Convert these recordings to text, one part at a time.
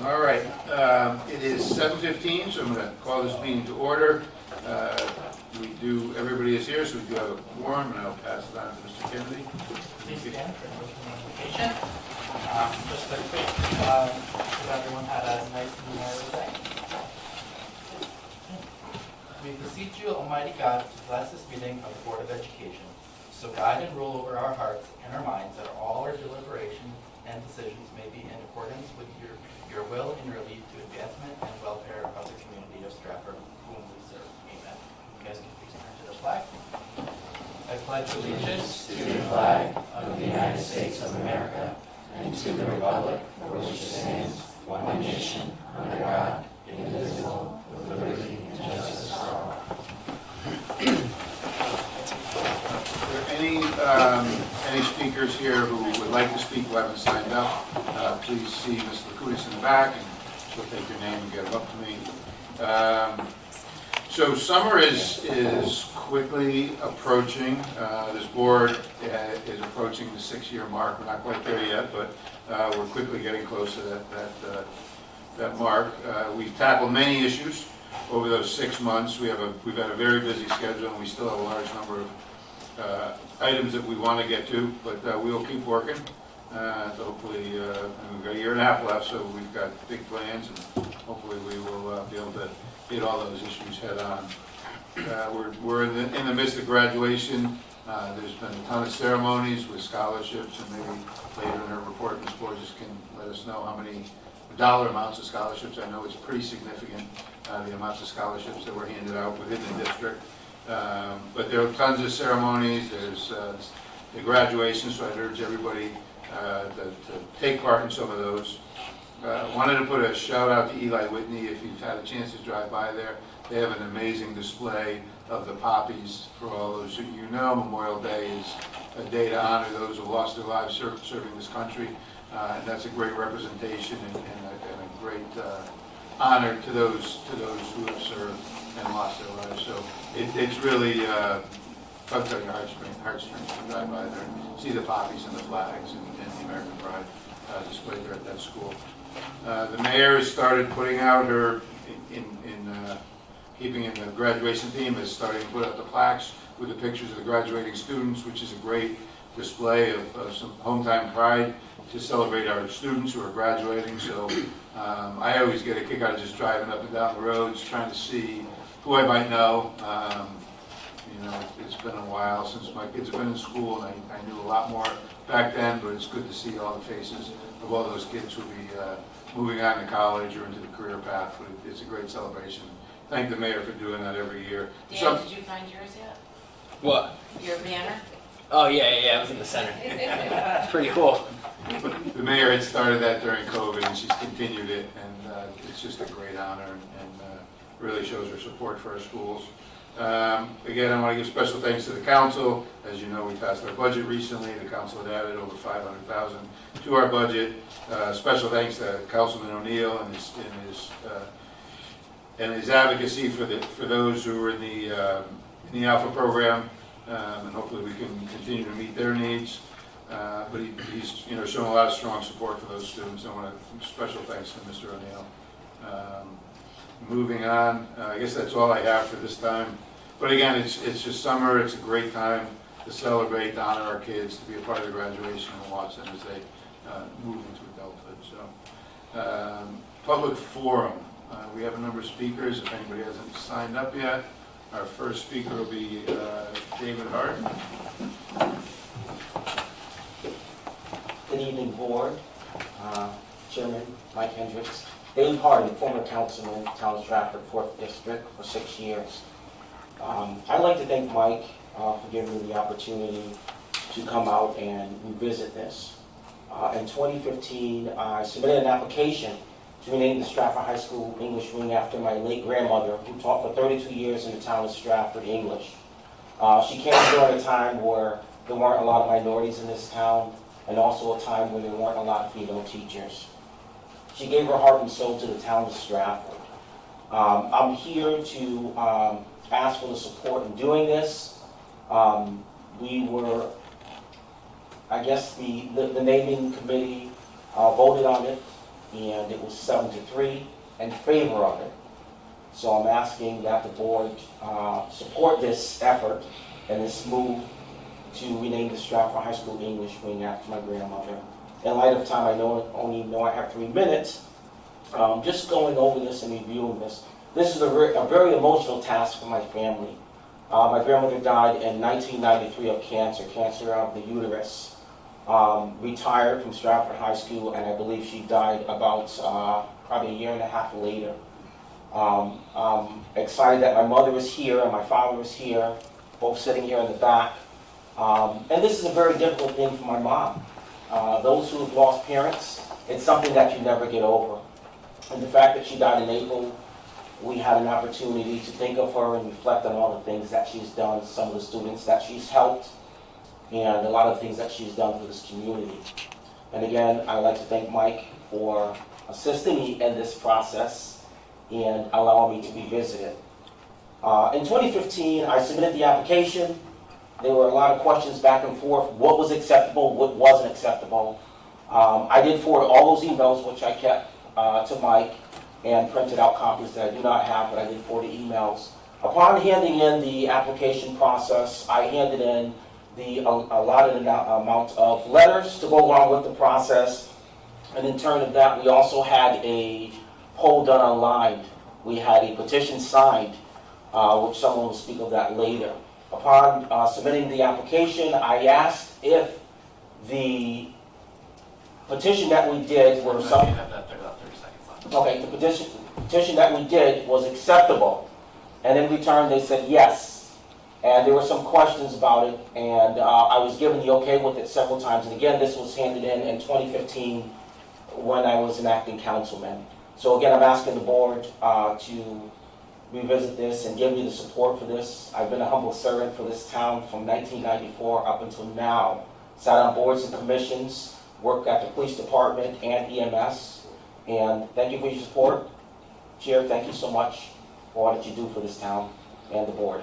All right, it is 7:15, so I'm going to call this meeting to order. Everybody is here, so we do have a quorum, and I'll pass it on to Mr. Kennedy. Please stand for an open invocation. Just a quick, hope everyone had a nice Memorial Day. We beseech you, Almighty God, to bless this meeting of the Board of Education, so guide and rule over our hearts and our minds, that all our deliberations and decisions may be in accordance with your will and your lead to advancement and welfare of the community of Stratford, whom we serve. Amen. You guys can please turn to the flag. I pledge allegiance to the flag of the United States of America and to the republic for which it stands, one nation, under God, indivisible, with liberty and justice for all. Any speakers here who would like to speak who haven't signed up, please see Ms. Lakutis in the back, and she'll take your name and get it up to me. So summer is quickly approaching. This board is approaching the 6-year mark. We're not quite there yet, but we're quickly getting close to that mark. We've tackled many issues over those 6 months. We've had a very busy schedule, and we still have a large number of items that we want to get to, but we'll keep working. So hopefully, we've got a year and a half left, so we've got big plans, and hopefully we will be able to hit all those issues head on. We're in the midst of graduation. There's been a ton of ceremonies with scholarships, and maybe later in her report, Ms. Borges can let us know how many dollar amounts of scholarships. I know it's pretty significant, the amounts of scholarships that were handed out within the district. But there are tons of ceremonies. There's the graduation, so I'd urge everybody to take part in some of those. Wanted to put a shout out to Eli Whitney. If you've had a chance to drive by there, they have an amazing display of the poppies. For all those of you know, Memorial Day is a day to honor those who lost their lives serving this country, and that's a great representation and a great honor to those who have served and lost their lives. So it's really tugs on your heartstrings to drive by there and see the poppies and the flags and the American pride displayed there at that school. The mayor has started putting out her, keeping in the graduation theme, is starting to put out the plaques with the pictures of the graduating students, which is a great display of some hometown pride to celebrate our students who are graduating. So I always get a kick out of just driving up and down the roads, trying to see who I might know. It's been a while since my kids have been in school, and I knew a lot more back then, but it's good to see all the faces of all those kids who will be moving on to college or into the career path. But it's a great celebration. Thank the mayor for doing that every year. Dan, did you find yours yet? What? Your banner? Oh, yeah, it was in the center. It's pretty cool. The mayor had started that during COVID, and she's continued it, and it's just a great honor, and really shows her support for our schools. Again, I want to give special thanks to the council. As you know, we passed our budget recently. The council had added over $500,000 to our budget. Special thanks to Councilman O'Neill and his advocacy for those who are in the Alpha program, and hopefully we can continue to meet their needs. But he's shown a lot of strong support for those students. I want to special thanks to Mr. O'Neill. Moving on, I guess that's all I have for this time. But again, it's just summer. It's a great time to celebrate, to honor our kids, to be a part of the graduation, and watch them as they move into adulthood. So, public forum. We have a number of speakers. If anybody hasn't signed up yet, our first speaker will be David Hart. Good evening, board. Chairman Mike Hendricks. Dave Harden, former councilman, Town of Stratford, 4th District for 6 years. I'd like to thank Mike for giving me the opportunity to come out and revisit this. In 2015, I submitted an application to rename the Stratford High School English wing after my late grandmother, who taught for 32 years in the town of Stratford English. She came during a time where there weren't a lot of minorities in this town, and also a time when there weren't a lot of female teachers. She gave her heart and soul to the town of Stratford. I'm here to ask for the support in doing this. I guess the naming committee voted on it. and it was 7-3 in favor of it. So I'm asking that the board support this effort and this move to rename the Stratford High School English wing after my grandmother. In light of time, I only know I have 3 minutes. Just going over this and reviewing this. This is a very emotional task for my family. My grandmother died in 1993 of cancer of the uterus. Retired from Stratford High School, and I believe she died about probably a year and a half later. I'm excited that my mother is here and my father is here, both sitting here in the back. And this is a very difficult thing for my mom. Those who have lost parents, it's something that you never get over. And the fact that she died in April, we had an opportunity to think of her and reflect on all the things that she's done, some of the students that she's helped, and a lot of things that she's done for this community. And again, I'd like to thank Mike for assisting me in this process and allowing me to revisit it. In 2015, I submitted the application. There were a lot of questions back and forth. What was acceptable, what wasn't acceptable. I did forward all those emails, which I kept to Mike, and printed out copies that I do not have, but I did forward the emails. Upon handing in the application process, I handed in the allotted amount of letters to go along with the process. And in turn of that, we also had a poll done online. We had a petition signed, which someone will speak of that later. Upon submitting the application, I asked if the petition that we did were some... You have that 30 seconds left. Okay, the petition that we did was acceptable. And in return, they said yes. And there were some questions about it, and I was given the okay with it several times. And again, this was handed in 2015 when I was an acting councilman. So again, I'm asking the board to revisit this and give me the support for this. I've been a humble servant for this town from 1994 up until now. Sat on boards and commissions, worked at the police department and EMS. And thank you for your support. Chair, thank you so much for all that you do for this town and the board.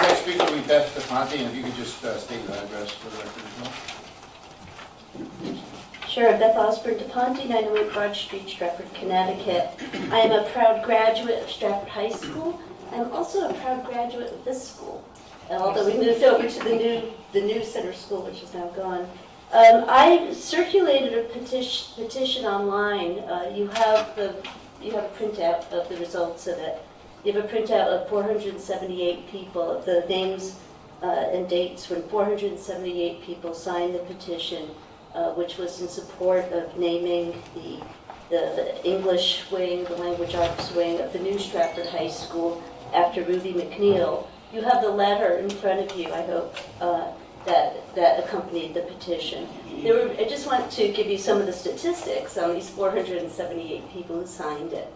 Next speaker will be Beth DePonte, and if you could just state your address for the record as well. Sure, Beth Osborne DePonte, 908 Broad Street, Stratford, Connecticut. I am a proud graduate of Stratford High School. I'm also a proud graduate of this school, although we moved over to the new center school, which is now gone. I circulated a petition online. You have a printout of the results of it. You have a printout of 478 people, the names and dates when 478 people signed the petition, which was in support of naming the English wing, the language arts wing of the new Stratford High School after Ruby McNeil. You have the letter in front of you, I hope, that accompanied the petition. I just want to give you some of the statistics on these 478 people who signed it.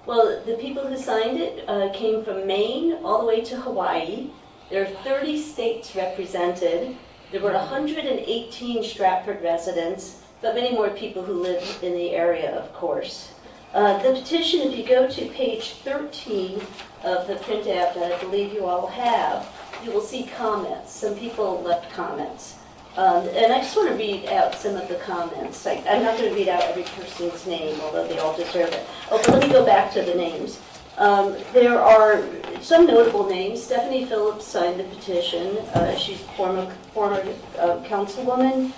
Well, the people who signed it came from Maine all the way to Hawaii. There are 30 states represented. There were 118 Stratford residents, but many more people who live in the area, of course. The petition, if you go to page 13 of the printout that I believe you all have, you will see comments. Some people left comments. And I just want to read out some of the comments. I'm not going to read out every person's name, although they all deserve it. Oh, but let me go back to the names. There are some notable names. Stephanie Phillips signed the petition. She's former councilwoman,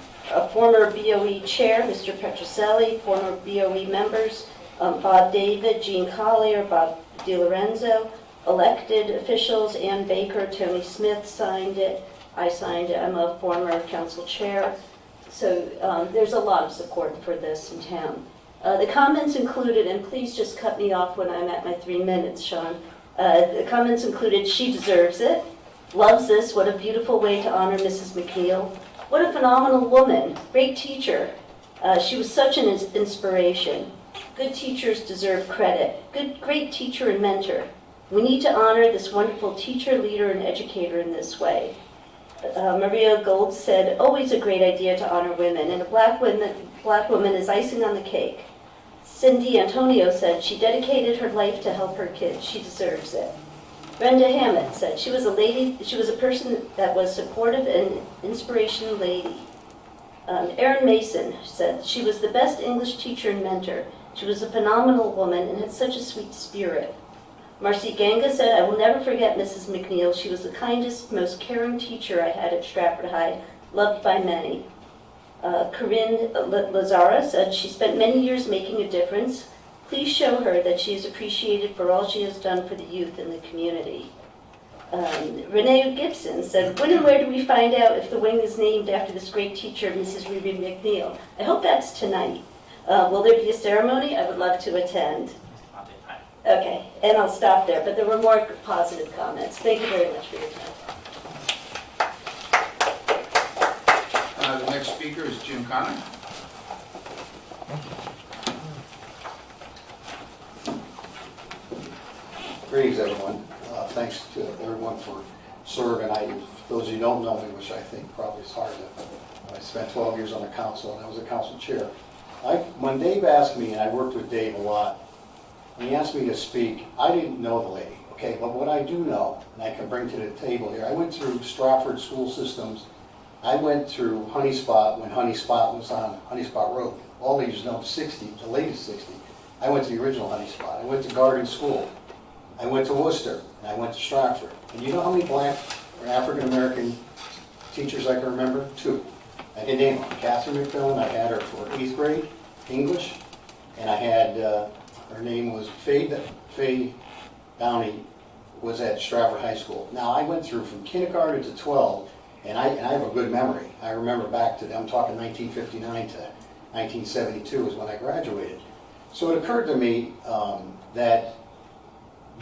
former BOE chair, Mr. Petroselli, former BOE members, Bob David, Jean Collier, Bob DiLorenzo, elected officials, Ann Baker, Tony Smith signed it. I signed it. I'm a former council chair. So there's a lot of support for this in town. The comments included, and please just cut me off when I'm at my 3 minutes, Sean. The comments included, she deserves it, loves this, what a beautiful way to honor Mrs. McNeil. What a phenomenal woman, great teacher. She was such an inspiration. Good teachers deserve credit. Great teacher and mentor. We need to honor this wonderful teacher, leader, and educator in this way. Maria Gold said, always a great idea to honor women, and a black woman is icing on the cake. Cindy Antonio said, she dedicated her life to help her kids. She deserves it. Brenda Hammett said she was a person that was supportive and inspirational lady. Erin Mason said she was the best English teacher and mentor. She was a phenomenal woman and had such a sweet spirit. Marcy Ganga said, I will never forget Mrs. McNeil. She was the kindest, most caring teacher I had at Stratford High, loved by many. Corinne Lazara said she spent many years making a difference. Please show her that she is appreciated for all she has done for the youth in the community. Renee Gibson said, when and where do we find out if the wing is named after this great teacher, Mrs. Ruby McNeil? I hope that's tonight. Will there be a ceremony? I would love to attend. Okay, and I'll stop there, but there were more positive comments. Thank you very much for your time. The next speaker is Jim Connor. Greetings, everyone. Thanks to everyone for serving. For those of you who don't know me, which I think probably is hard to, I spent 12 years on the council, and I was a council chair. When Dave asked me, and I worked with Dave a lot, when he asked me to speak, I didn't know the lady, okay? But what I do know, and I can bring to the table here, I went through Stratford school systems. I went through Honey Spot when Honey Spot was on Honey Spot Road. All these know 60, the latest 60. I went to the original Honey Spot. I went to Garden School. I went to Worcester, and I went to Stratford. And you know how many black or African-American teachers I can remember? 2. I can name them. Catherine McMillan, I had her for 8th grade, English, and I had, her name was Faye Downey, was at Stratford High School. Now, I went through from kindergarten to 12, and I have a good memory. I remember back to, I'm talking 1959 to 1972 is when I graduated. So it occurred to me that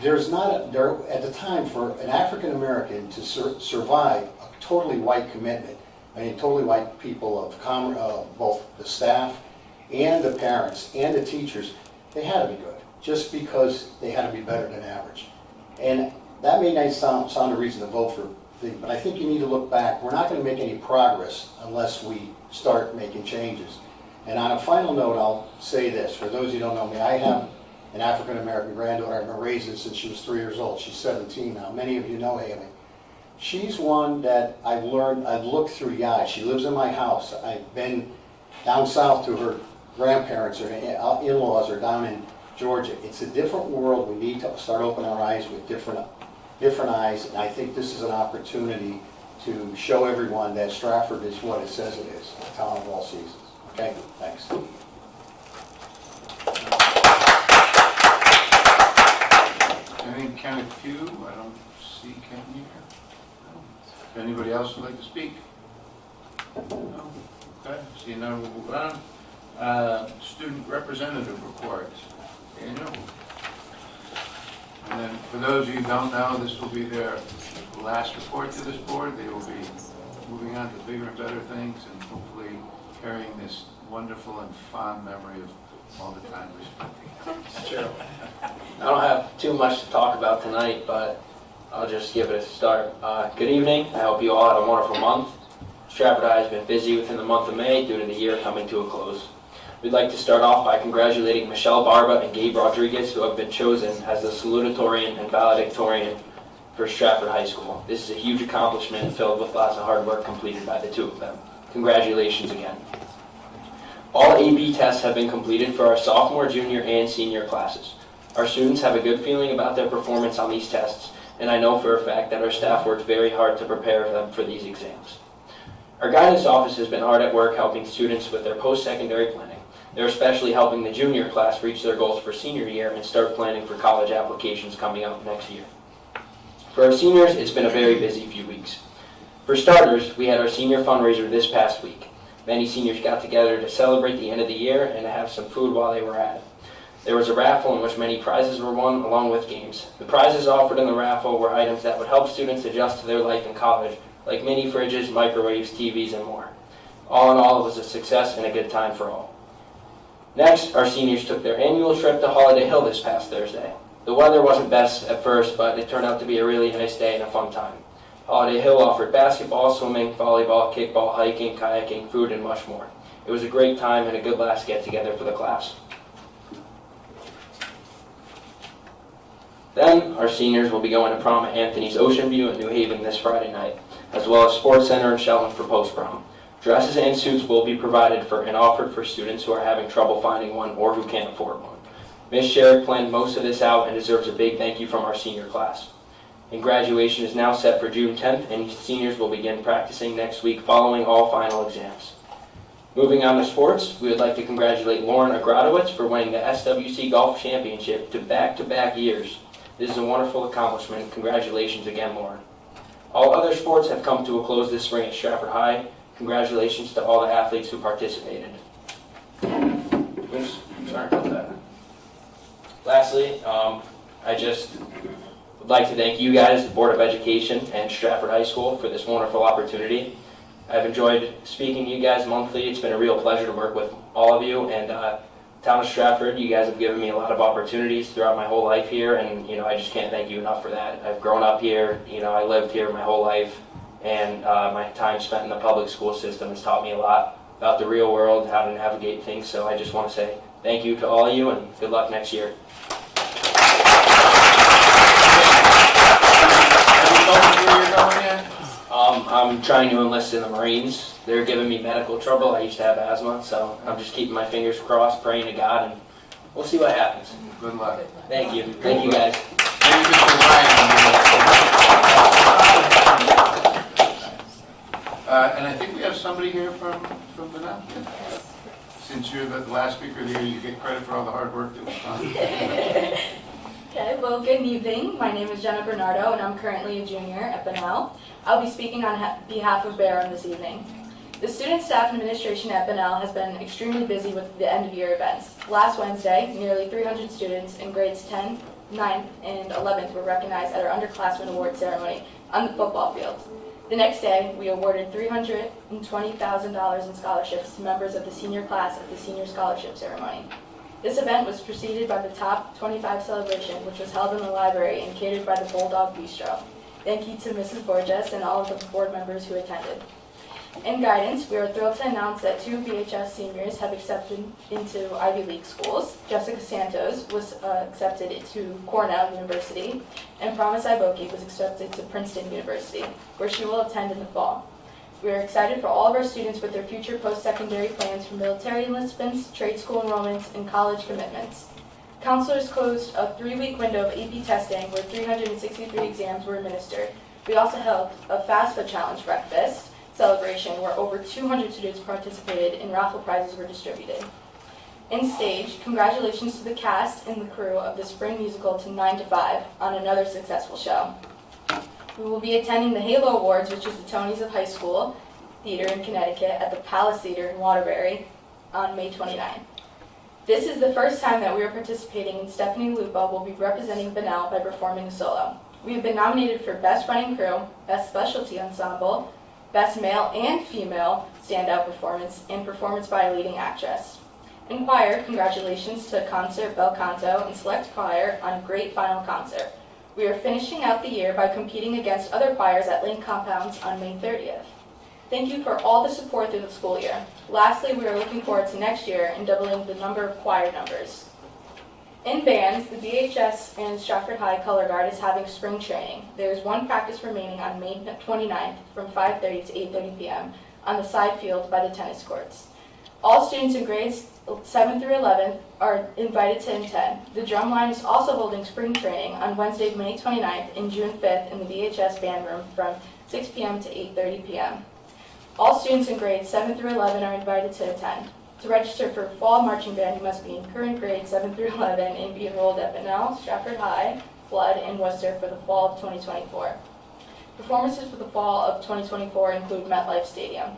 there's not, at the time, for an African American to survive a totally white commitment, I mean totally white people of both the staff and the parents and the teachers, they had to be good, just because they had to be better than average. And that may not sound a reason to vote for things, but I think you need to look back. We're not going to make any progress unless we start making changes. And on a final note, I'll say this. For those who don't know me, I have an African-American granddaughter. I've been raising since she was 3 years old. She's 17 now. Many of you know Haley. She's one that I've looked through the eyes. She lives in my house. I've been down south to her grandparents or in-laws are down in Georgia. It's a different world. We need to start opening our eyes with different eyes, and I think this is an opportunity to show everyone that Stratford is what it says it is, a town of all seasons. Okay, thanks. I think Kenneth Pugh, I don't see Ken here. If anybody else would like to speak? No? Okay, see none, we'll move on. Student representative reports. Daniel? And then, for those of you who don't know, this will be their last report to this board. They will be moving on to bigger and better things and hopefully carrying this wonderful and fond memory of all the time we spent together. True. I don't have too much to talk about tonight, but I'll just give it a start. Good evening. I hope you all had a wonderful month. Stratford High has been busy within the month of May due to the year coming to a close. We'd like to start off by congratulating Michelle Barba and Gabe Rodriguez, who have been chosen as the salutatorian and valedictorian for Stratford High School. This is a huge accomplishment filled with lots of hard work completed by the 2 of them. Congratulations again. All AB tests have been completed for our sophomore, junior, and senior classes. Our students have a good feeling about their performance on these tests, and I know for a fact that our staff worked very hard to prepare them for these exams. Our guidance office has been hard at work helping students with their post-secondary planning. They're especially helping the junior class reach their goals for senior year and start planning for college applications coming up next year. For our seniors, it's been a very busy few weeks. For starters, we had our senior fundraiser this past week. Many seniors got together to celebrate the end of the year and to have some food while they were at it. There was a raffle in which many prizes were won along with games. The prizes offered in the raffle were items that would help students adjust to their life in college, like mini fridges, microwaves, TVs, and more. All in all, it was a success and a good time for all. Next, our seniors took their annual trip to Holiday Hill this past Thursday. The weather wasn't best at first, but it turned out to be a really nice day and a fun time. Holiday Hill offered basketball, swimming, volleyball, kickball, hiking, kayaking, food, and much more. It was a great time and a good last get-together for the class. Then, our seniors will be going to prom at Anthony's Ocean View in New Haven this Friday night, as well as Sports Center in Shelton for post-prom. Dresses and suits will be provided for and offered for students who are having trouble finding one or who can't afford one. Ms. Sherrick planned most of this out and deserves a big thank you from our senior class. And graduation is now set for June 10th, and seniors will begin practicing next week following all final exams. Moving on to sports, we would like to congratulate Lauren Agradowitz for winning the SWC Golf Championship to back-to-back years. This is a wonderful accomplishment. Congratulations again, Lauren. All other sports have come to a close this spring at Stratford High. Congratulations to all the athletes who participated. Oops, sorry about that. Lastly, I just would like to thank you guys, the Board of Education and Stratford High School, for this wonderful opportunity. I've enjoyed speaking to you guys monthly. It's been a real pleasure to work with all of you, and Town of Stratford, you guys have given me a lot of opportunities throughout my whole life here, and I just can't thank you enough for that. I've grown up here, I lived here my whole life, and my time spent in the public school system has taught me a lot about the real world, how to navigate things, so I just want to say thank you to all of you, and good luck next year. I'm trying to enlist in the Marines. They're giving me medical trouble. I used to have asthma, so I'm just keeping my fingers crossed, praying to God, and we'll see what happens. Good luck. Thank you. Thank you, guys. Thank you, Mr. Ryan. And I think we have somebody here from Benel. Since you're the last speaker here, you get credit for all the hard work that was done. Okay, well, good evening. My name is Jenna Bernardo, and I'm currently a junior at Benel. I'll be speaking on behalf of Barron this evening. The student, staff, and administration at Benel has been extremely busy with the end-of-year events. Last Wednesday, nearly 300 students in grades 10, 9, and 11th were recognized at our underclassmen award ceremony on the football field. The next day, we awarded $320,000 in scholarships to members of the senior class at the senior scholarship ceremony. This event was preceded by the Top 25 celebration, which was held in the library and catered by the Bulldog Bistro. Thank you to Mrs. Borges and all of the board members who attended. In guidance, we are thrilled to announce that 2 BHS seniors have accepted into Ivy League schools. Jessica Santos was accepted to Cornell University, and Promise Iboki was accepted to Princeton University, where she will attend in the fall. We are excited for all of our students with their future post-secondary plans for military enlistments, trade school enrollments, and college commitments. Counselors closed a 3-week window of AP testing where 363 exams were administered. We also held a Fast Food Challenge breakfast celebration where over 200 students participated and raffle prizes were distributed. In stage, congratulations to the cast and the crew of the spring musical To 9 to 5 on another successful show. We will be attending the Halo Awards, which is the Tonys of High School Theater in Connecticut at the Palace Theater in Waterbury on May 29th. This is the first time that we are participating, and Stephanie Lupo will be representing Benel by performing a solo. We have been nominated for Best Running Crew, Best Specialty Ensemble, Best Male and Female Standout Performance, and Performance by a Leading Actress. In choir, congratulations to Concert Bel Canto and Select Choir on a great final concert. We are finishing out the year by competing against other choirs at Link Compounds on May 30th. Thank you for all the support through the school year. Lastly, we are looking forward to next year and doubling the number of choir numbers. In bands, the BHS and Stratford High Color Guard is having spring training. There is one practice remaining on May 29th from 5:30 to 8:30 p.m. on the side field by the tennis courts. All students in grades 7 through 11 are invited to attend. The Drumline is also holding spring training on Wednesday, May 29th and June 5th in the BHS band room from 6 p.m. to 8:30 p.m. All students in grades 7 through 11 are invited to attend. To register for fall marching band, you must be in current grades 7 through 11 and be enrolled at Benel, Stratford High, Flood, and Worcester for the fall of 2024. Performances for the fall of 2024 include MetLife Stadium.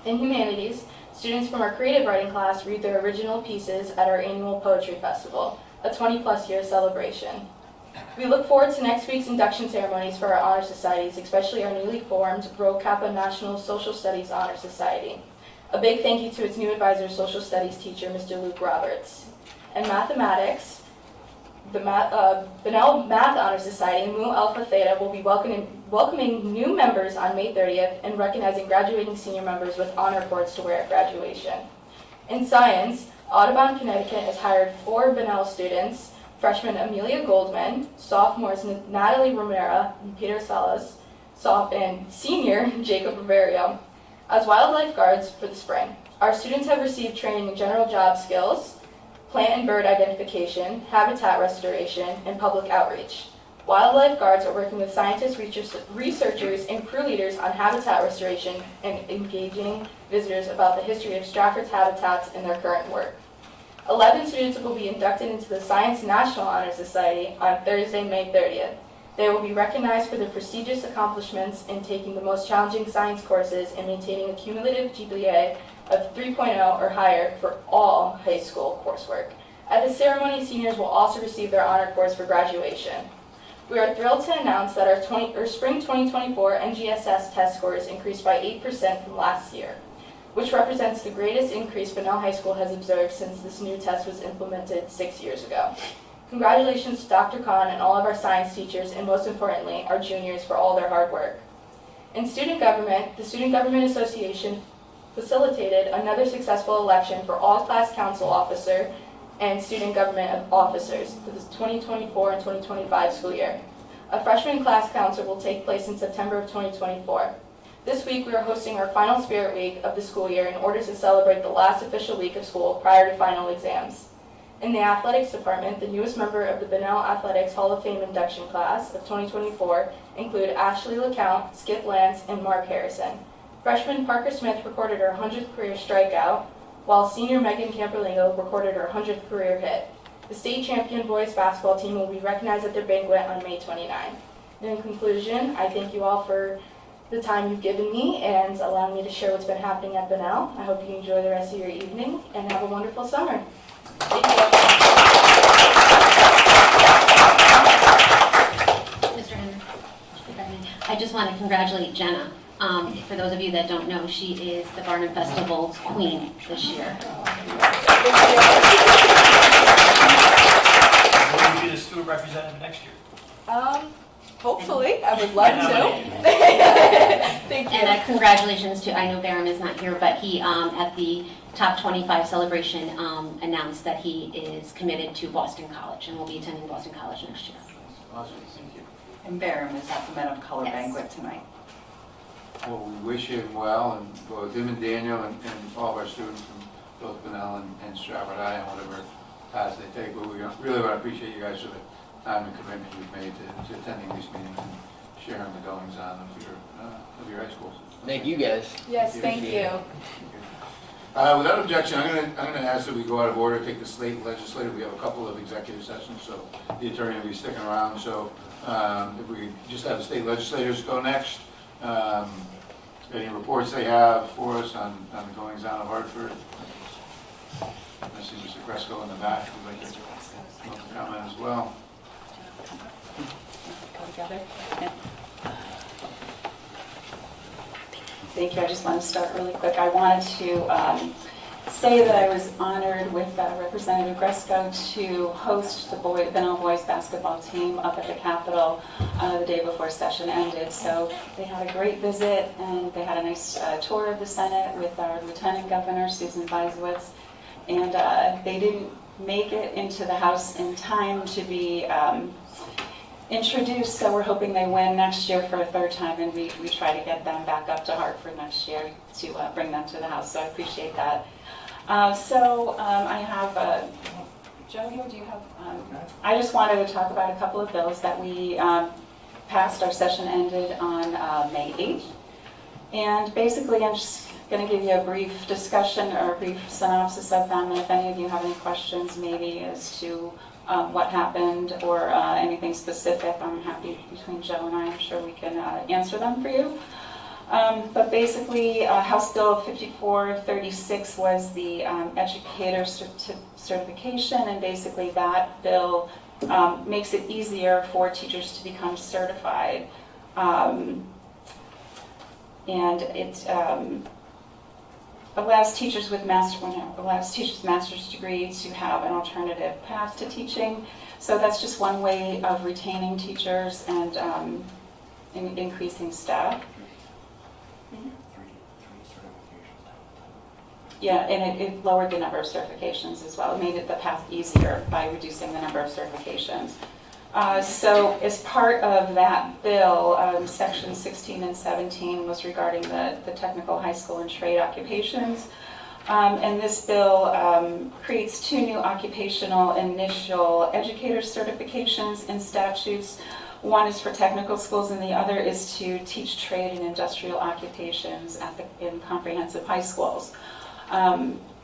In humanities, students from our creative writing class read their original pieces at our annual poetry festival, a 20-plus year celebration. We look forward to next week's induction ceremonies for our honor societies, especially our newly formed Rho Kappa National Social Studies Honor Society. A big thank you to its new advisor, social studies teacher, Mr. Luke Roberts. And mathematics, the Benel Math Honor Society, Mu Alpha Theta, will be welcoming new members on May 30th and recognizing graduating senior members with honor cords to wear at graduation. In science, Audubon, Connecticut has hired 4 Benel students freshmen Amelia Goldman, sophomores Natalie Romero and Peter Salas, and senior Jacob Riverio, as wildlife guards for the spring. Our students have received training in general job skills, plant and bird identification, habitat restoration, and public outreach. Wildlife guards are working with scientists, researchers, and crew leaders on habitat restoration and engaging visitors about the history of Stratford's habitats in their current work. 11 students will be inducted into the Science National Honor Society on Thursday, May 30th. They will be recognized for their prestigious accomplishments in taking the most challenging science courses and maintaining a cumulative GPA of 3.0 or higher for all high school coursework. At the ceremony, seniors will also receive their honor course for graduation. We are thrilled to announce that our spring 2024 NGSS test scores increased by 8% from last year, which represents the greatest increase Bunnell High School has observed since this new test was implemented 6 years ago. Congratulations to Dr. Khan and all of our science teachers, and most importantly, our juniors for all their hard work. In student government, the Student Government Association facilitated another successful election for all class council officer and student government officers for the 2024 and 2025 school year. A freshman class council will take place in September of 2024. This week we are hosting our final Spirit Week of the school year in order to celebrate the last official week of school prior to final exams. In the athletics department, the newest member of the Bunnell Athletics Hall of Fame induction class of 2024 include Ashley LeCount, Skip Lance, and Mark Harrison. Freshman Parker Smith recorded her 100th career strikeout, while senior Megan Camperlingo recorded her 100th career hit. The state champion boys basketball team will be recognized at their banquet on May 29. In conclusion, I thank you all for the time you've given me and allowing me to share what's been happening at Bunnell. I hope you enjoy the rest of your evening and have a wonderful summer. Thank you. Mr. Henry, I just want to congratulate Jenna. For those of you that don't know, she is the Barnum Festival's queen this year. Will you be the student representative next year? Hopefully, I would love to. Thank you. And congratulations to, I know Barham is not here, but he, at the Top 25 celebration, announced that he is committed to Boston College and will be attending Boston College next year. Awesome, thank you. And Barham is at the Men of Color Yes. banquet tonight. Well, we wish him well, and both him and Daniel and all of our students from both Bunnell and Stratford High and whatever paths they take. But we really want to appreciate you guys for the time and commitment you've made to attending these meetings and sharing the goings-on of your high schools. Thank you guys. Yes, thank you. Without objection, I'm gonna ask that we go out of order, take the slate legislative. We have a couple of executive sessions, so the attorney will be sticking around. So if we just have the state legislators go next. Any reports they have for us on the goings-on of Hartford? I see Mr. Cresco in the back, would like to comment as well. Thank you. I just want to start really quick. I wanted to say that I was honored with Representative Gresco to host the Bunnell boys basketball team up at the Capitol the day before session ended. So they had a great visit, and they had a nice tour of the Senate with our Lieutenant Governor, Susan Weiswitz, and they didn't make it into the House in time to be introduced, so we're hoping they win next year for a third time, and we try to get them back up to Hartford next year to bring them to the House, so I appreciate that. I have, Joe here, do you have, I just wanted to talk about a couple of bills that we passed. Our session ended on May 8th, and basically I'm just going to give you a brief discussion or a brief synopsis of them, and if any of you have any questions maybe as to what happened or anything specific, I'm happy between Joe and I'm sure we can answer them for you. But basically, House Bill 5436 was the educator certification, and basically that bill makes it easier for teachers to become certified. And it allows teachers with master's degree to have an alternative path to teaching. So that's just one way of retaining teachers and increasing staff. Yeah, and it lowered the number of certifications as well. It made it the path easier by reducing the number of certifications. So as part of that bill, section 16 and 17 was regarding the technical high school and trade occupations. And this bill creates 2 new occupational initial educator certifications in statutes. One is for technical schools and the other is to teach trade and industrial occupations in comprehensive high schools.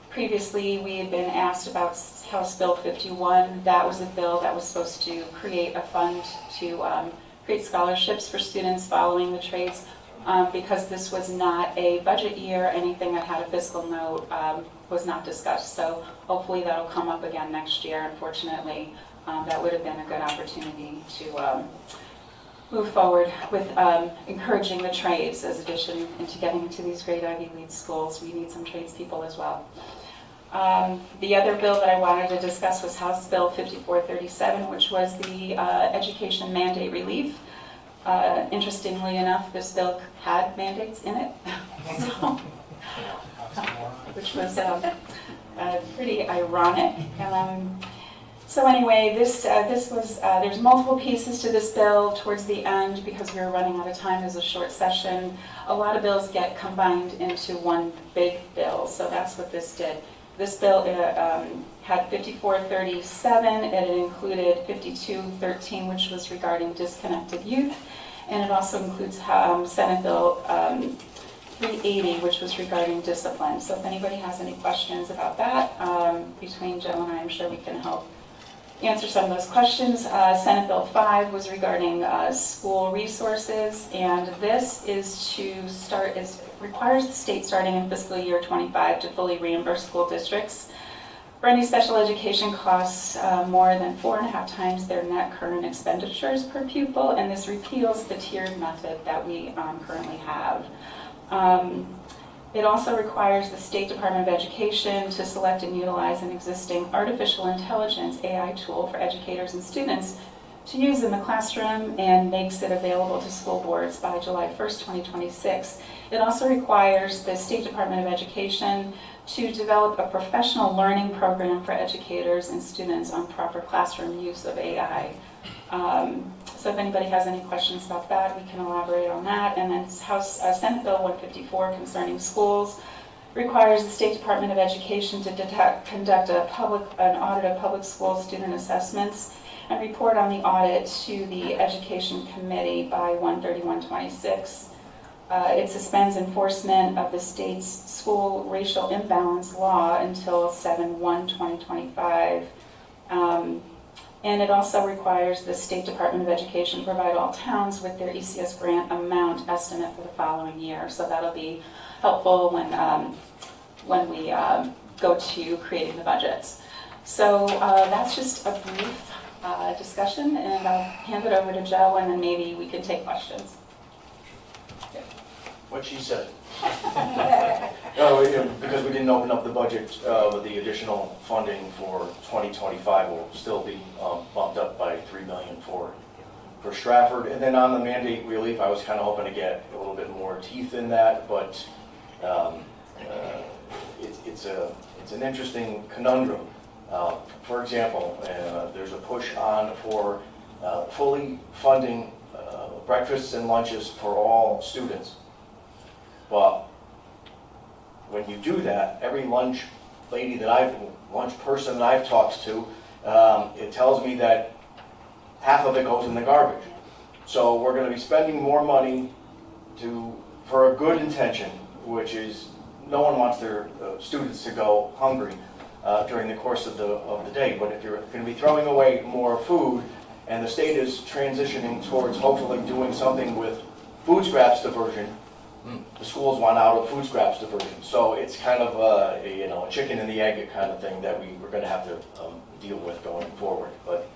Previously, we had been asked about House Bill 51. That was a bill that was supposed to create a fund to create scholarships for students following the trades. Because this was not a budget year, anything that had a fiscal note was not discussed. So hopefully that'll come up again next year. Unfortunately, that would have been a good opportunity to move forward with encouraging the trades as addition into getting into these great Ivy League schools. We need some tradespeople as well. The other bill that I wanted to discuss was House Bill 5437, which was the education mandate relief. Interestingly enough, this bill had mandates in it, so, which was pretty ironic. So anyway, there's multiple pieces to this bill towards the end because we were running out of time. It was a short session. A lot of bills get combined into one big bill, so that's what this did. This bill had 5437, and it included 5213, which was regarding disconnected youth, and it also includes Senate Bill 380, which was regarding discipline. So if anybody has any questions about that, between Joe and I, I'm sure we can help answer some of those questions. Senate Bill 5 was regarding school resources, and this is requires the state starting in fiscal year 25 to fully reimburse school districts for any special education costs more than 4.5 times their net current expenditures per pupil, and this repeals the tiered method that we currently have. It also requires the State Department of Education to select and utilize an existing artificial intelligence AI tool for educators and students to use in the classroom and makes it available to school boards by July 1st, 2026. It also requires the State Department of Education to develop a professional learning program for educators and students on proper classroom use of AI. So if anybody has any questions about that, we can elaborate on that. And then Senate Bill 154 concerning schools requires the State Department of Education to conduct an audit of public school student assessments and report on the audit to the Education Committee by 1/31/26. It suspends enforcement of the state's school racial imbalance law until 7/1/2025. And it also requires the State Department of Education to provide all towns with their ECS grant amount estimate for the following year. So that'll be helpful when we go to creating the budgets. So that's just a brief discussion, and I'll hand it over to Joe, and then maybe we can take questions. What she said. No, because we didn't open up the budget, the additional funding for 2025 will still be bumped up by $3 million for Stratford. And then on the mandate relief, I was kind of hoping to get a little bit more teeth in that, but it's an interesting conundrum. For example, there's a push on for fully funding breakfasts and lunches for all students. But when you do that, every lunch person that I've talked to, it tells me that half of it goes in the garbage. So we're going to be spending more money for a good intention, which is no one wants their students to go hungry during the course of the day. But if you're going to be throwing away more food, and the state is transitioning towards hopefully doing something with food scraps diversion, the schools want out of food scraps diversion. So it's kind of a chicken and the egg kind of thing that we're going to have to deal with going forward. But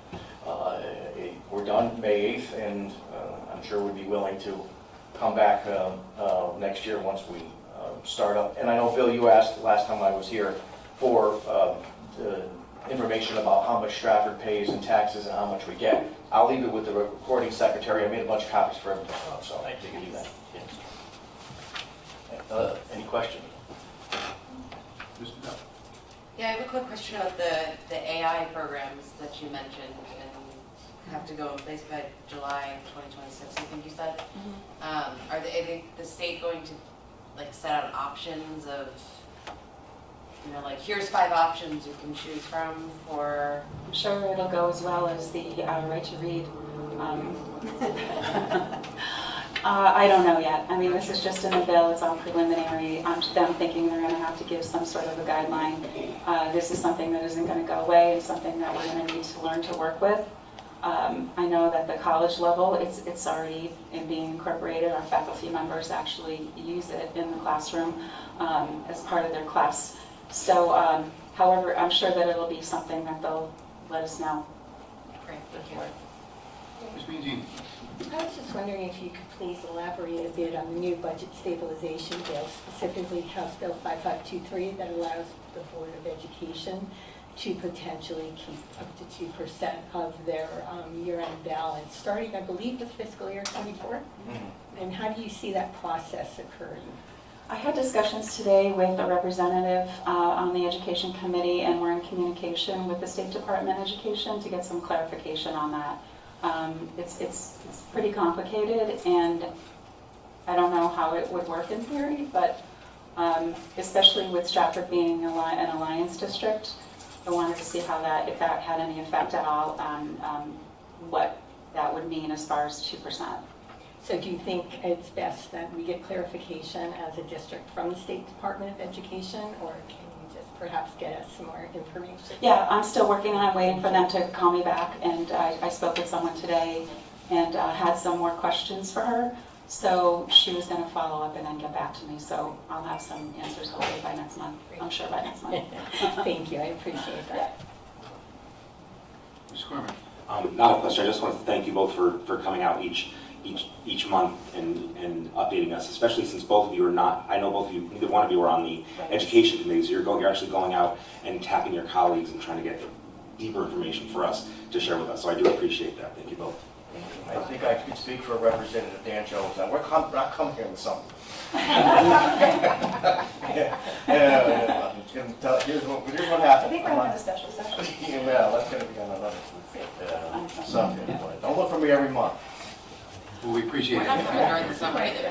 we're done May 8th, and I'm sure we'd be willing to come back next year once we start up. And I know, Bill, you asked last time I was here for the information about how much Stratford pays in taxes and how much we get. I'll leave it with the recording secretary. I made a bunch of copies for everybody, so they can do that. Any questions? Mr. Duff. Yeah, I have a quick question about the AI programs that you mentioned and have to go in place by July 2026, I think you said. Are the state going to like set out options of, you know, like here's 5 options you can choose from for? I'm sure it'll go as well as the right to read. I don't know yet. I mean, this is just in the bill, it's all preliminary. I'm them thinking they're going to have to give some sort of a guideline. This is something that isn't going to go away and something that we're going to need to learn to work with. I know that the college level, it's already being incorporated. Our faculty members actually use it in the classroom as part of their class. So, however, I'm sure that it'll be something that they'll let us know. Great, thank you. Ms. Meehan. I was just wondering if you could please elaborate a bit on the new budget stabilization bill, specifically House Bill 5523 that allows the Board of Education to potentially keep up to 2% of their year-end balance, starting, I believe, with fiscal year 24. And how do you see that process occurring? I had discussions today with a representative on the Education Committee, and we're in communication with the State Department of Education to get some clarification on that. It's pretty complicated, and I don't know how it would work in theory, but especially with Stratford being an alliance district, I wanted to see how that, if that had any effect at all on what that would mean as far as 2%. So do you think it's best that we get clarification as a district from the State Department of Education, or can you just perhaps get us some more information? Yeah, I'm still working on it, waiting for them to call me back, and I spoke with someone today and had some more questions for her. So she was going to follow up and then get back to me. So I'll have some answers hopefully by next month. I'm sure by next month. Thank you, I appreciate that. Ms. Corman. Not a question. I just want to thank you both for coming out each month and updating us, especially since both of you are not, I know both of you, neither one of you are on the education committee, so you're actually going out and tapping your colleagues and trying to get deeper information for us to share with us. So I do appreciate that. Thank you both. I think I could speak for Representative Dan Jones. Now, we're not come here with something. Here's what happened. I think we're having a special session. Yeah, that's going to be on another something. Don't look for me every month. Well, we appreciate We're it. not coming during the summer either.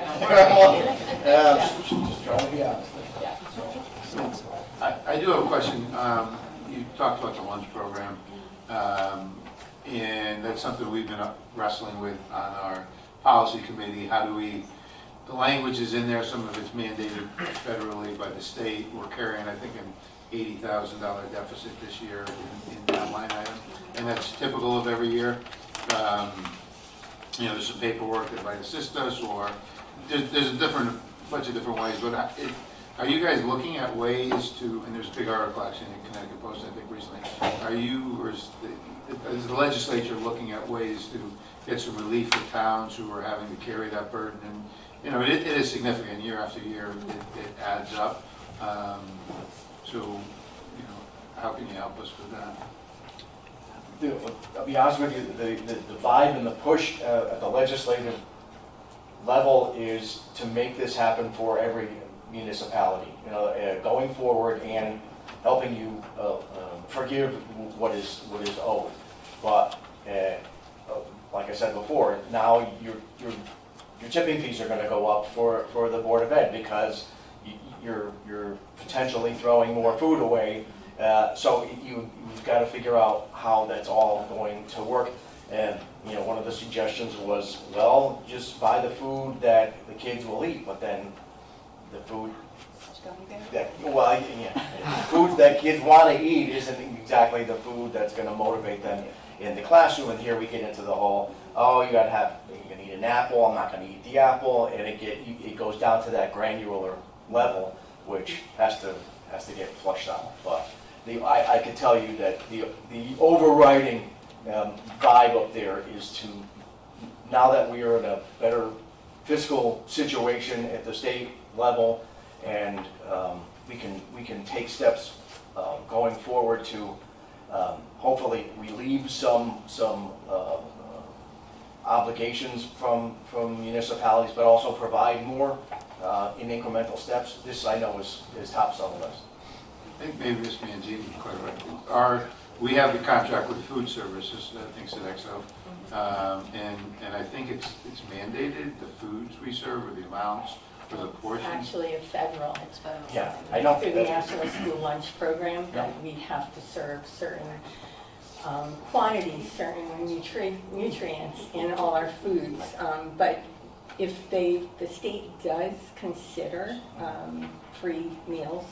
Just trying to be honest. I do have a question. You talked about the lunch program, and that's something we've been wrestling with on our policy committee. How do we, the language is in there, some of it's mandated federally by the state. We're carrying, I think, an $80,000 deficit this year in that line item, and that's typical of every year. You know, there's some paperwork that might assist us, or there's a bunch of different ways, but are you guys looking at ways to, and there's a big article actually in the Connecticut Post, I think, recently, are you, or is the legislature looking at ways to get some relief for towns who are having to carry that burden? And, you know, it is significant year after year, it adds up. So, you know, how can you help us with that? I'll be honest with you, the vibe and the push at the legislative level is to make this happen for every municipality, you know, going forward and helping you forgive what is owed. But like I said before, now your tipping fees are going to go up for the Board of Ed because you're potentially throwing more food away. So you've got to figure out how that's all going to work. And, you know, one of the suggestions was, well, just buy the food that the kids will eat, but then the food that, well, yeah, food that kids want to eat isn't exactly the food that's going to motivate them in the classroom. And here we get into the whole, oh, you're going to eat an apple, I'm not going to eat the apple, and it goes down to that granular level, which has to get flushed out. But I can tell you that the overriding vibe up there is to, now that we are in a better fiscal situation at the state level, and we can take steps going forward to hopefully relieve some obligations from municipalities, but also provide more in incremental steps. This, I know, is top on the list. I think maybe Ms. Mangini can clarify. We have the contract with food services, I think Sodexo, and I think it's mandated, the foods we serve or the amounts or the portions. Actually a federal. It's federal. Yeah, I know. Through the National School Lunch Program, that we have to serve certain quantities, certain nutrients in all our foods. But if the state does consider free meals,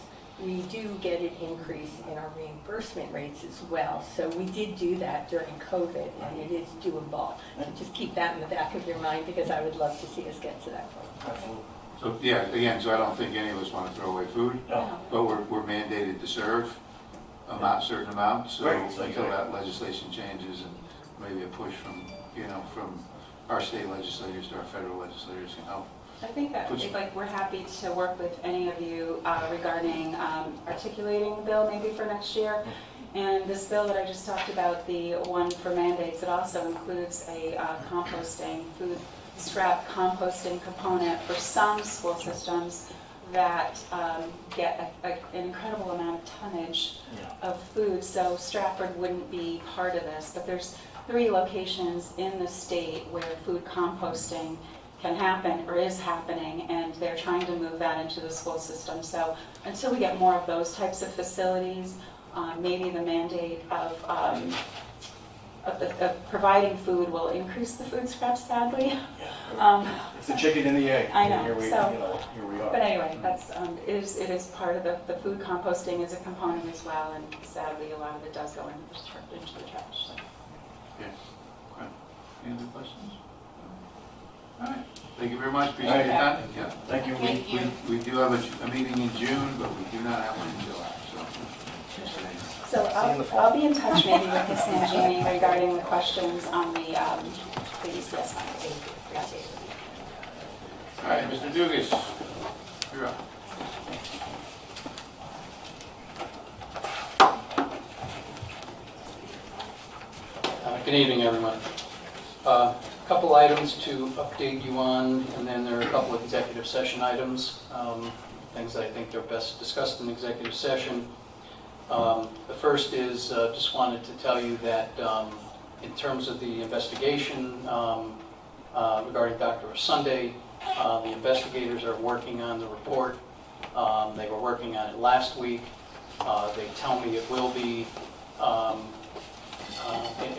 we do get an increase in our reimbursement rates as well. So we did do that during COVID, and it is doable. So just keep that in the back of your mind, because I would love to see us get to that point. So, yeah, again, so I don't think any of us want to throw away food, but we're mandated to serve certain amounts. So Right. until that legislation changes and maybe a push from our state legislators to our federal legislators can help. I think that, we're happy to work with any of you regarding articulating the bill maybe for next year. And this bill that I just talked about, the one for mandates, it also includes a composting, food scrap composting component for some school systems that get an incredible amount of tonnage of food. So Stratford wouldn't be part of this, but there's 3 locations in the state where food composting can happen or is happening, and they're trying to move that into the school system. So until we get more of those types of facilities, maybe the mandate of providing food will increase the food scraps, sadly. It's the chicken and the egg. I know, Here we are. But anyway, that's, it is part of the food composting is a component as well, and sadly, a lot of it does go into the trash. So. Okay. Okay. Any other questions? All right. Thank you very much. Appreciate your time. Yeah. Thank you. Thank you. We do have a meeting in June, but we do not have one in July, So I'll be in touch maybe with Ms. Mangini regarding the questions on the ECS fund. All right, Mr. Dugas, you're up. Good evening, everyone. A couple items to update you on, and then there are a couple of executive session items, things that I think are best discussed in executive session. The first is, just wanted to tell you that in terms of the investigation regarding Dr. Sunday, the investigators are working on the report. They were working on it last week. They tell me it will be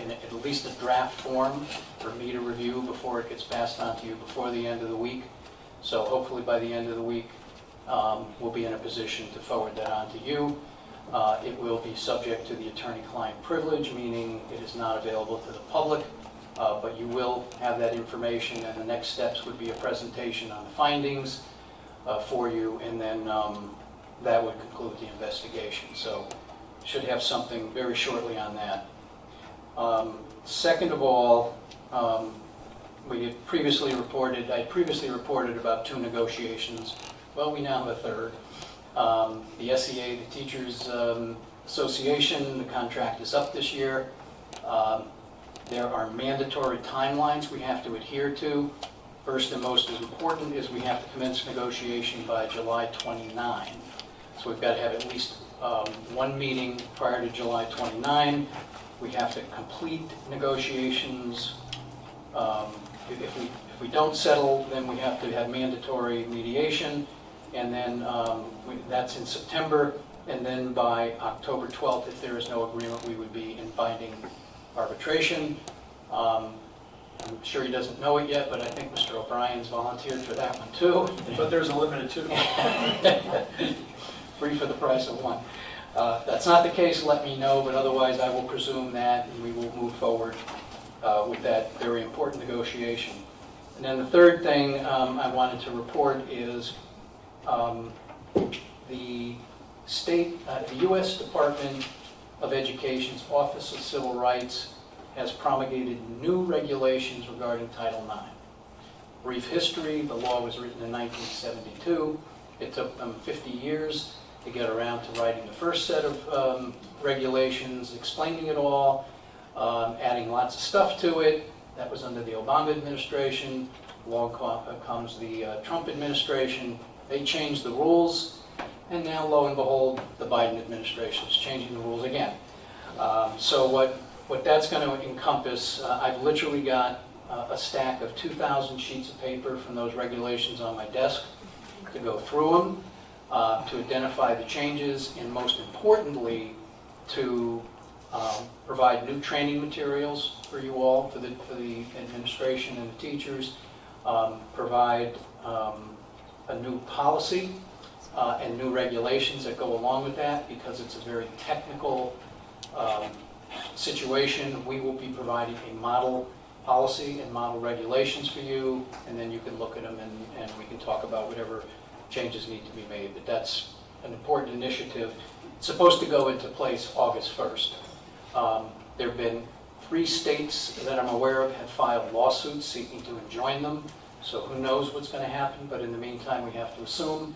in at least a draft form for me to review before it gets passed on to you before the end of the week. So hopefully by the end of the week, we'll be in a position to forward that on to you. It will be subject to the attorney-client privilege, meaning it is not available to the public, but you will have that information, and the next steps would be a presentation on the findings for you, and then that would conclude the investigation. So should have something very shortly on that. Second of all, we had previously reported, I previously reported about 2 negotiations. Well, we now have a third. The SEA, the Teachers Association, the contract is up this year. There are mandatory timelines we have to adhere to. First and most important is we have to commence negotiation by July 29. So we've got to have at least 1 meeting prior to July 29. We have to complete negotiations. If we don't settle, then we have to have mandatory mediation, and then that's in September, and then by October 12th, if there is no agreement, we would be in binding arbitration. I'm sure he doesn't know it yet, but I think Mr. O'Brien's volunteered for that one too. But there's a limit too. Free for the price of one. If that's not the case, let me know, but otherwise I will presume that, and we will move forward with that very important negotiation. And then the third thing I wanted to report is the U.S. Department of Education's Office of Civil Rights has promulgated new regulations regarding Title IX. Brief history, the law was written in 1972. It took them 50 years to get around to writing the first set of regulations, explaining it all, adding lots of stuff to it. That was under the Obama administration. Along comes the Trump administration. They changed the rules, And now, lo and behold, the Biden administration is changing the rules again. So what that's going to encompass, I've literally got a stack of 2,000 sheets of paper from those regulations on my desk to go through them, to identify the changes, and most importantly, to provide new training materials for you all, for the administration and the teachers, provide a new policy and new regulations that go along with that, because it's a very technical situation. We will be providing a model policy and model regulations for you, and then you can look at them and we can talk about whatever changes need to be made. But that's an important initiative. It's supposed to go into place August 1st. There have been 3 states that I'm aware of have filed lawsuits seeking to enjoin them, so who knows what's going to happen, but in the meantime we have to assume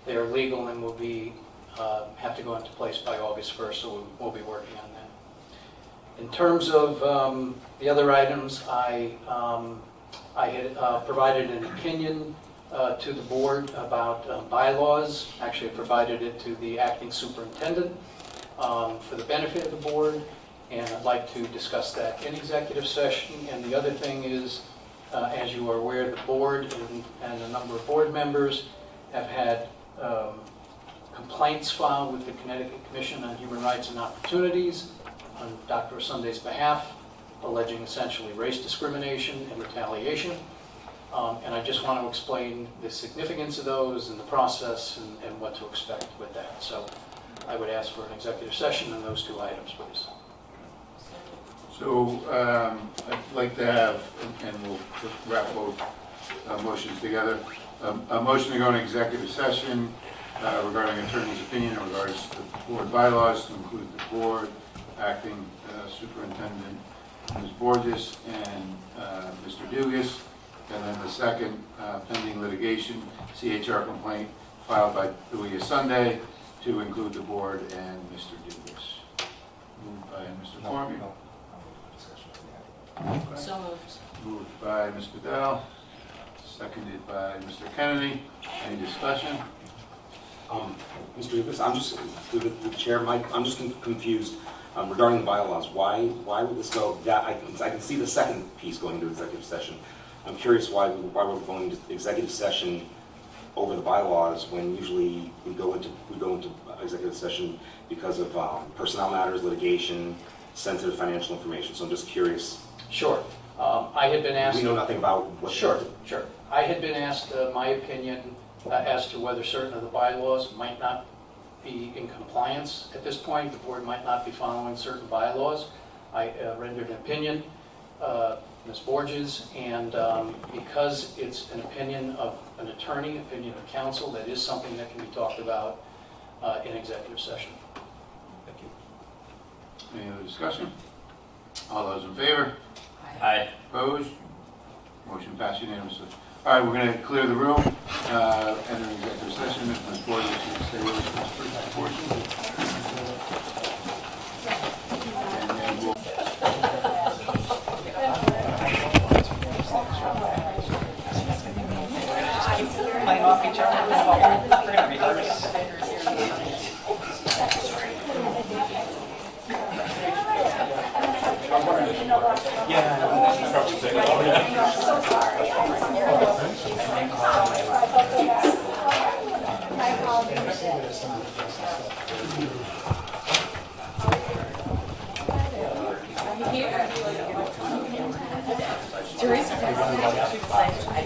they're legal and will be have to go into place by August 1st, so we'll be working on that. In terms of the other items, I had provided an opinion to the board about bylaws. Actually, I provided it to the acting superintendent for the benefit of the board, and I'd like to discuss that in executive session. And the other thing is, as you are aware, the board and a number of board members have had complaints filed with the Connecticut Commission on Human Rights and Opportunities on Dr. Sunday's behalf, alleging essentially race discrimination and retaliation. And I just want to explain the significance of those and the process and what to expect with that. So I would ask for an executive session on those 2 items, please. So I'd like to have, and we'll wrap both motions together, a motion to go into executive session regarding attorney's opinion in regards to board bylaws, to include the board, acting superintendent Ms. Borges and Mr. Dugas. And then the second, pending litigation, CHR complaint filed by Louis Sunday, to include the board and Mr. Dugas. Moved by Mr. Cormier. So moved. Moved by Ms. Bedell, seconded by Mr. Kennedy. Any discussion? Mr. Dugas, I'm just, through the chair, Mike, I'm just confused regarding the bylaws. Why would this go, that, I can see the second piece going to executive session. I'm curious why we're going to executive session over the bylaws when usually we go into executive session because of personnel matters, litigation, sensitive financial information. So I'm just curious. Sure. I had been asked... We know nothing about what... Sure. I had been asked my opinion as to whether certain of the bylaws might not be in compliance at this point. The board might not be following certain bylaws. I rendered an opinion, Ms. Borges, and because it's an opinion of an attorney, opinion of counsel, that is something that can be talked about in executive session. Thank you. Any other discussion? All those in favor? Aye. Opposed? Motion passed unanimously. All right, we're going to clear the room, enter executive session. Ms. Borges, you stay with us for the first portion. And then we'll... Playing off each other. We're going to rehearse. Teresa, I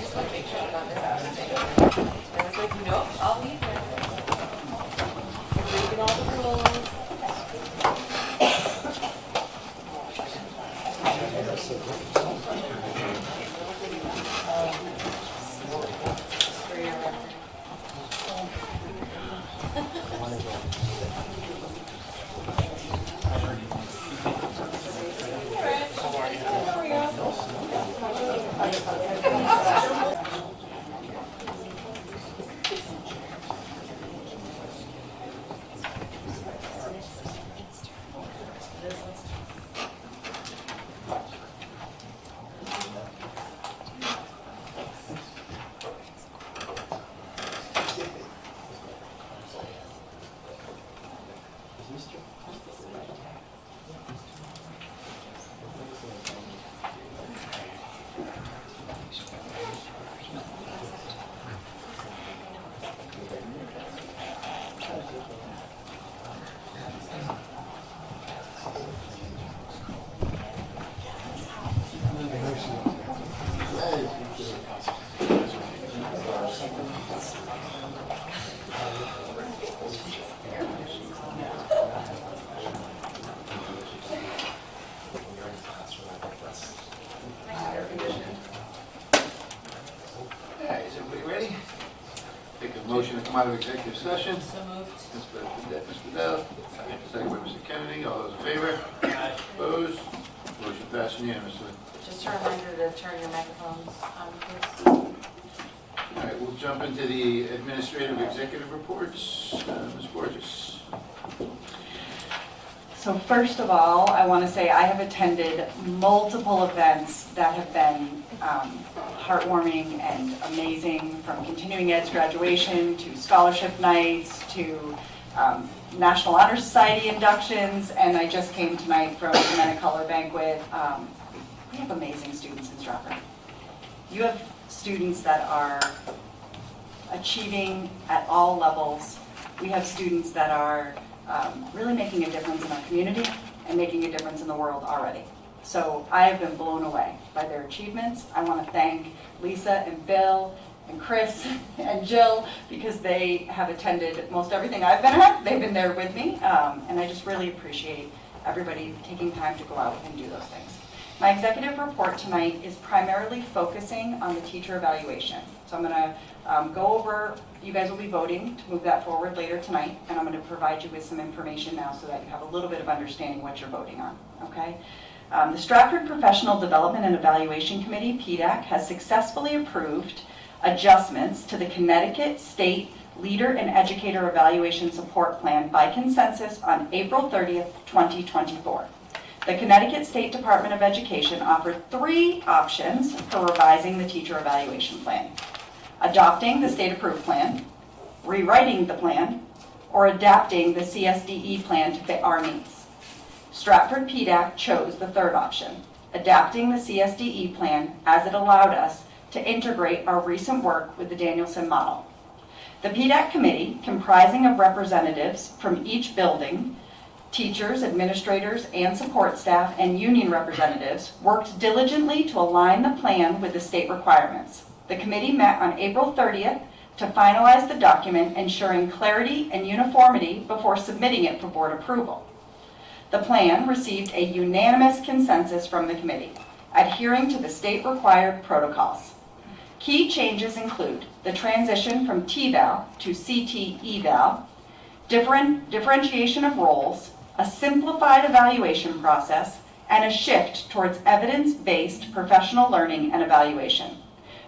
just want to make sure about this out. I was like, nope, I'll leave it. You're breaking all the rules. For your record. come out of executive session. So moved. Mr. Dell, second by Mr. Kennedy. All those in favor? Opposed? Motion passed unanimously. Just a reminder to turn your microphones on, please. All right, we'll jump into the administrative executive reports. Ms. Borges. So first of all, I want to say I have attended multiple events that have been heartwarming and amazing, from continuing ed's graduation to scholarship nights to National Honor Society inductions, and I just came tonight from the Men of Color banquet. We have amazing students in Stratford. You have students that are achieving at all levels. We have students that are really making a difference in our community and making a difference in the world already. So I have been blown away by their achievements. I want to thank Lisa and Bill and Chris and Jill, because they have attended most everything I've been at. They've been there with me, and I just really appreciate everybody taking time to go out and do those things. My executive report tonight is primarily focusing on the teacher evaluation. So I'm going to go over, you guys will be voting to move that forward later tonight, and I'm going to provide you with some information now so that you have a little bit of understanding what you're voting on, okay? The Stratford Professional Development and Evaluation Committee, PDAC, has successfully approved adjustments to the Connecticut State Leader and Educator Evaluation Support Plan by consensus on April 30th, 2024. The Connecticut State Department of Education offered 3 options for revising the teacher evaluation plan: adopting the state-approved plan, rewriting the plan, or adapting the CSDE plan to fit our needs. Stratford PDAC chose the 3rd option, adapting the CSDE plan, as it allowed us to integrate our recent work with the Danielson model. The PDAC committee, comprising of representatives from each building, teachers, administrators, and support staff, and union representatives, worked diligently to align the plan with the state requirements. The committee met on April 30th to finalize the document, ensuring clarity and uniformity before submitting it for board approval. The plan received a unanimous consensus from the committee, adhering to the state-required protocols. Key changes include the transition from TVAL to CT-EVAL, differentiation of roles, a simplified evaluation process, and a shift towards evidence-based professional learning and evaluation.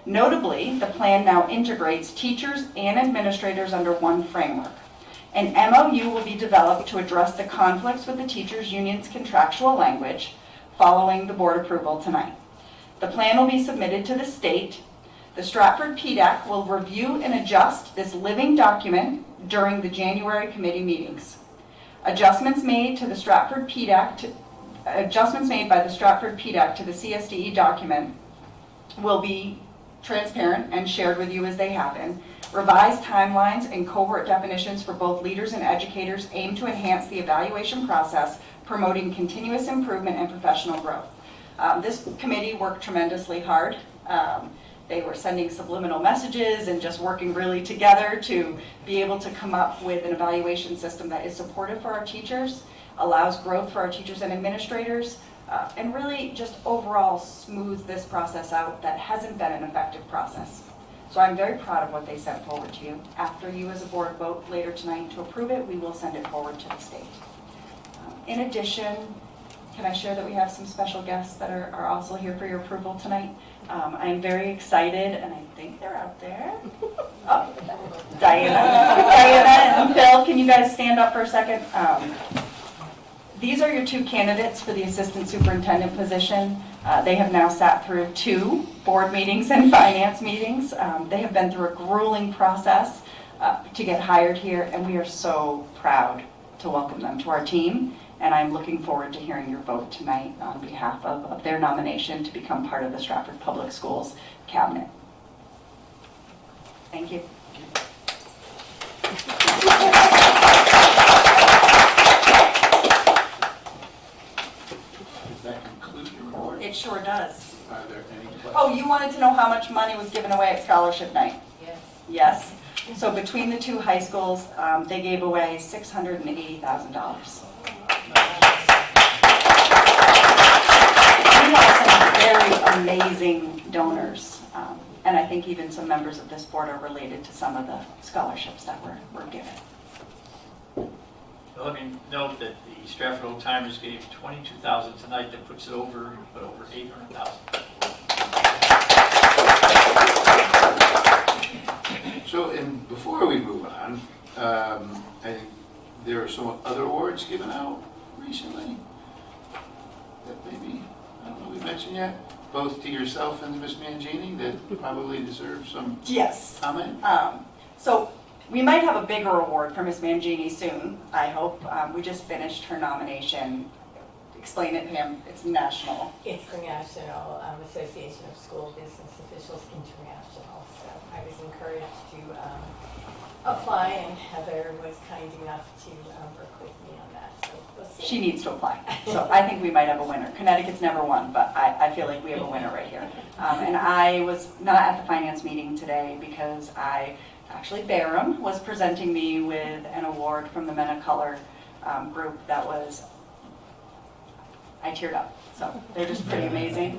Notably, the plan now integrates teachers and administrators under one framework. An MOU will be developed to address the conflicts with the teachers' union's contractual language following the board approval tonight. The plan will be submitted to the state. The Stratford PDAC will review and adjust this living document during the January committee meetings. Adjustments made by the Stratford PDAC to the CSDE document will be transparent and shared with you as they happen. Revised timelines and cohort definitions for both leaders and educators aim to enhance the evaluation process, promoting continuous improvement and professional growth. This committee worked tremendously hard. They were sending subliminal messages and just working really together to be able to come up with an evaluation system that is supportive for our teachers, allows growth for our teachers and administrators, and really just overall smooths this process out that hasn't been an effective process. So I'm very proud of what they sent forward to you. After you as a board vote later tonight to approve it, we will send it forward to the state. In addition, can I share that we have some special guests that are also here for your approval tonight? I'm very excited, and I think they're out there. Oh, Diana and Phil, can you guys stand up for a second? These are your 2 candidates for the assistant superintendent position. They have now sat through 2 board meetings and finance meetings. They have been through a grueling process to get hired here, and we are so proud to welcome them to our team. And I'm looking forward to hearing your vote tonight on behalf of their nomination to become part of the Stratford Public Schools cabinet. Thank you. Does that conclude your report? It sure does. Are there any questions? Oh, you wanted to know how much money was given away at scholarship night? Yes. Yes. So between the 2 high schools, they gave away $680,000. We have some very amazing donors, and I think even some members of this board are related to some of the scholarships that were given. Let me note that the Stratford Old Timers gave $22,000 tonight. That puts it over 800,000. So, and before we move on, I think there are some other awards given out recently that maybe, I don't know, we mentioned yet, both to yourself and to Ms. Mangini, that probably deserve some Yes. comment. So we might have a bigger award for Ms. Mangini soon, I hope. We just finished her nomination. Explain it, Pam. It's national. It's the National Association of School Business Officials International. So I was encouraged to apply, and Heather was kind enough to work with me on that. So we'll see. She needs to apply. So I think we might have a winner. Connecticut's never won, but I feel like we have a winner right here. And I was not at the finance meeting today because actually Barham was presenting me with an award from the Men of Color group that was, I teared up. So they're just pretty amazing.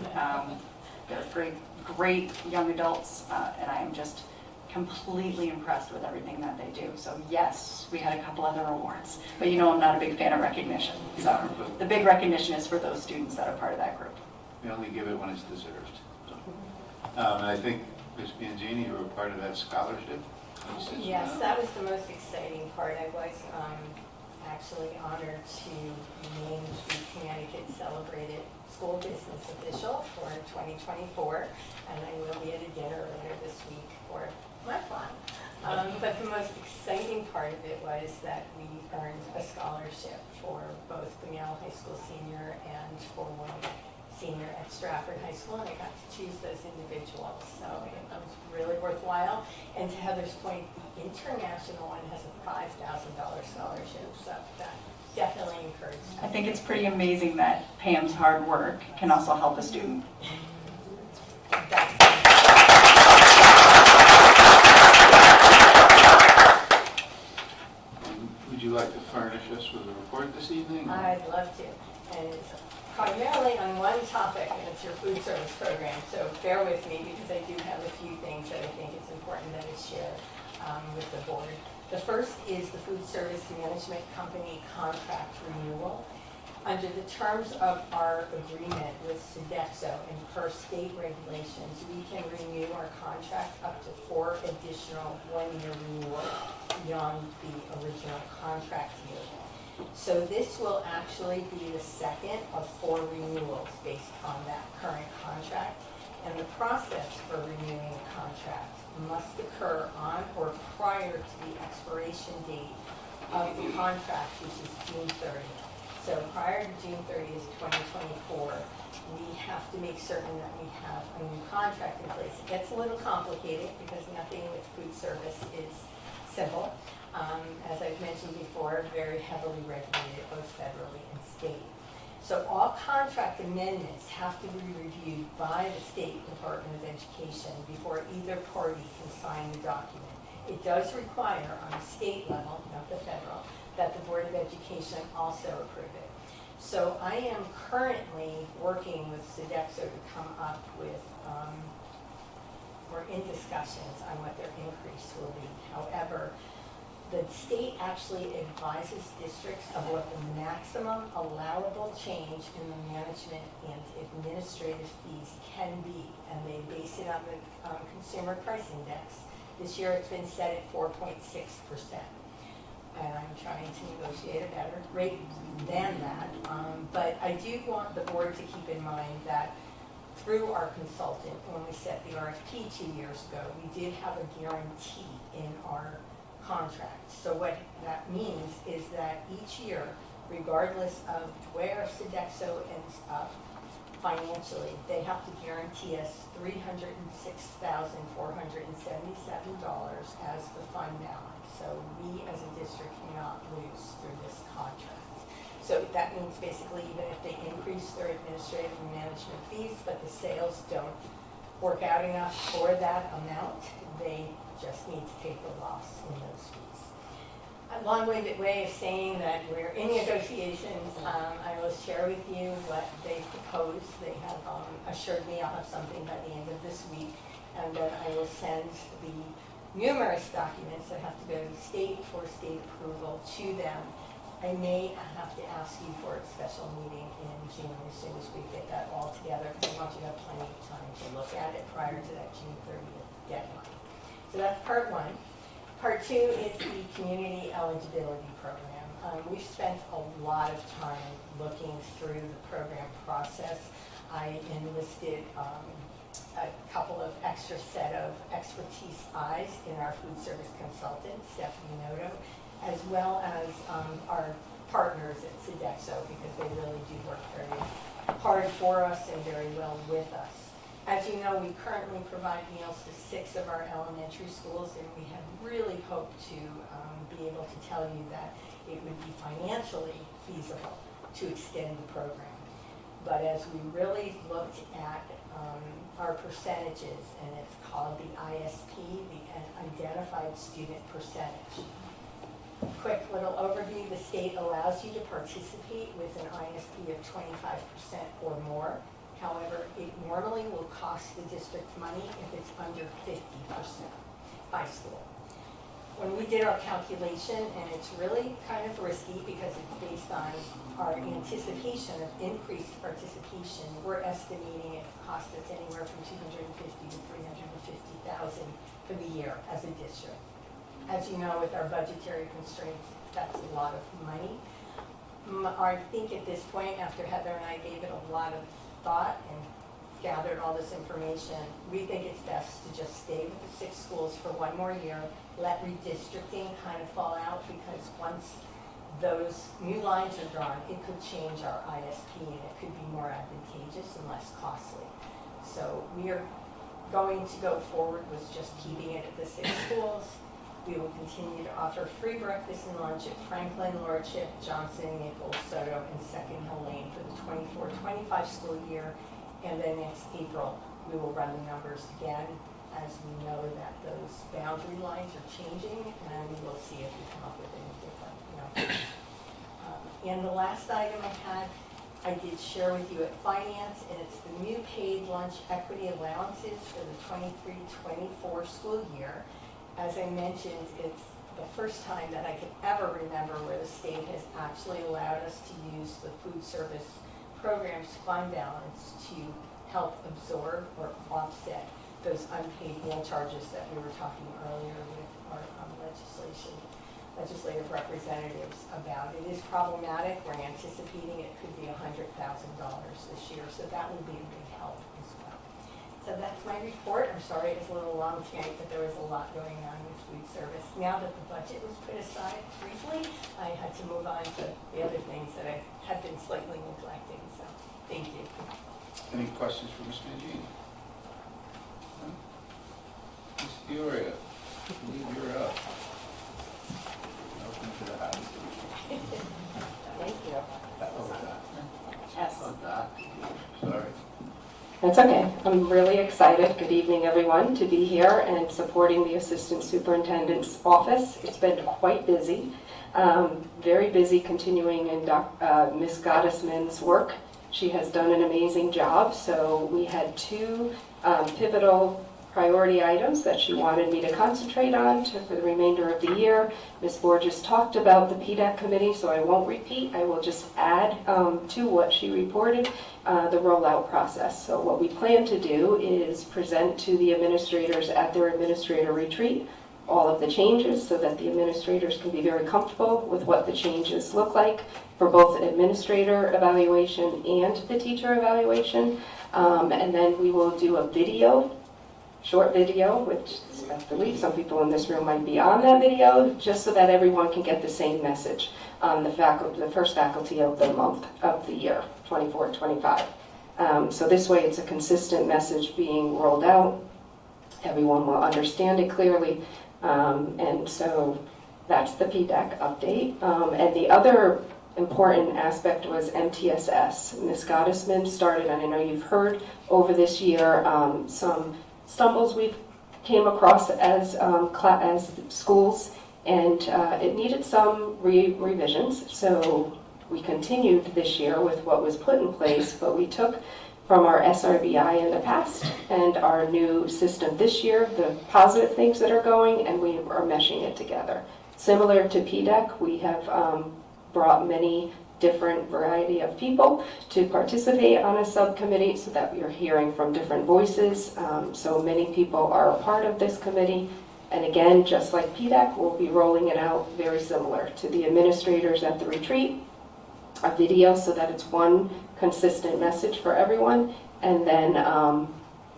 They're great young adults, and I am just completely impressed with everything that they do. So yes, we had a couple other awards, but you know I'm not a big fan of recognition. So the big recognition is for those students that are part of that group. We only give it when it's deserved. And I think, Ms. Mangini, you were part of that scholarship. Yes, that was the most exciting part. I was actually honored to be named the Connecticut Celebrated School Business Official for 2024, and I will be at a dinner later this week for my fun. But the most exciting part of it was that we earned a scholarship for both Grinnell High School senior and for one senior at Stratford High School, and I got to choose those individuals. So it was really worthwhile. And to Heather's point, the international one has a $5,000 scholarship, so that definitely encouraged me. I think it's pretty amazing that Pam's hard work can also help a student. Would you like to furnish us with a report this evening? I'd love to. And it's primarily on one topic, and it's your food service program. So bear with me because I do have a few things that I think it's important that I share with the board. The first is the food service management company contract renewal. Under the terms of our agreement with Sodexo and per state regulations, we can renew our contract up to 4 additional one-year renewals beyond the original contract year. So this will actually be the second of 4 renewals based on that current contract. And the process for renewing a contract must occur on or prior to the expiration date of the contract, which is June 30th. So prior to June 30th, 2024, we have to make certain that we have a new contract in place. It gets a little complicated because nothing with food service is simple. As I've mentioned before, very heavily regulated both federally and state. So all contract amendments have to be reviewed by the State Department of Education before either party can sign the document. It does require on a state level, not the federal, that the Board of Education also approve it. So I am currently working with Sodexo to come up with, we're in discussions on what their increase will be. However, the state actually advises districts of what the maximum allowable change in the management and administrative fees can be, and they base it on the Consumer Price Index. This year it's been set at 4.6%. And I'm trying to negotiate a better rate than that. But I do want the board to keep in mind that through our consultant, when we set the RFP 2 years ago, we did have a guarantee in our contract. So what that means is that each year, regardless of where Sodexo ends up financially, they have to guarantee us $306,477 as the fund balance. So we as a district cannot lose through this contract. So that means basically even if they increase their administrative and management fees, but the sales don't work out enough for that amount, they just need to take the loss in those fees. A long-winded way of saying that we're in negotiations. I will share with you what they propose. They have assured me I'll have something by the end of this week. and then I will send the numerous documents that have to go to the state for state approval to them. I may have to ask you for a special meeting in June as soon as we get that all together, because I want you to have plenty of time to look at it prior to that June 30th deadline. So that's part one. Part two is the community eligibility program. We've spent a lot of time looking through the program process. I enlisted a couple of extra set of expertise eyes in our food service consultant, Stephanie Noto, as well as our partners at Sodexo, because they really do work very hard for us and very well with us. As you know, we currently provide meals to 6 of our elementary schools, and we have really hoped to be able to tell you that it would be financially feasible to extend the program. But as we really looked at our percentages, and it's called the ISP, the Identified Student Percentage. Quick little overview, the state allows you to participate with an ISP of 25% or more. However, it normally will cost the district money if it's under 50% by school. When we did our calculation, and it's really kind of risky because it's based on our anticipation of increased participation, we're estimating it cost us anywhere from $250,000 to $350,000 for the year as a district. As you know, with our budgetary constraints, that's a lot of money. I think at this point, after Heather and I gave it a lot of thought and gathered all this information, we think it's best to just stay with the 6 schools for one more year, let redistricting kind of fall out, because once those new lines are drawn, it could change our ISP and it could be more advantageous and less costly. So we are going to go forward with just keeping it at the 6 schools. We will continue to offer free breakfast and lunch at Franklin, Lordship, Johnson, Naples, Soto, and Second Hill Lane for the 24-25 school year. And then next April, we will run the numbers again, as we know that those boundary lines are changing, and we will see if we come up with any different numbers. And the last item I did share with you at Finance, and it's the new paid lunch equity allowances for the 23-24 school year. As I mentioned, it's the first time that I can ever remember where the state has actually allowed us to use the food service program's fund balance to help absorb or offset those unpaid meal charges that we were talking earlier with our legislative representatives about. It is problematic. We're anticipating it could be $100,000 this year, so that will be a big help as well. So that's my report. I'm sorry it was a little long tonight, but there was a lot going on with food service. Now that the budget was put aside briefly, I had to move on to the other things that I had been slightly neglecting. So thank you. Any questions for Ms. Mangini? No? Ms. Peoria, you're up. Welcome to the house. Thank you. Yes. Sorry. That's okay. I'm really excited. Good evening, everyone, to be here and supporting the Assistant Superintendent's office. It's been quite busy. Very busy continuing in Ms. Gottesman's work. She has done an amazing job. So we had 2 pivotal priority items that she wanted me to concentrate on for the remainder of the year. Ms. Borges talked about the PDAC committee, so I won't repeat. I will just add to what she reported, the rollout process. So what we plan to do is present to the administrators at their administrator retreat all of the changes so that the administrators can be very comfortable with what the changes look like for both administrator evaluation and the teacher evaluation. And then we will do a short video, which I believe some people in this room might be on that video, just so that everyone can get the same message on the first faculty of the month of the year, 24-25. So this way it's a consistent message being rolled out. Everyone will understand it clearly. And so that's the PDAC update. And the other important aspect was MTSS. Ms. Gottesman started, and I know you've heard over this year, some stumbles we've came across as schools, and it needed some revisions. So we continued this year with what was put in place, but we took from our SRBI in the past and our new system this year, the positive things that are going, and we are meshing it together. Similar to PDEC, we have brought many different variety of people to participate on a subcommittee so that we are hearing from different voices. So many people are a part of this committee. And again, just like PDEC, we'll be rolling it out very similar to the administrators at the retreat, a video so that it's one consistent message for everyone, and then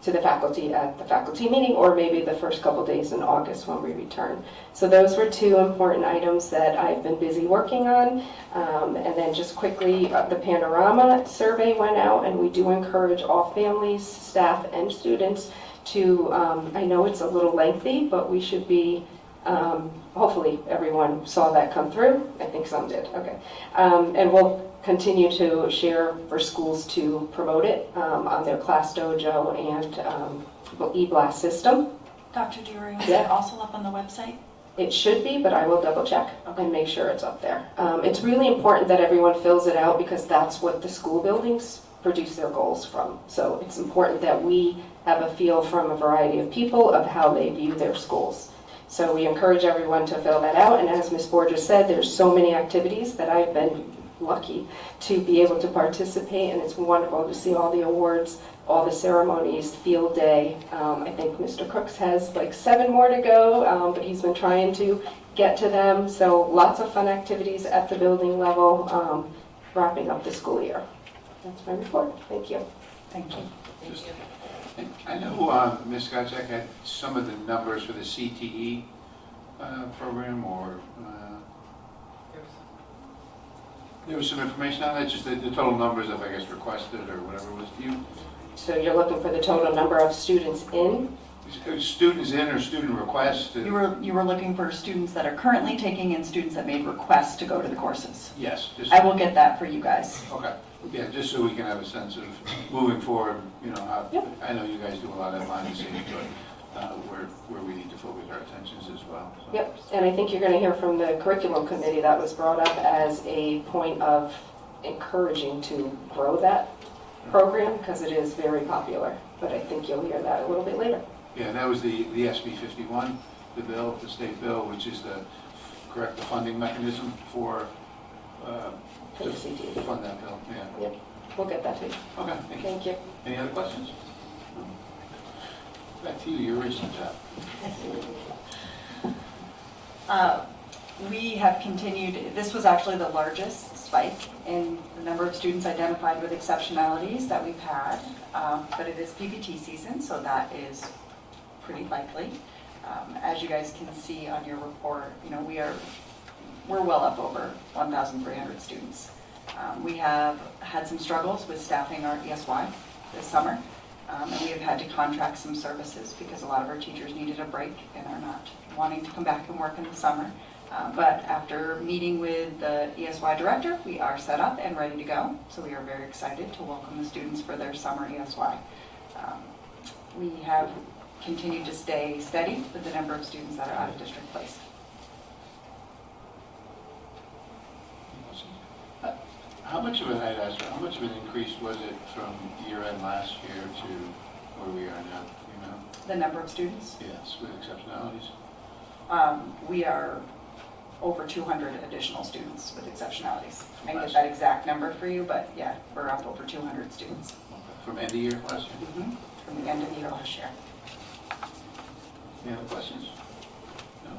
to the faculty at the faculty meeting, or maybe the first couple days in August when we return. So those were two important items that I've been busy working on. And then just quickly, the Panorama survey went out, and we do encourage all families, staff, and students to, I know it's a little lengthy, but we should be, hopefully everyone saw that come through. I think some did, okay. And we'll continue to share for schools to promote it on their Class Dojo and eBlast system. Dr. DeRoy, is Yeah. it also up on the website? It should be, but I will double check and make sure it's up there. It's really important that everyone fills it out because that's what the school buildings produce their goals from. So it's important that we have a feel from a variety of people of how they view their schools. So we encourage everyone to fill that out. And as Ms. Borges said, there's so many activities that I've been lucky to be able to participate, and it's wonderful to see all the awards, all the ceremonies, field day. I think Mr. Crooks has like 7 more to go, but he's been trying to get to them. So lots of fun activities at the building level, wrapping up the school year. That's my report. Thank you. Thank you. Just- I know Ms. Gottschalk had some of the numbers for the CTE program, or there was some information on that, just the total numbers of, I guess, requested or whatever it was. So you're looking for the total number of students in? Students in or student requests? You were looking for students that are currently taking and students that made requests to go to the courses. Yes. I will get that for you guys. Okay. Yeah, just so we can have a sense of moving forward, you know, how, I know you guys do a lot of that behind the scenes, but where we need to focus our attentions as well. So. Yep, and I think you're going to hear from the curriculum committee that was brought up as a point of encouraging to grow that program because it is very popular. But I think you'll hear that a little bit later. Yeah, and that was the SB 51, the bill, the state bill, which is the funding mechanism for For the CTE. fund that bill. Yeah. Yep, we'll get that to you. Okay, Thank you. Any other questions? Back to you, your original job. We have continued, this was actually the largest spike in the number of students identified with exceptionalities that we've had, but it is PPT season, so that is pretty likely. As you guys can see on your report, you know, we're well up over 1,300 students. We have had some struggles with staffing our ESY this summer, and we have had to contract some services because a lot of our teachers needed a break and are not wanting to come back and work in the summer. But after meeting with the ESY director, we are set up and ready to go. So we are very excited to welcome the students for their summer ESY. We have continued to stay steady with the number of students that are out of district placed. How much of how much of an increase was it from year-end last year to where we are now, you know? The number of students? Yes, with exceptionalities. We are over 200 additional students with exceptionalities. I can get that exact number for you, but yeah, we're up over 200 students. From end of year last year? Mm-hmm. From the end of the year last year. Any other questions? No?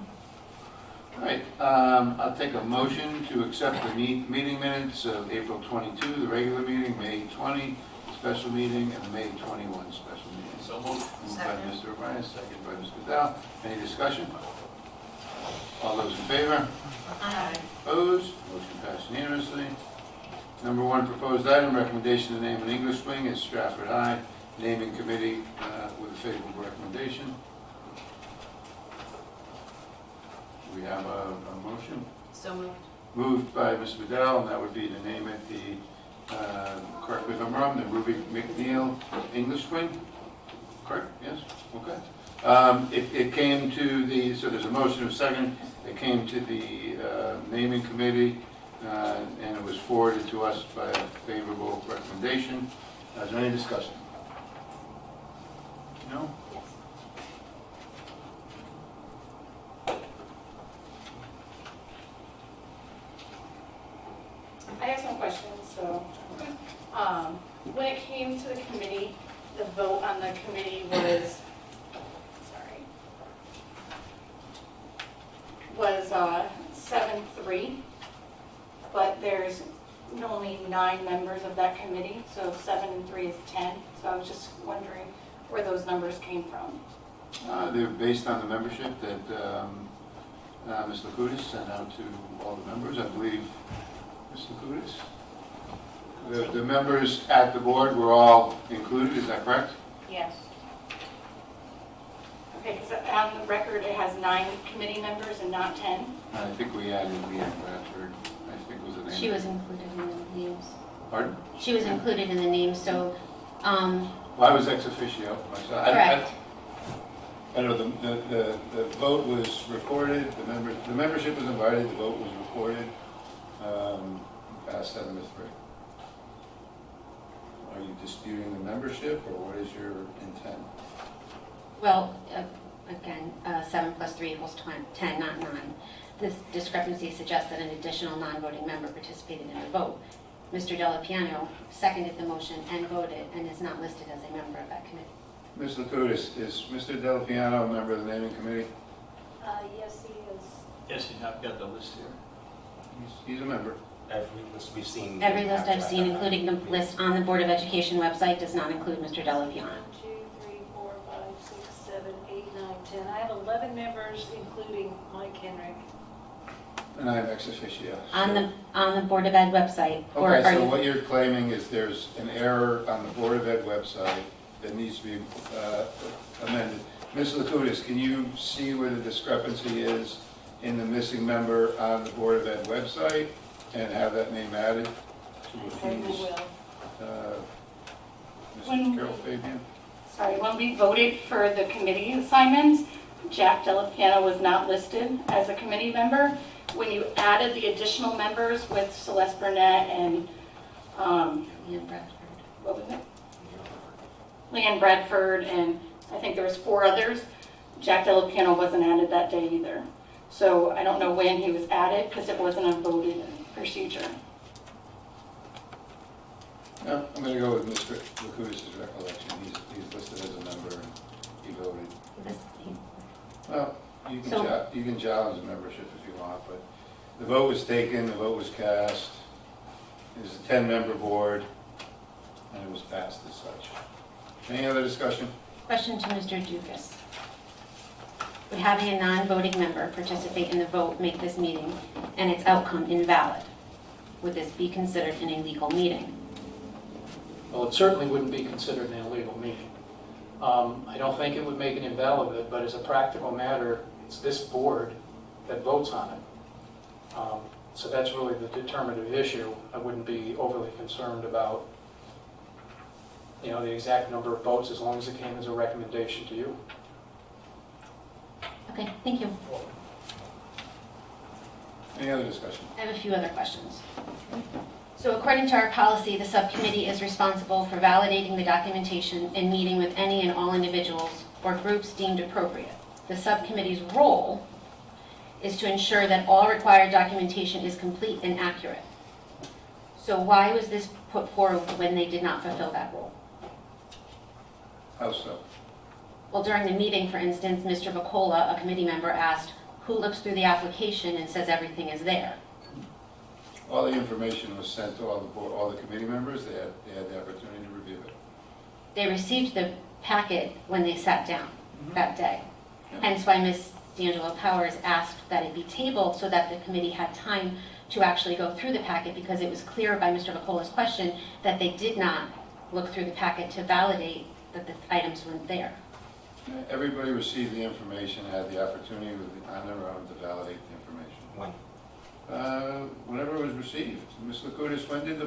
All right, I'll take a motion to accept the meeting minutes of April 22, the regular meeting, May 20, special meeting, and the May 21 special meeting. So moved. Moved by Mr. O'Brien, second by Ms. Goodell. Any discussion? All those in favor? Aye. Opposed? Motion passed unanimously. Number 1, proposed item, recommendation to name an English wing at Stratford High. Naming committee with a favorable recommendation. We have a motion. So moved. Moved by Ms. Bedell, and that would be to name it the, correct me if I'm wrong, the Ruby McNeil English wing? Correct, yes? Okay. It came to the, so there's a motion of second, it came to the naming committee, and it was forwarded to us by a favorable recommendation. Is there any discussion? No? I have some questions, so, when it came to the committee, the vote on the committee was, was 7-3, but there's only 9 members of that committee, so 7 and 3 is 10, so I was just wondering where those numbers came from. They're based on the membership that Ms. Lakutis sent out to all the members, I believe. Ms. Lakutis? The members at the board were all included, is that correct? Yes. Okay, because on the record it has 9 committee members and not 10. I think we added Leanne Bradford, I think was the name. She was included in the names. Pardon? She was included in the names, so, Well, I was ex officio myself. correct. I know the vote was recorded, the membership was invited, the vote was recorded, passed 7-3. Are you disputing the membership, or what is your intent? Well, again, 7 plus 3 equals 10, not 9. This discrepancy suggests that an additional non-voting member participated in the vote. Mr. Delapiano seconded the motion and voted and is not listed as a member of that committee. Ms. Lakutis, is Mr. Delapiano a member of the naming committee? Yes, he is. Yes, I've got the list here. He's a member. Every list we've seen. Every list I've seen, including the list on the Board of Education website, does not include Mr. Delapiano. 1, 2, 3, 4, 5, 6, 7, 8, 9, 10. I have 11 members, including Mike Henrik. And I am ex officio. On the Board of Ed website. or Okay, are so you- what you're claiming is there's an error on the Board of Ed website that needs to be amended. Ms. Lakutis, can you see where the discrepancy is in the missing member on the Board of Ed website and have that name added to refuse? Mr. Carol Fabian? Sorry, when we voted for the committee assignments, Jack Delapiano was not listed as a committee member. When you added the additional members with Celeste Burnett and, Leanne Bradford. what was it? Leanne Bradford, and I think there was 4 others, Jack Delapiano wasn't added that day either. So I don't know when he was added, because it wasn't a voted procedure. No, I'm going to go with Mr. Lakutis' recollection. He's listed as a member and he voted. Well, you can challenge the membership if you want, but the vote was taken, the vote was cast. It was a 10-member board, and it was passed as such. Any other discussion? Question to Mr. Dukas. Would having a non-voting member participate in the vote make this meeting and its outcome invalid? Would this be considered an illegal meeting? Well, it certainly wouldn't be considered an illegal meeting. I don't think it would make it invalid, but as a practical matter, it's this board that votes on it. So that's really the determinative issue. I wouldn't be overly concerned about, the exact number of votes as long as it came as a recommendation to you. Okay, thank you. Any other discussion? I have a few other questions. So according to our policy, the subcommittee is responsible for validating the documentation and meeting with any and all individuals or groups deemed appropriate. The subcommittee's role is to ensure that all required documentation is complete and accurate. So why was this put forward when they did not fulfill that role? How so? Well, during the meeting, for instance, Mr. Bacola, a committee member, asked, who looks through the application and says everything is there? All the information was sent to all the committee members. They had the opportunity to review it. They received the packet when they sat down that day. Hence why Ms. D'Angelo Powers asked that it be tabled so that the committee had time to actually go through the packet, because it was clear by Mr. Bacola's question that they did not look through the packet to validate that the items weren't there. Everybody received the information, had the opportunity on their own to validate the information. When? Whenever it was received. Ms. Lakutis, when did the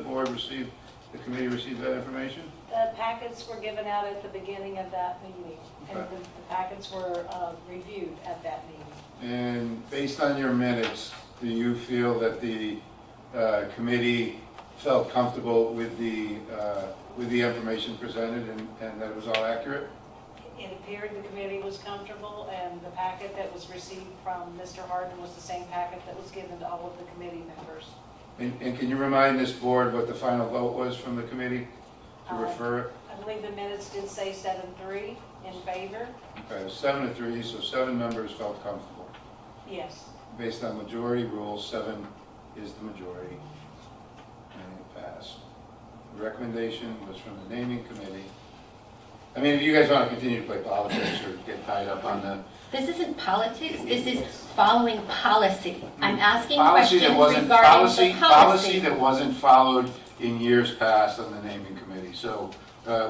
committee receive that information? The packets were given out at the beginning of that meeting, and the packets were reviewed at that meeting. And based on your minutes, do you feel that the committee felt comfortable with the information presented and that it was all accurate? It appeared the committee was comfortable, and the packet that was received from Mr. Harden was the same packet that was given to all of the committee members. And can you remind this board what the final vote was from the committee to refer it? I believe the minutes did say 7-3 in favor. Okay, it was 7-3, so 7 members felt comfortable. Yes. Based on majority rule, 7 is the majority, and it passed. The recommendation was from the naming committee. I mean, if you guys want to continue to play politics or get tied up on the This isn't politics, this is following policy. I'm asking policy questions that wasn't regarding policy, the policy that wasn't followed in years past on the naming committee. So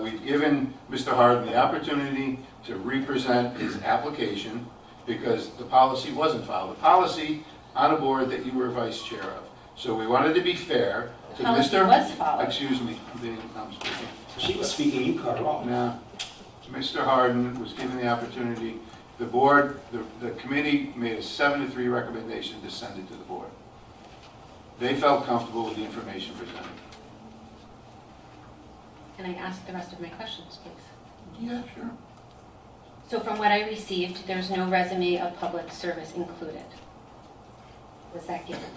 we've given Mr. Harden the opportunity to represent his application because the policy wasn't followed. The policy on a board that you were vice chair of. So we wanted to be fair to Policy Mr. was followed. Excuse me, I'm speaking. She was speaking, you cut her off. No, Mr. Harden was given the opportunity. The board, the committee made a 7-3 recommendation to send it to the board. They felt comfortable with the information presented. Can I ask the rest of my questions, please? Yeah, sure. So from what I received, there's no resume of public service included. Was that given?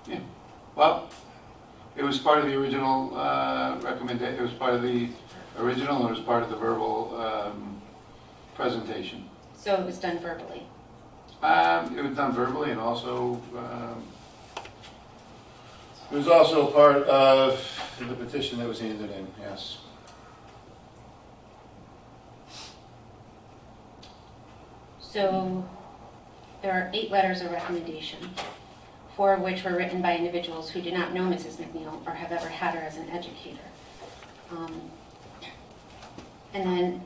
Yeah. Well, it was part of the original recommendation. It was part of the original, and it was part of the verbal presentation. So it was done verbally? It was done verbally, and also it was also part of the petition that was handed in. Yes. So there are 8 letters of recommendation, 4 of which were written by individuals who do not know Mrs. McNeil or have ever had her as an educator. And then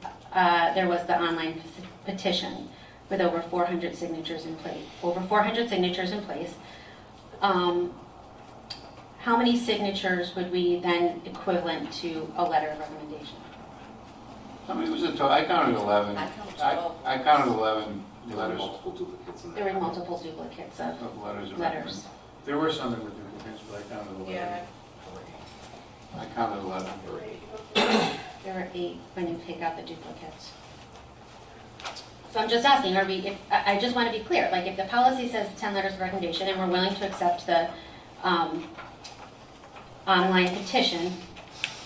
there was the online petition with over 400 signatures in place. How many signatures would we then equivalent to a letter of recommendation? How many was it? I counted 11. I counted 11 letters. There were multiple duplicates Of letters of letters. recommendation. There were some that were duplicates, but I counted 11. Yeah. I counted 11. There were 8 when you take out the duplicates. So I'm just asking, are we, I just want to be clear, like if the policy says 10 letters of recommendation and we're willing to accept the online petition,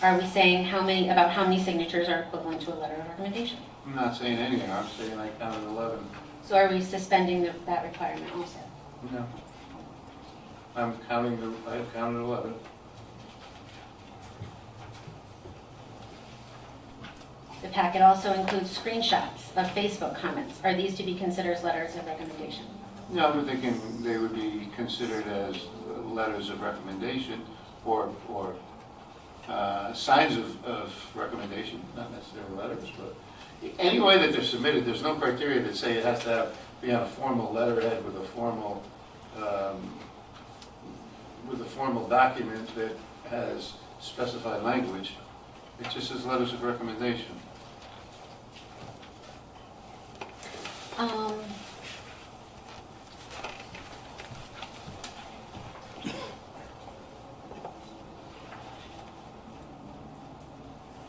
are we saying about how many signatures are equivalent to a letter of recommendation? I'm not saying anything. I'm saying I counted 11. So are we suspending that requirement also? No. I counted 11. The packet also includes screenshots of Facebook comments. Are these to be considered as letters of recommendation? No, but they would be considered as letters of recommendation or signs of recommendation, not necessarily letters, but any way that they're submitted, there's no criteria that say it has to be on a formal letterhead with a formal document that has specified language. It just says letters of recommendation.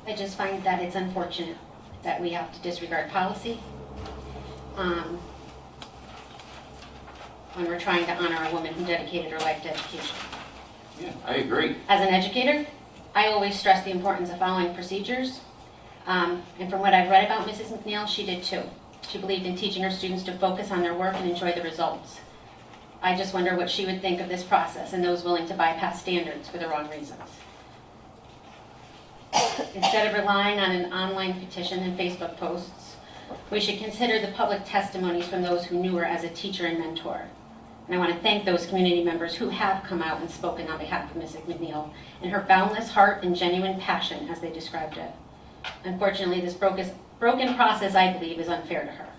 I just find that it's unfortunate that we have to disregard policy when we're trying to honor a woman who dedicated her life to education. Yeah, I agree. As an educator, I always stress the importance of following procedures. And from what I've read about Mrs. McNeil, she did too. She believed in teaching her students to focus on their work and enjoy the results. I just wonder what she would think of this process and those willing to bypass standards for the wrong reasons. Instead of relying on an online petition and Facebook posts, we should consider the public testimonies from those who knew her as a teacher and mentor. And I want to thank those community members who have come out and spoken on behalf of Mrs. McNeil and her boundless heart and genuine passion, as they described it. Unfortunately, this broken process, I believe, is unfair to her.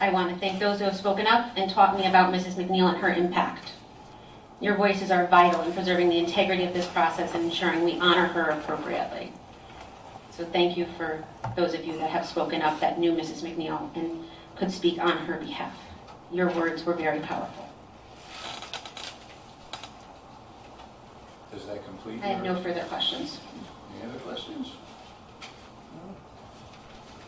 I want to thank those who have spoken up and taught me about Mrs. McNeil and her impact. Your voices are vital in preserving the integrity of this process and ensuring we honor her appropriately. So thank you for those of you that have spoken up that knew Mrs. McNeil and could speak on her behalf. Your words were very powerful. Does that complete? I have no your- further questions. Any other questions?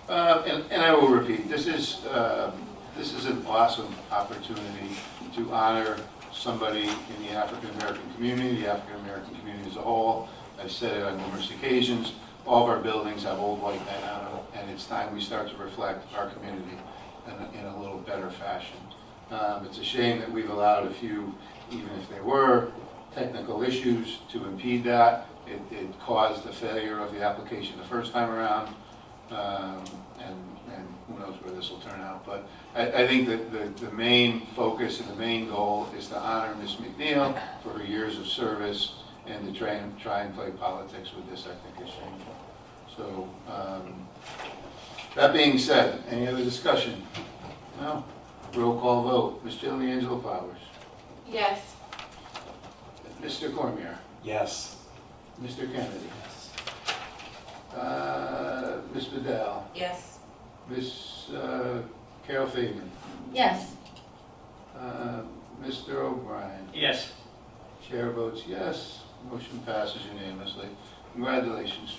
And I will repeat, this is an awesome opportunity to honor somebody in the African American community, the African American community as a whole. I've said it on numerous occasions, all of our buildings have old white men on them, and it's time we start to reflect our community in a little better fashion. It's a shame that we've allowed a few, even if they were technical issues, to impede that. It caused the failure of the application the first time around, and who knows where this will turn out. But I think that the main focus and the main goal is to honor Ms. McNeil for her years of service, and to try and play politics with this, I think, is shameful. So, that being said, any other discussion? No? Roll call vote. Ms. Jillian Angelo Powers. Yes. Mr. Cormier. Yes. Mr. Kennedy. Ms. Bedell. Yes. Ms. Carol Fagan. Yes. Mr. O'Brien. Yes. Chair votes yes. Motion passes unanimously. Congratulations.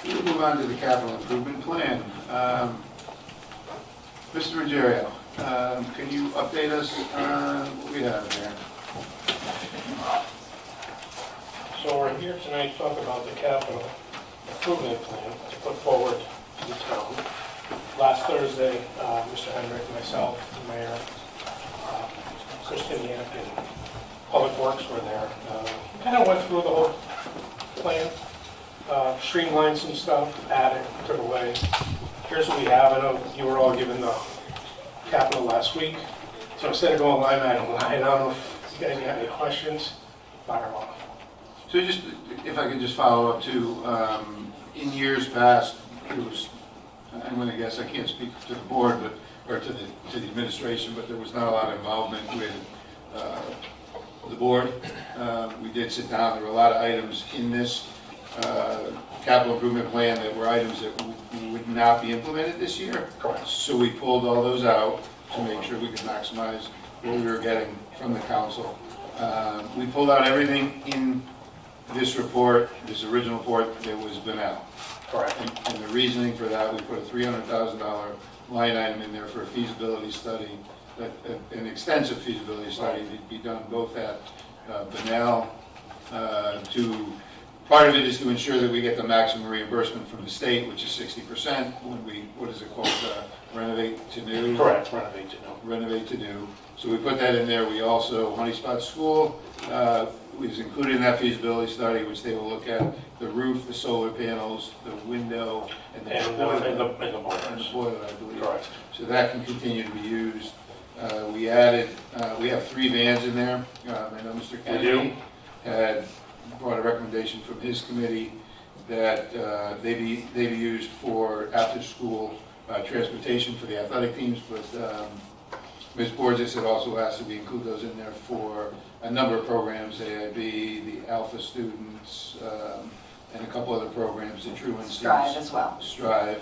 We'll move on to the capital improvement plan. Mr. Ruggiero, can you update us on what we have there? So we're here tonight to talk about the capital improvement plan to put forward to the town. Last Thursday, Mr. Hendrick, myself, the mayor, Kristen Yant, and Public Works were there. Kind of went through the whole plan, streamlined some stuff, added, took away. Here's what we have. I know you were all given the capital last week. So instead of going line item line, I don't know if you guys got any questions, fire them off. So just, if I could just follow up too, in years past, it was, I'm going to guess, I can't speak to the board, but, or to the administration, but there was not a lot of involvement with the board. We did sit down, there were a lot of items in this capital improvement plan that were items that would not be implemented this year. Correct. So we pulled all those out to make sure we could maximize what we were getting from the council. We pulled out everything in this report, this original report that was Bunnell. Correct. And the reasoning for that, we put a $300,000 line item in there for a feasibility study, an extensive feasibility study to be done both at Bunnell part of it is to ensure that we get the maximum reimbursement from the state, which is 60% when we, what is it called, renovate to new? Correct, renovate to new. Renovate to new. So we put that in there. We also, Honey Spot School was included in that feasibility study, which they will look at the roof, the solar panels, the window, and the boiler. And the boilers. And the boiler, I believe. Correct. So that can continue to be used. We added, we have 3 vans in there. I know Mr. Kennedy had brought a recommendation from his committee that they be used for after-school transportation for the athletic teams, but Ms. Borges had also asked that we include those in there for a number of programs, AIB, the Alpha students, and a couple other programs, the Truant Strive as well. Strive.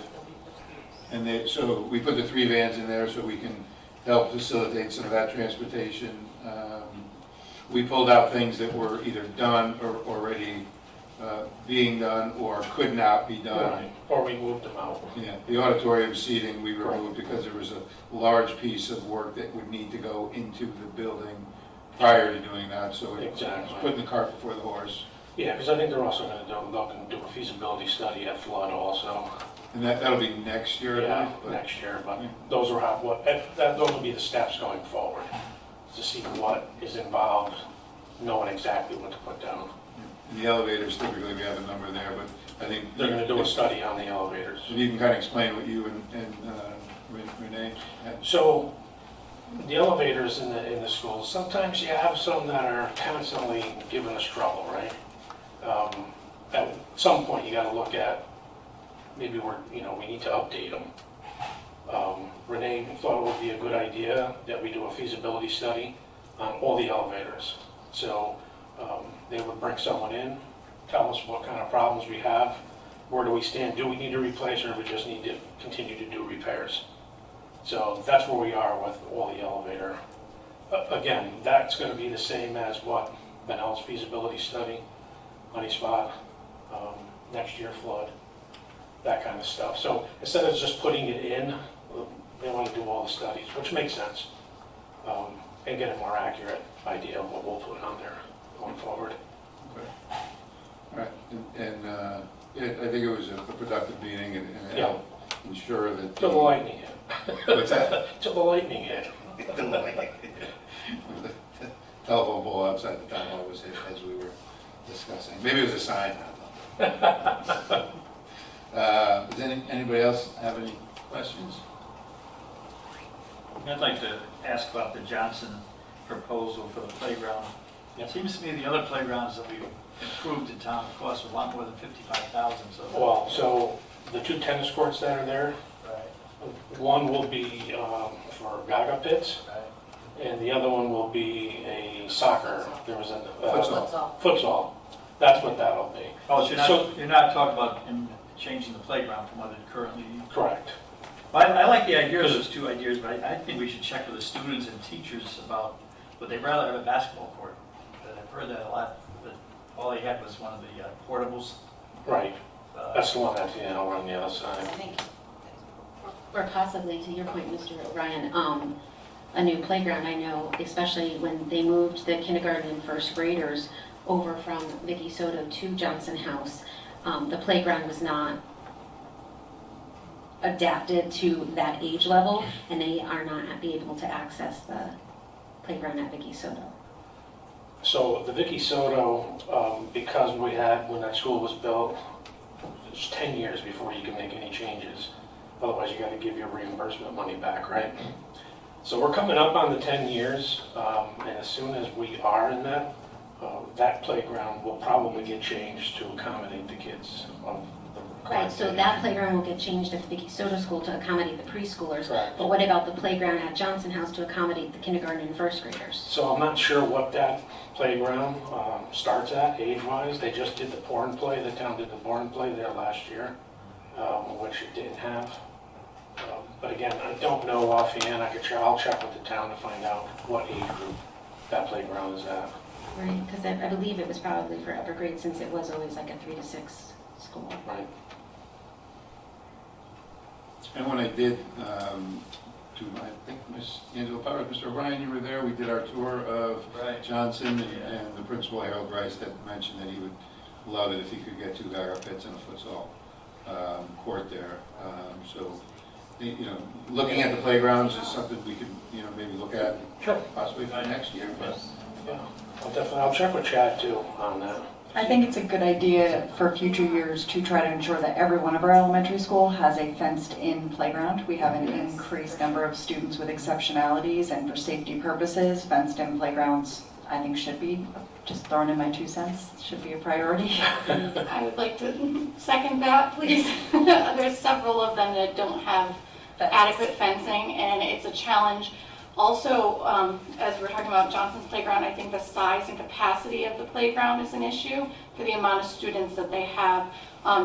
And so we put the 3 vans in there so we can help facilitate some of that transportation. We pulled out things that were either done or already being done or could not be done. Right. Or we moved them out. Yeah, the auditorium seating we removed because there was a large piece of work that would need to go into the building prior to doing that, so it was putting the cart before the horse. Yeah, because I think they're also going to look and do a feasibility study at Flood also. And that'll be next year, I Yeah, believe? next year, but those are those will be the steps going forward, to see what is involved, knowing exactly what to put down. In the elevators, typically we have a number there, but I think... They're going to do a study on the elevators. If you can kind of explain what you and Renee had. So, the elevators in the schools, sometimes you have some that are constantly giving us trouble, right? At some point, you got to look at, maybe we need to update them. Renee thought it would be a good idea that we do a feasibility study on all the elevators. So they would bring someone in, tell us what kind of problems we have, where do we stand, do we need to replace or do we just need to continue to do repairs? So that's where we are with all the elevator. Again, that's going to be the same as what Benel's feasibility study, Honey Spot, next year flood, that kind of stuff. So instead of just putting it in, they want to do all the studies, which makes sense, and get a more accurate idea of what we'll put on there going forward. Okay. All right, and I think it was a productive meeting and it Yeah. helped ensure that. Till the lightning hit. What's that? Till the lightning hit. The telephone pole outside the town hall was hit as we were discussing. Maybe it was a sign, I don't know. Does anybody else have any questions? I'd like to ask about the Johnson proposal for the playground. It seems to me the other playgrounds that we've improved in town cost a lot more than $55,000. Well, so the 2 tennis courts that are there, one will be for Gaga pits, and the other one will be a soccer. There was a futsal. That's what that'll be. Oh, so you're not talking about changing the playground from what it currently. Correct. I like the idea of those 2 ideas, but I think we should check with the students and teachers about, would they rather have a basketball court? I've heard that a lot, but all they had was one of the portables. Right. That's the one that's over on the other side. Or possibly, to your point, Mr. O'Brien, a new playground. I know, especially when they moved the kindergarten and first graders over from Vicky Soto to Johnson House, the playground was not adapted to that age level, and they are not be able to access the playground at Vicky Soto. So the Vicky Soto, because we had, when that school was built, it's 10 years before you can make any changes. Otherwise, you got to give your reimbursement money back, right? So we're coming up on the 10 years, and as soon as we are in that, that playground will probably get changed to accommodate the kids of the Right, so that playground will get changed at the Vicky Soto School to accommodate the preschoolers. Correct. But what about the playground at Johnson House to accommodate the kindergarten and first graders? So I'm not sure what that playground starts at age-wise. They just did the pour and play. The town did the pour and play there last year, which it didn't have. But again, I don't know offhand. I'll check with the town to find out what age group that playground is at. Right, because I believe it was probably for upper grades, since it was always like a 3 to 6 school. Right. And when I did, I think Ms. Angela Powers, Mr. O'Brien, you were there, we did our tour of Johnson, and the principal, Harold Rice, had mentioned that he would love it if he could get 2 Gaga pits and a futsal court there. So, you know, looking at the playgrounds is something we could, you know, maybe look at possibly for next year. But yeah, I'll check with Chad too on that. I think it's a good idea for future years to try to ensure that every one of our elementary school has a fenced-in playground. We have an increased number of students with exceptionalities, and for safety purposes, fenced-in playgrounds, I think, should be, just throwing in my 2 cents, should be a priority. I would like to second that, please. There's several of them that don't have adequate fencing, and it's a challenge. Also, as we're talking about Johnson's playground, I think the size and capacity of the playground is an issue for the amount of students that they have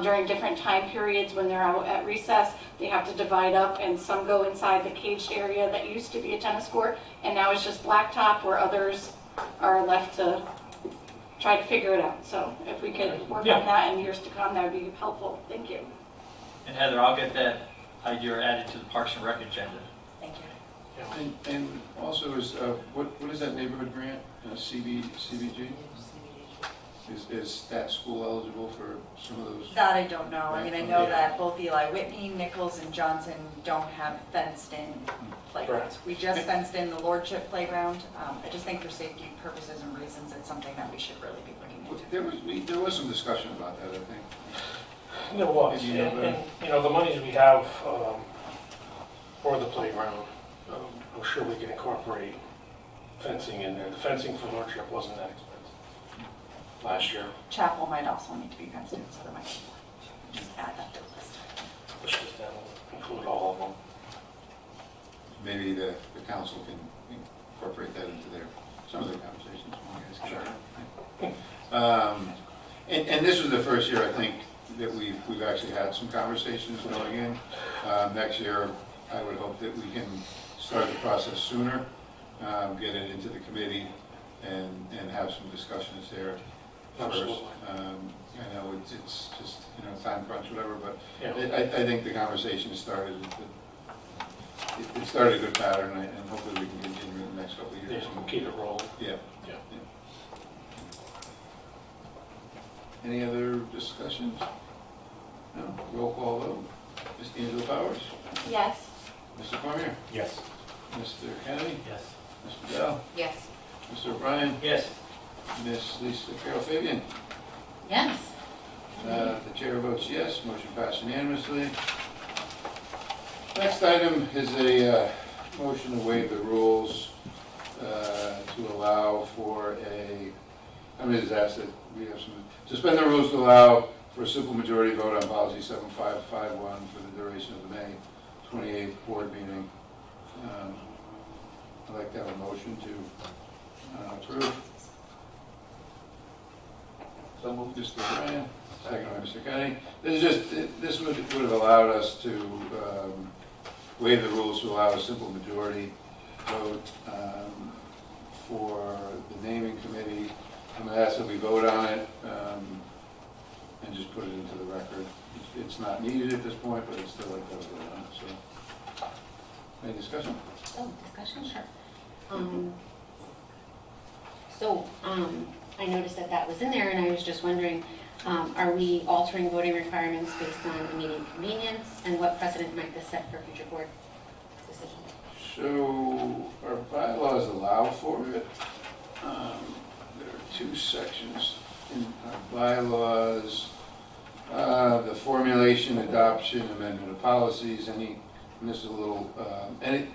during different time periods when they're out at recess. They have to divide up, and some go inside the caged area that used to be a tennis court, and now it's just blacktop, where others are left to try to figure it out. So if we could work on that in years to come, that would be helpful. Thank you. And Heather, I'll get that idea added to the Parks and Rec agenda. Thank you. And also is, what is that neighborhood grant, CBG? Is that school eligible for some of those? That I don't know. I mean, I know that both Eli Whitney, Nichols, and Johnson don't have fenced-in playgrounds. We just fenced in the Lordship playground. I just think for safety purposes and reasons, it's something that we should really be looking into. There was some discussion about that, I think. There was, and you know, the monies we have for the playground, I'm sure we can incorporate fencing in there. The fencing for Lordship wasn't that expensive last year. Chapel might also need to be fenced in, so there might just add that to the list. Let's just include all of them. Maybe the council can incorporate that into some of their conversations. Sure. And this was the first year, I think, that we've actually had some conversations going in. Next year, I would hope that we can start the process sooner, get it into the committee, and have some discussions there first. Absolutely. I know it's just, time crunch, whatever, but Yeah. I think the conversation started, it started a good pattern, and hopefully we can continue in the next couple of years. Yeah, we'll keep it rolling. Yeah. Yeah. Any other discussions? No? Roll call vote. Ms. D'Angelo Powers? Yes. Mr. Cormier? Yes. Mr. Kennedy? Yes. Mr. Dell? Yes. Mr. O'Brien? Yes. Ms. Lisa Carroll Fabian? Yes. The chair votes yes, motion passed unanimously. Next item is a motion to waive the rules to allow for I'm going to ask that we have some, suspend the rules to allow for a simple majority vote on policy 7551 for the duration of the May 28th board meeting. I'd like to have a motion to approve. So moved, Mr. O'Brien. Second by Mr. Kenny. This would have allowed us to waive the rules to allow a simple majority vote for the naming committee. I'm going to ask that we vote on it and just put it into the record. It's not needed at this point, but it's still like that vote on it. So, any discussion? Oh, discussion, sure. I noticed that was in there, and I was just wondering, are we altering voting requirements based on immediate convenience, and what precedent might this set for future board decisions? So, our bylaws allow for it. There are two sections in our bylaws. The formulation, adoption, amendment of policies, and this is a little,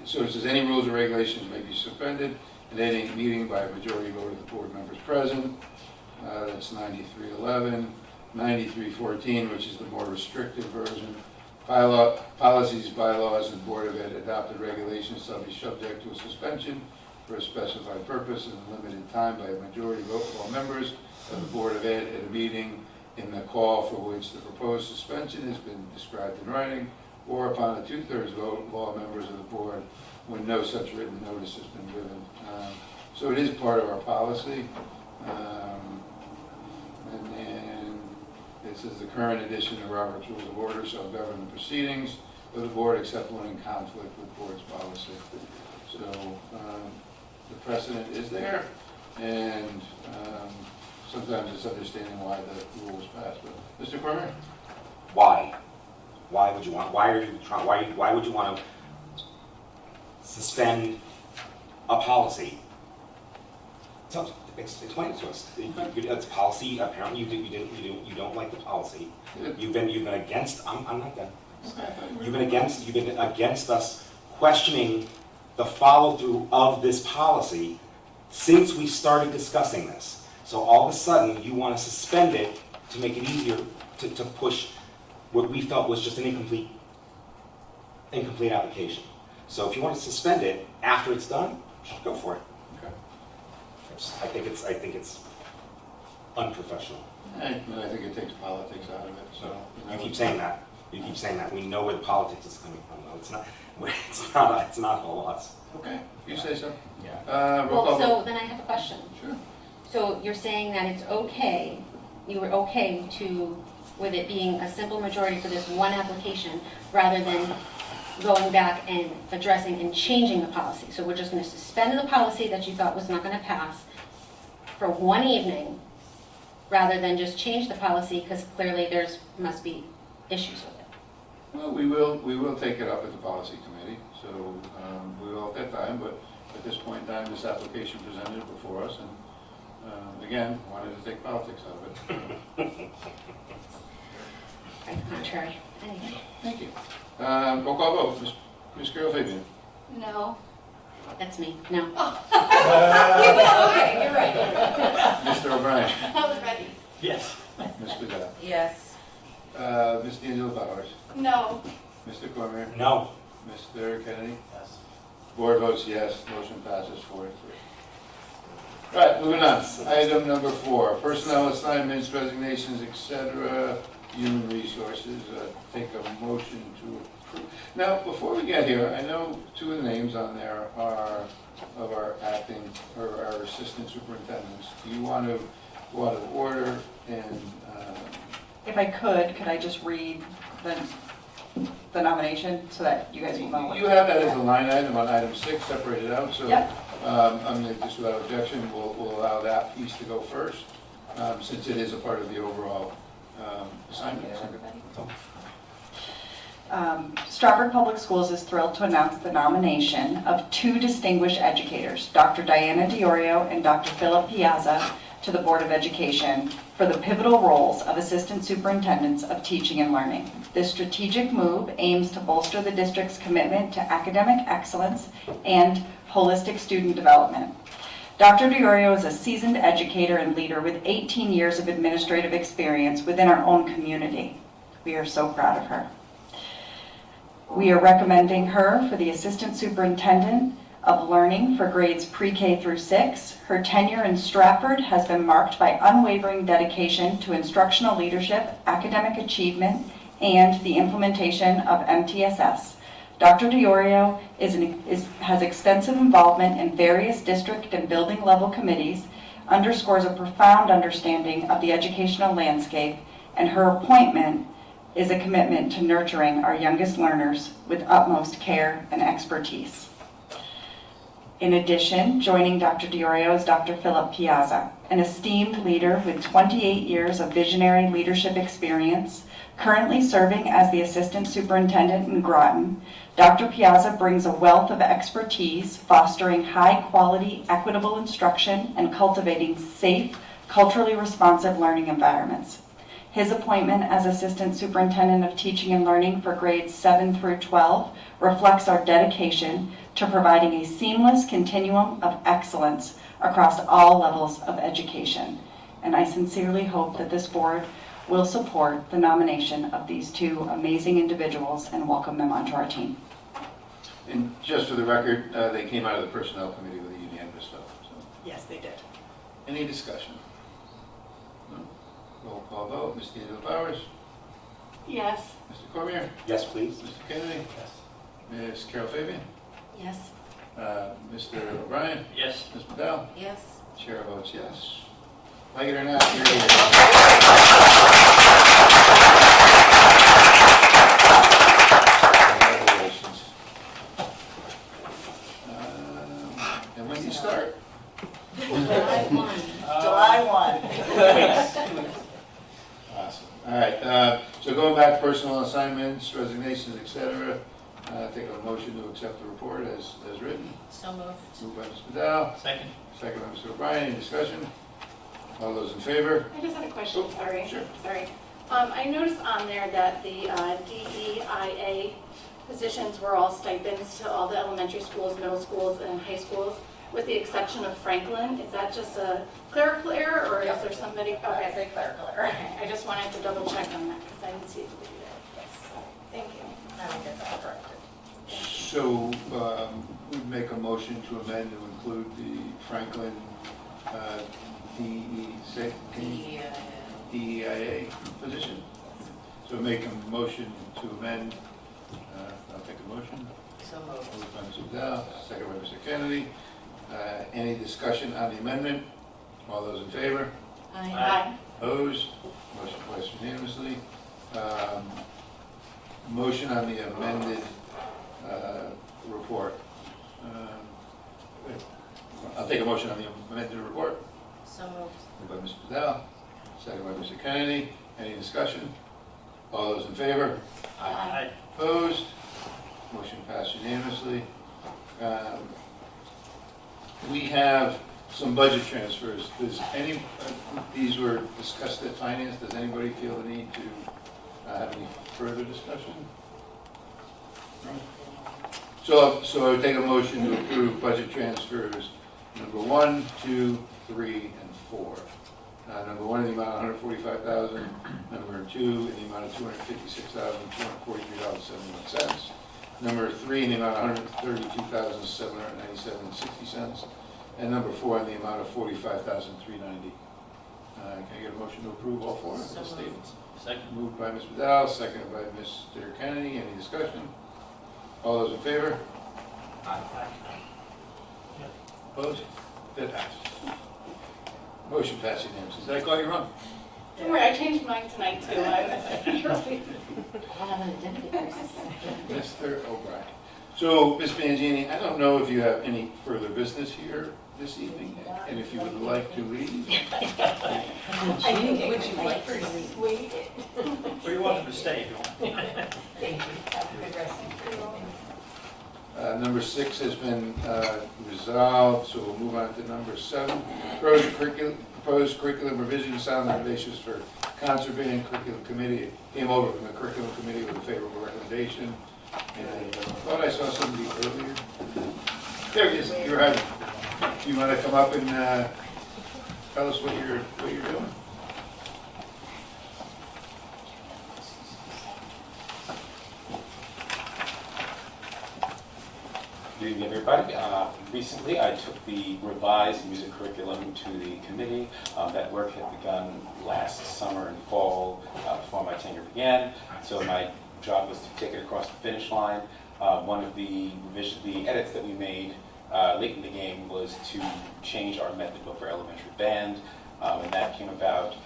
so it says any rules or regulations may be suspended at any meeting by a majority vote of the board members present. That's 9311. 9314, which is the more restrictive version. Policies, bylaws, and Board of Ed adopted regulations shall be subject to a suspension for a specified purpose in a limited time by a majority vote of all members of the Board of Ed at a meeting in the call for which the proposed suspension has been described in writing, or upon a 2/3 vote of all members of the board when no such written notice has been given. So it is part of our policy. And then it says the current edition of Robert's Rules of Order shall govern the proceedings of the board except when in conflict with board's policy. So the precedent is there, and sometimes it's understanding why the rule was passed. But Mr. Cormier? Why? Why would you want? Why would you want to suspend a policy? So explain it to us. It's policy. Apparently, you don't like the policy. You've been against. I'm not done. You've been against us questioning the follow through of this policy since we started discussing this. So all of a sudden, you want to suspend it to make it easier to push what we felt was just an incomplete application. So if you want to suspend it after it's done, go for it. Okay. I think it's unprofessional. I think it takes politics out of it. So You keep saying that. You keep saying that. We know where the politics is coming from, though. It's not all us. Okay, you say so. Yeah. Well, so then I have a question. Sure. So you're saying that it's okay, you were okay with it being a simple majority for this one application rather than going back and addressing and changing the policy. So we're just going to suspend the policy that you thought was not going to pass for one evening rather than just change the policy because clearly must be issues with it. Well, we will take it up at the policy committee, so we will at that time, but at this point in time, this application presented before us, and again, wanted to take politics out of it. Quite contrary. Anyway. Thank you. Roll call vote. Ms. Carroll Fabian? No. That's me. No. Okay, you're right. Mr. O'Brien? I was ready. Yes. Ms. Bedell? Yes. Ms. D'Angelo Powers? No. Mr. Cormier? No. Mr. Kennedy? Yes. Board votes yes, motion passes 4-3. Right, moving on. Item number 4, personnel assignments, resignations, etc., human resources. Take a motion to Now, before we get here, I know two of the names on there are of our acting, or our assistant superintendents. Do you want to go out of order and, If I could I just read the nomination so that you guys will know? you have that as a line item on item 6 separated out, so Yep. I'm going to, just without objection, we'll allow that piece to go first, since it is a part of the overall assignment. Stratford Public Schools is thrilled to announce the nomination of two distinguished educators, Dr. Diana DiOrio and Dr. Philip Piazza, to the Board of Education for the pivotal roles of Assistant Superintendents of Teaching and Learning. This strategic move aims to bolster the district's commitment to academic excellence and holistic student development. Dr. DiOrio is a seasoned educator and leader with 18 years of administrative experience within our own community. We are so proud of her. We are recommending her for the Assistant Superintendent of Learning for grades pre-K through 6. Her tenure in Stratford has been marked by unwavering dedication to instructional leadership, academic achievement, and the implementation of MTSS. Dr. DiOrio has extensive involvement in various district and building level committees, underscores a profound understanding of the educational landscape, and her appointment is a commitment to nurturing our youngest learners with utmost care and expertise. In addition, joining Dr. DiOrio is Dr. Philip Piazza, an esteemed leader with 28 years of visionary leadership experience, currently serving as the Assistant Superintendent in Groton. Dr. Piazza brings a wealth of expertise, fostering high-quality, equitable instruction and cultivating safe, culturally responsive learning environments. His appointment as Assistant Superintendent of Teaching and Learning for grades 7 through 12 reflects our dedication to providing a seamless continuum of excellence across all levels of education. And I sincerely hope that this board will support the nomination of these two amazing individuals and welcome them onto our team. And just for the record, they came out of the Personnel Committee with a unanimous vote. So. Yes, they did. Any discussion? No? Roll call vote. Ms. Dina Flowers? Yes. Mr. Cormier? Yes, please. Mr. Kennedy? Yes. Ms. Carol Fabian? Yes. Mr. O'Brien? Yes. Ms. Bedell? Yes. Chair votes yes. Like it or not, here it is. Congratulations. And when do you start? July 1. Awesome. All right, so going back to personal assignments, resignations, et cetera, take a motion to accept the report as written. So moved. Moved by Ms. Bedell, Second. second by Mr. O'Brien. Any discussion? All those in favor? I just had a question, sorry. Sure. Sorry. I noticed on there that the DEIA positions were all stipends to all the elementary schools, middle schools, and high schools, with the exception of Franklin. Is that just a clerical error, or is there somebody? Okay. It's a clerical error. Okay, I just wanted to double check on that, because I didn't see it there. Yes. Thank you. I will get that corrected. So we'd make a motion to amend to include the Franklin DEIA position. So make a motion to amend. I'll take a motion. So moved. Moved by Mr. Dow, second by Mr. Kennedy. Any discussion on the amendment? All those in favor? Aye. Opposed? Motion passed unanimously. Motion on the amended report. I'll take a motion on the amended report. So moved. Moved by Mr. Bedell, second by Mr. Kennedy. Any discussion? All those in favor? Aye. Opposed? Motion passed unanimously. We have some budget transfers. Does any, these were discussed at finance. Does anybody feel the need to have any further discussion? No? So I would take a motion to approve budget transfers number 1, 2, 3, and 4. Number 1 in the amount of $145,000. Number 2 in the amount of $256,243.71. Number 3 in the amount of $132,797.60. And number 4 in the amount of $45,390. Can I get a motion to approve all 4 of the statements? Second. Moved by Ms. Vidal, seconded by Mr. Kennedy. Any discussion? All those in favor? Opposed? That passes. Motion passed unanimously. Did I call you wrong? Don't worry, I changed mine tonight too. Mr. O'Brien. So, Ms. Mangini, I don't know if you have any further business here this evening, and if you would like to leave. I think would you like to leave? Well, you're welcome to stay if you want. Thank you. Have a good rest of your evening. Number 6 has been resolved, so we'll move on to number 7. Proposed curriculum revision, sound recommendations for concert band curriculum committee. It came over from the curriculum committee with a favorable recommendation. And I thought I saw somebody earlier. There he is, you're having. Do you want to come up and tell us what you're doing? Good evening, everybody. Recently, I took the revised music curriculum to the committee. That work had begun last summer and fall before my tenure began. So my job was to take it across the finish line. One of the edits that we made late in the game was to change our method book for elementary band. And that came about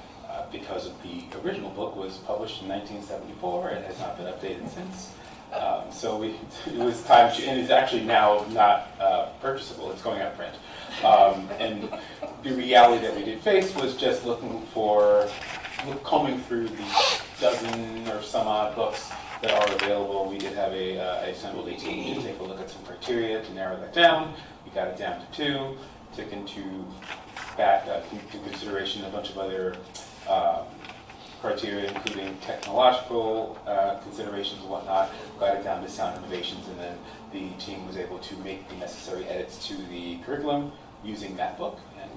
because of the original book was published in 1974 and has not been updated since. So it was time to, and it's actually now not purchasable, it's going out of print. And the reality that we did face was just combing through the dozen or some odd books that are available. We did have I assembled a team to take a look at some criteria to narrow that down. We got it down to 2, took into consideration a bunch of other criteria, including technological considerations and whatnot, got it down to sound innovations, and then the team was able to make the necessary edits to the curriculum using that book, and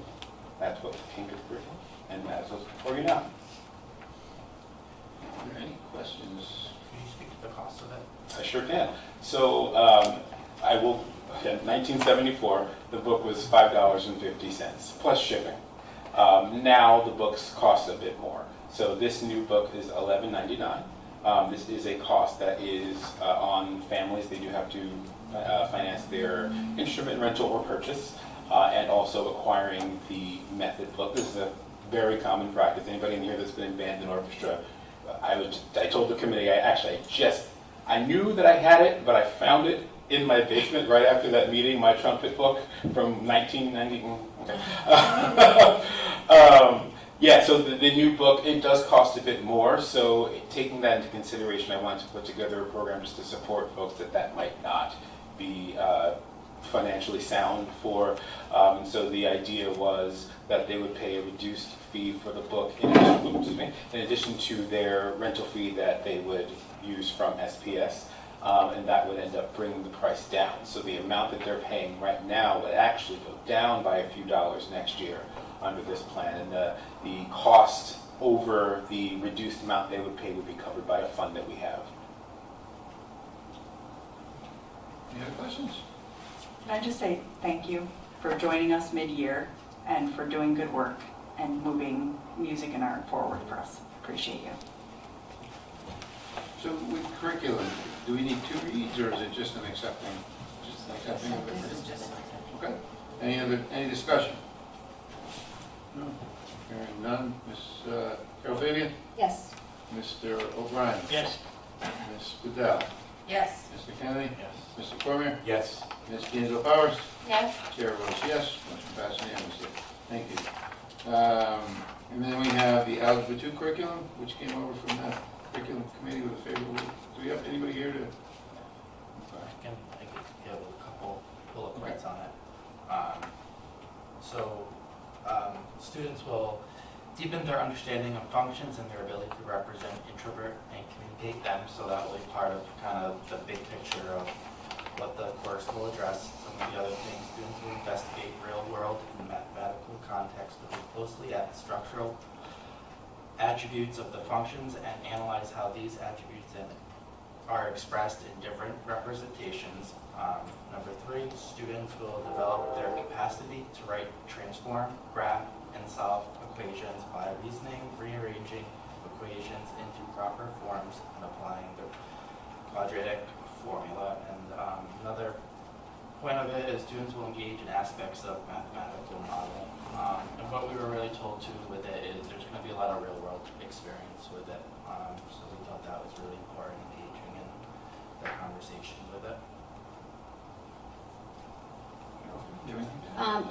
that's what came to the curriculum, and that's what's before you now. Are there any questions? Can you speak to the cost of it? I sure can. So I will, again, 1974, the book was $5.50 plus shipping. Now the books cost a bit more. So this new book is $11.99. This is a cost that is on families. They do have to finance their instrument rental or purchase, and also acquiring the method book. This is a very common practice. Anybody in here that's been in band and orchestra, I told the committee, I knew that I had it, but I found it in my basement right after that meeting, my trumpet book from 1990. Yeah, so the new book, it does cost a bit more, so taking that into consideration, I wanted to put together a program just to support folks that might not be financially sound for. So the idea was that they would pay a reduced fee for the book in addition to their rental fee that they would use from SPS, and that would end up bringing the price down. So the amount that they're paying right now would actually go down by a few dollars next year under this plan, and the cost over the reduced amount they would pay would be covered by a fund that we have. Any other questions? Can I just say thank you for joining us mid-year and for doing good work and moving music and art forward for us. Appreciate you. So with curriculum, do we need 2 reads, or is it just an accepting? Just an accepting of the curriculum? Okay. Any discussion? No. Hearing none. Ms. Carol Fabian? Yes. Mr. O'Brien? Yes. Ms. Goodell? Yes. Mr. Kennedy? Yes. Mr. Cormier? Yes. Ms. D'Angelo Powers? Yes. Chair votes yes. Motion passed unanimously. Thank you. And then we have the Algebra 2 curriculum, which came over from the curriculum committee with a favorable. Do we have anybody here to? I could give a couple bullet points on it. Students will deepen their understanding of functions and their ability to represent, interpret, and communicate them. So that will be part of kind of the big picture of what the course will address. Some of the other things, students will investigate real world and mathematical context to look closely at structural attributes of the functions and analyze how these attributes are expressed in different representations. Number 3, students will develop their capacity to write, transform, graph, and solve equations by reasoning, rearranging equations into proper forms and applying the quadratic formula. And another point of it is students will engage in aspects of mathematical modeling. And what we were really told too with it is there's going to be a lot of real world experience with it. So we thought that was really important, engaging in the conversation with it.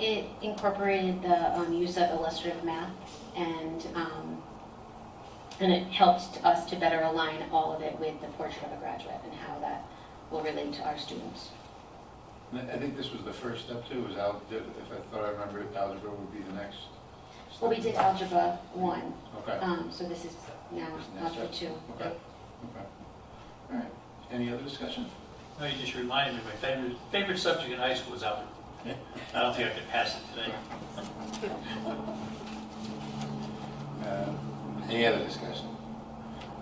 It incorporated the use of illustrative math, and it helped us to better align all of it with the portrait of a graduate and how that will relate to our students. I think this was the first step too, was if I thought I remembered, algebra would be the next step. Well, we did algebra 1. Okay. So this is now algebra 2. Okay. Okay. All right. Any other discussion? No, you just reminded me, my favorite subject in high school was algebra. I don't think I could pass it today. Any other discussion?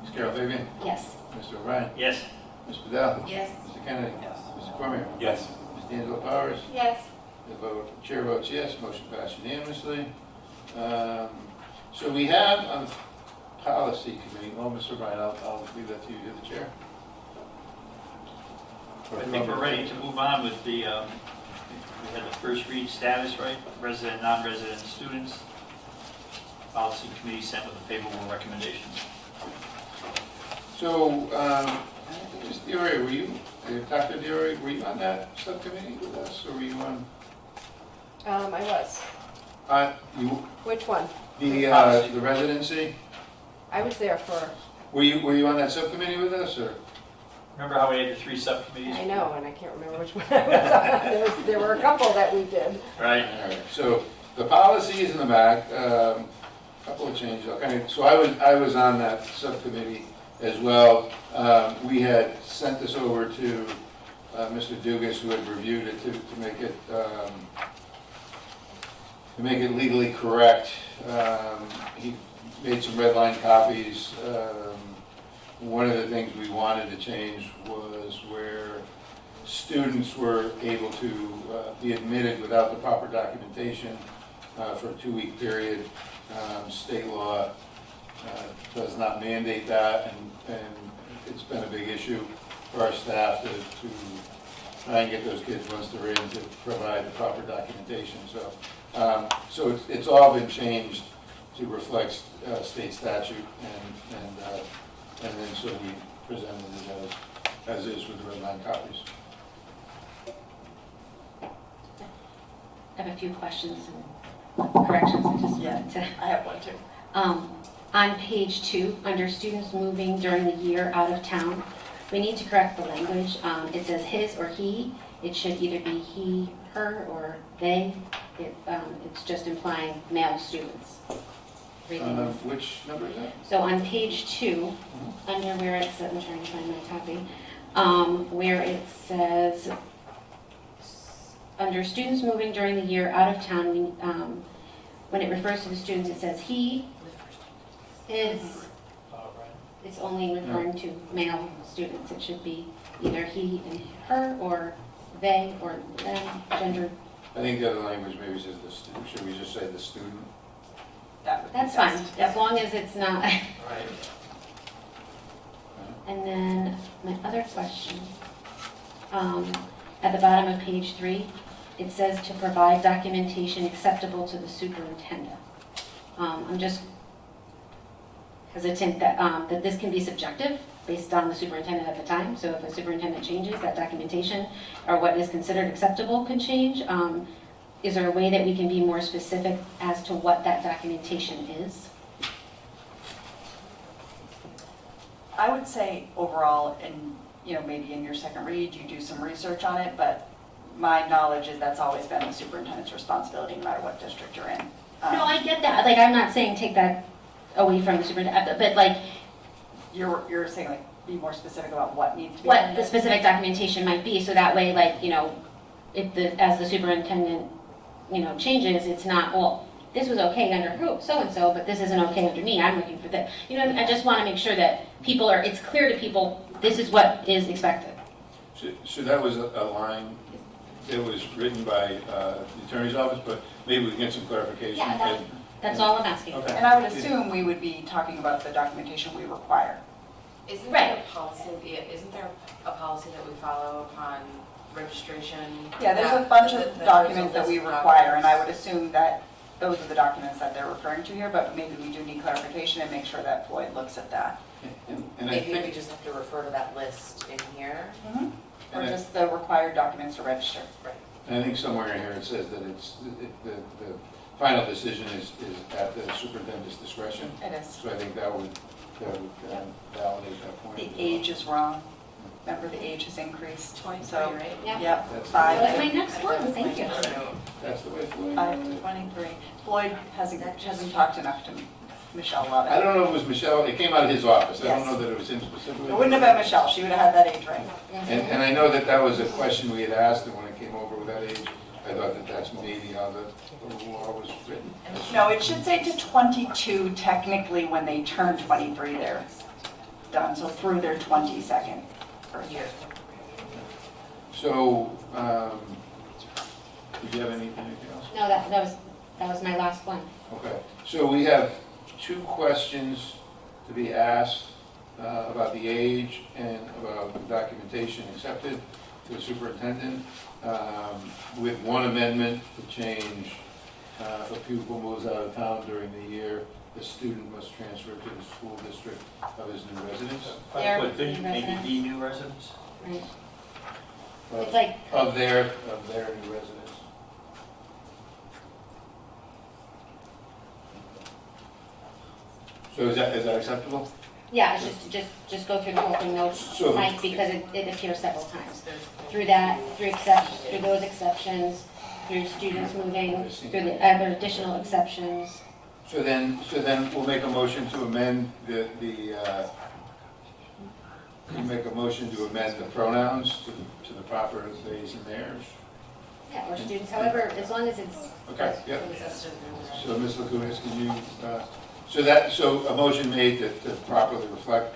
Ms. Carol Fabian? Yes. Mr. O'Brien? Yes. Ms. Padel? Yes. Mr. Kennedy? Yes. Mr. Cormier? Yes. Ms. D'Angelo Powers? Yes. The chair votes yes, motion passed unanimously. So we have on the policy committee, well, Mr. O'Brien, I'll leave that to you, you're the chair. I think we're ready to move on with the, we had the first read status, right? Resident, non-resident students. Policy committee sent with a favorable recommendation. So, Ms. Diorio, were you, Dr. Diorio, were you on that subcommittee with us, or were you on? I was. You, Which one? the residency? I was there for, Were you on that subcommittee with us, or? Remember how we had the 3 subcommittees? I know, and I can't remember which one I was on. There were a couple that we did. Right. All right, so the policy is in the back, couple of changes. Okay, so I was on that subcommittee as well. We had sent this over to Mr. Dugas, who had reviewed it to make it legally correct. He made some red line copies. One of the things we wanted to change was where students were able to be admitted without the proper documentation for a 2-week period. State law does not mandate that, and it's been a big issue for our staff to try and get those kids, once they're in, to provide the proper documentation. So it's all been changed to reflect state statute, and then so we presented it as is with the red line copies. I have a few questions and corrections. I just wanted to. I have one too. On page 2, under students moving during the year out of town, we need to correct the language. It says his or he. It should either be he, her, or they. It's just implying male students. Which number is that? So on page 2, under where it says, I'm trying to find my copy, where it says, under students moving during the year out of town, when it refers to the students, it says he, his. It's only referring to male students. It should be either he and her, or they, or them, gender. I think the other language maybe says the student. Should we just say the student? That's fine, as long as it's not. Right. And then my other question, at the bottom of page 3, it says to provide documentation acceptable to the superintendent. I'm just hesitant that this can be subjective based on the superintendent at the time. So if a superintendent changes, that documentation or what is considered acceptable can change. Is there a way that we can be more specific as to what that documentation is? I would say overall, and maybe in your second read, you do some research on it, but my knowledge is that's always been the superintendent's responsibility, no matter what district you're in. No, I get that. Like, I'm not saying take that away from the superintendent, but like, you're saying like be more specific about what needs to be what done. the specific documentation might be, so that way, like, as the superintendent, changes, it's not, well, this was okay under who, so-and-so, but this isn't okay under me, I'm looking for this. I just want to make sure that it's clear to people, this is what is expected. So that was a line that was written by the attorney's office, but maybe we can get some clarification. Yeah, That's all I'm asking. Okay. And I would assume we would be talking about the documentation we require. Isn't there a policy, isn't there a policy that we follow upon registration? Yeah, there's a That- bunch that- of that documents there's that a we list of require, and I would documents. assume that those are the documents that they're referring to here, but maybe we do need clarification and make sure that Floyd looks at that. And I Maybe we think, just have to refer to that list in here. Or And I- just the required documents to register. and I think somewhere in here it says that the final decision is at the superintendent's discretion. It is. So I think that would validate that point. The age is wrong. Remember, the age has increased. 23, So, right? Yeah. Yep, That's- five. That was my next one, thank you. That's the way Floyd. 5 to 23. Floyd hasn't talked enough to Michelle Lovett. I don't know if it was Michelle, it came out of his office. I don't Yes. know that it was him specifically. It wouldn't have been Michelle, she would have had that age right. And I know that was a question we had asked, and when it came over with that age, I thought that that's maybe how the law was written. No, it should say to 22 technically when they turn 23, they're done, so through their 22nd birthday. So, did you have anything else? No, that was my last one. Okay, so we have 2 questions to be asked about the age and about the documentation accepted to the superintendent, with one amendment to change, if a pupil moves out of town during the year, the student must transfer to the school district of his new residence. Their But didn't you new maybe residence. be new residents? Right. Of- It's like, Of their new residence. So is that acceptable? yeah, it's just go through the whole thing, no, So- Mike, because it appears several times. Through those exceptions, through students moving, through the other additional exceptions. So then we'll make a motion to amend you make a motion to amend the pronouns to the proper theys and theirs. Yeah, or students, however, as long as it's. Okay, yeah. Consistent. So Ms. Lakunis, can you, so a motion made to properly reflect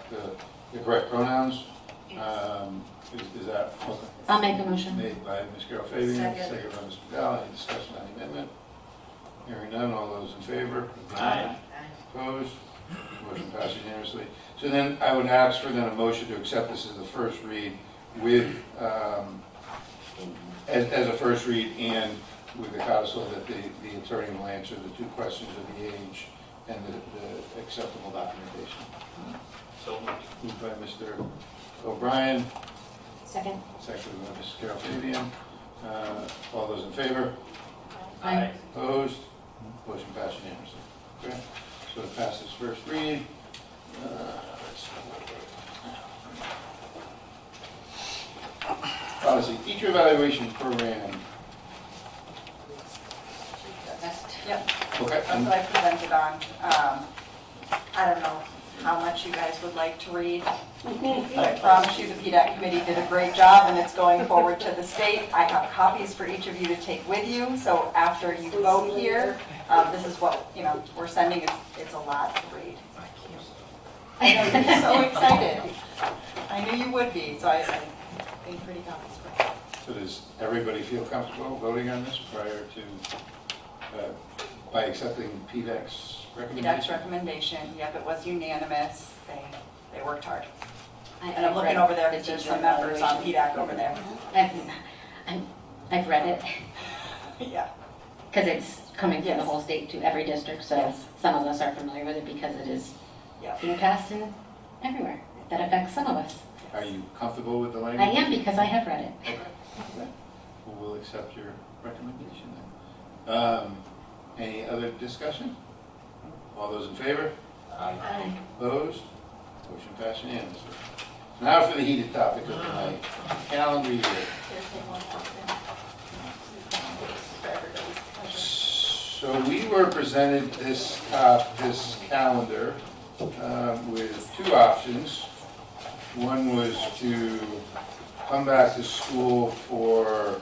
the correct pronouns? Is that? Okay. I'll make a motion. Made by Ms. Carol Fabian, Second. second by Mr. Bell. Any discussion on the amendment? Hearing none, all those in favor? Aye. Opposed? Motion passed unanimously. So then I would ask for then a motion to accept this as the first read with, as a first read and with the codicil that the attorney will answer the 2 questions of the age and the acceptable documentation. So Moved by Mr. O'Brien, Second. seconded by Ms. Carol Fabian. All those in favor? Aye. Opposed? Motion passed unanimously. Okay, so it passes first read. Policy, teacher evaluation program. Yep, Okay. that's what I presented on. I don't know how much you guys would like to read. I promise you the PDAC committee did a great job and it's going forward to the state. I have copies for each of you to take with you, so after you vote here, this is what, we're sending, it's a lot to read. I know, you're so excited. I knew you would be, so I think pretty copies for you. So does everybody feel comfortable voting on this prior to, by accepting PDAC's recommendation? PDAC's recommendation, yep, it was unanimous, they worked hard. And I'm I've looking read over there, the because there's teacher some members on evaluation. PDAC over there. I've read it, Yeah. because it's coming from the Yes. whole state to every district, so Yes. some of us are familiar with it because it is Yeah. being passed in everywhere. That affects some of us. Are you comfortable with the I language? am because I have read it. Okay. We'll accept your recommendation then. Any other discussion? All those in favor? Aye. Opposed? Motion passed unanimously. Now for the heated topic of the night, calendar year. So we were presented this calendar with 2 options. One was to come back to school for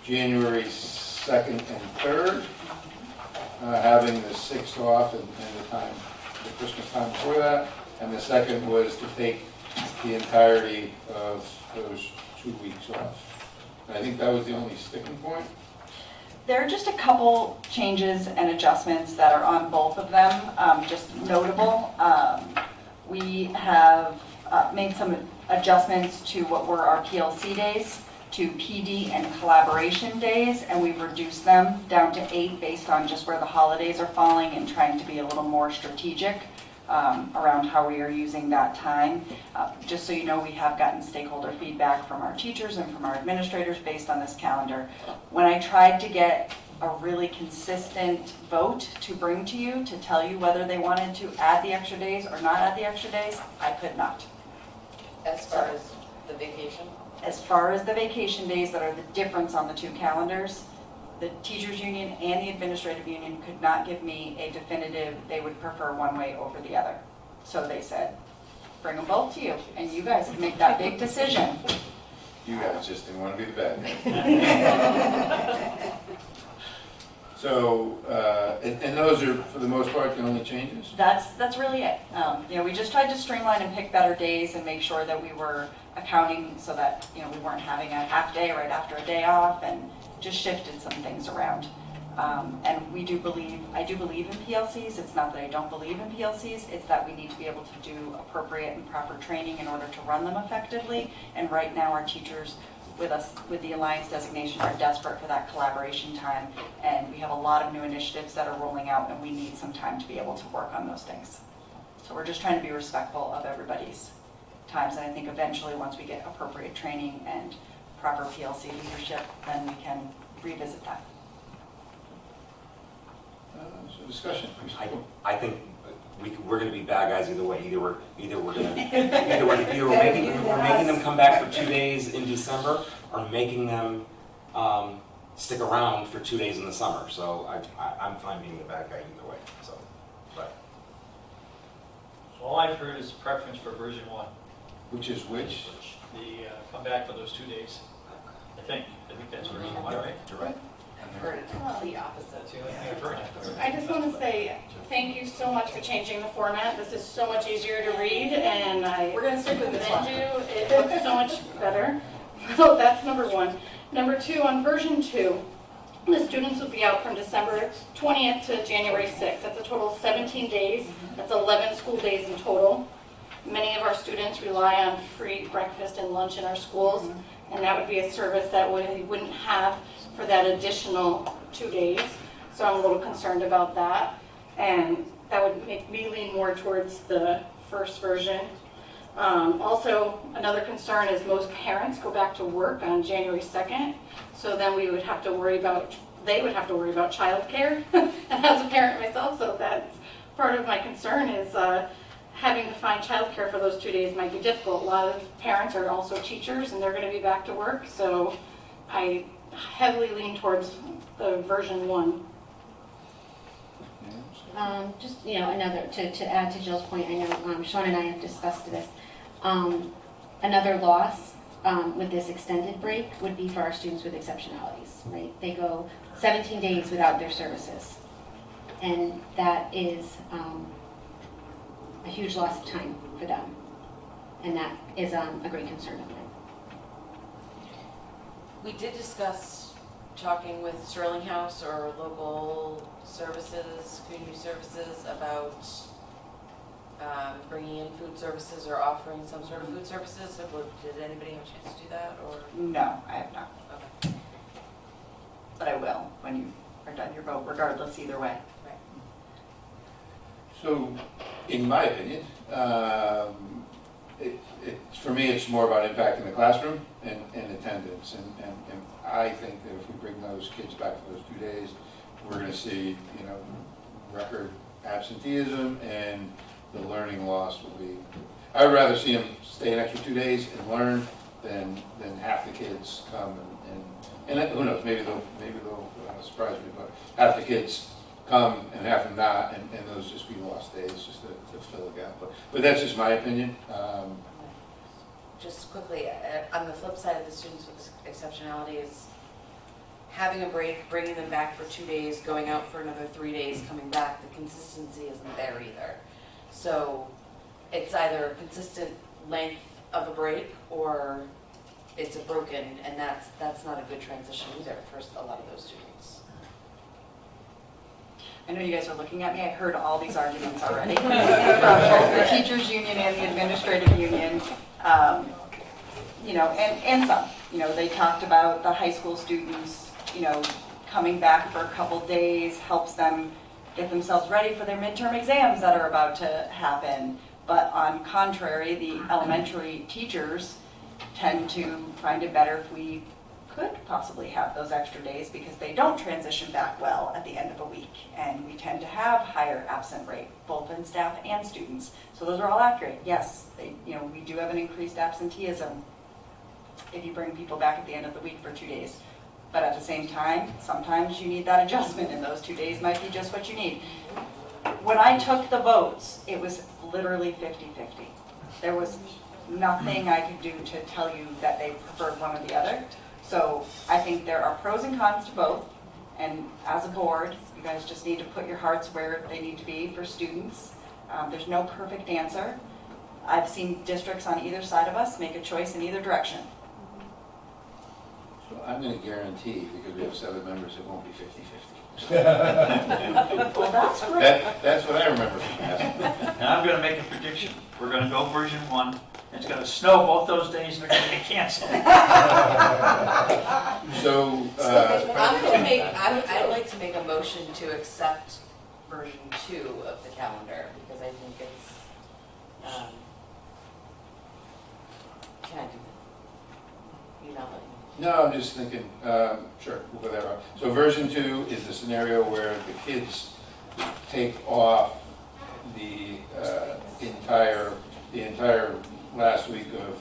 January 2nd and 3rd, having the 6th off and the Christmas time before that. And the second was to take the entirety of those 2 weeks off. And I think that was the only sticking point. There are just a couple changes and adjustments that are on both of them, just notable. We have made some adjustments to what were our PLC days to PD and collaboration days, and we've reduced them down to 8 based on just where the holidays are falling and trying to be a little more strategic around how we are using that time. Just so you know, we have gotten stakeholder feedback from our teachers and from our administrators based on this calendar. When I tried to get a really consistent vote to bring to you to tell you whether they wanted to add the extra days or not add the extra days, I could not. As far as the vacation? As far as the vacation days that are the difference on the two calendars, the teachers union and the administrative union could not give me a definitive, they would prefer one way over the other. So they said, bring them both to you, and you guys can make that big decision. You guys just didn't want to be the bad guys. So, and those are, for the most part, the only changes? That's really it. We just tried to streamline and pick better days and make sure that we were accounting so that, we weren't having a half day right after a day off, and just shifted some things around. And I do believe in PLCs. It's not that I don't believe in PLCs, it's that we need to be able to do appropriate and proper training in order to run them effectively. And right now our teachers with us, with the Alliance designation, are desperate for that collaboration time. And we have a lot of new initiatives that are rolling out, and we need some time to be able to work on those things. So we're just trying to be respectful of everybody's times. And I think eventually, once we get appropriate training and proper PLC leadership, then we can revisit that. So discussion. I think we're going to be bad guys either way. Either we're making them come back for 2 days in December, or making them stick around for 2 days in the summer. So I'm fine being the bad guy either way. So all I've heard is preference for version 1. Which is which? The come back for those 2 days. I think that's version 1, right? You're right. I've heard the opposite. I just want to say thank you so much for changing the format. This is so much easier to read, and We're going to stick with this one. it looks so much better. So that's number 1. Number 2, on version 2, the students will be out from December 20th to January 6th. That's a total of 17 days. That's 11 school days in total. Many of our students rely on free breakfast and lunch in our schools, and that would be a service that we wouldn't have for that additional 2 days. So I'm a little concerned about that, and that would make me lean more towards the first version. Also, another concern is most parents go back to work on January 2nd, so then they would have to worry about childcare. And as a parent myself, so that's part of my concern is having to find childcare for those 2 days might be difficult. A lot of parents are also teachers, and they're going to be back to work, so I heavily lean towards the version 1. Just, another, to add to Jill's point, I know Sean and I have discussed this. Another loss with this extended break would be for our students with exceptionalities, right? They go 17 days without their services. And that is a huge loss of time for them. And that is a great concern of mine. We did discuss talking with Sterling House or local services, community services, about bringing in food services or offering some sort of food services. Did anybody have a chance to do that? Or No, I have not. Okay. But I will when you are done your vote, regardless either way. Right. So, in my opinion, for me, it's more about impacting the classroom and attendance. And I think that if we bring those kids back for those 2 days, we're going to see, record absenteeism, and the learning loss will be. I would rather see them stay an extra 2 days and learn than half the kids come and who knows, maybe they'll surprise me, but half the kids come and half them not, and those just be lost days just to fill a gap. But that's just my opinion. Just quickly, on the flip side of the students with exceptionalities, having a break, bringing them back for 2 days, going out for another 3 days, coming back, the consistency isn't there either. So it's either a consistent length of a break or it's a broken, and that's not a good transition either for a lot of those students. I know you guys are looking at me, I heard all these arguments already from both the teachers union and the administrative union, you know, and some. You know, they talked about the high school students, you know, coming back for a couple days helps them get themselves ready for their midterm exams that are about to happen. But on contrary, the elementary teachers tend to find it better if we could possibly have those extra days because they don't transition back well at the end of a week. And we tend to have higher absent rate, both in staff and students. So those are all accurate. Yes, you know, we do have an increased absenteeism if you bring people back at the end of the week for 2 days. But at the same time, sometimes you need that adjustment and those 2 days might be just what you need. When I took the votes, it was literally 50-50. There was nothing I could do to tell you that they preferred one or the other. So I think there are pros and cons to both. And as a board, you guys just need to put your hearts where they need to be for students. There's no perfect answer. I've seen districts on either side of us make a choice in either direction. So I'm going to guarantee, because we have 7 members, it won't be 50-50. Well, that's great. That's what I remember from last. Now I'm gonna make a prediction. We're gonna go version 1. It's gonna snow both those days, and they're gonna get canceled. So, I'd like to make a motion to accept version 2 of the calendar, because I think it's, can I do that? You know, no, I'm just thinking, sure, we'll go that route. So version 2 is the scenario where the kids take off the entire last week of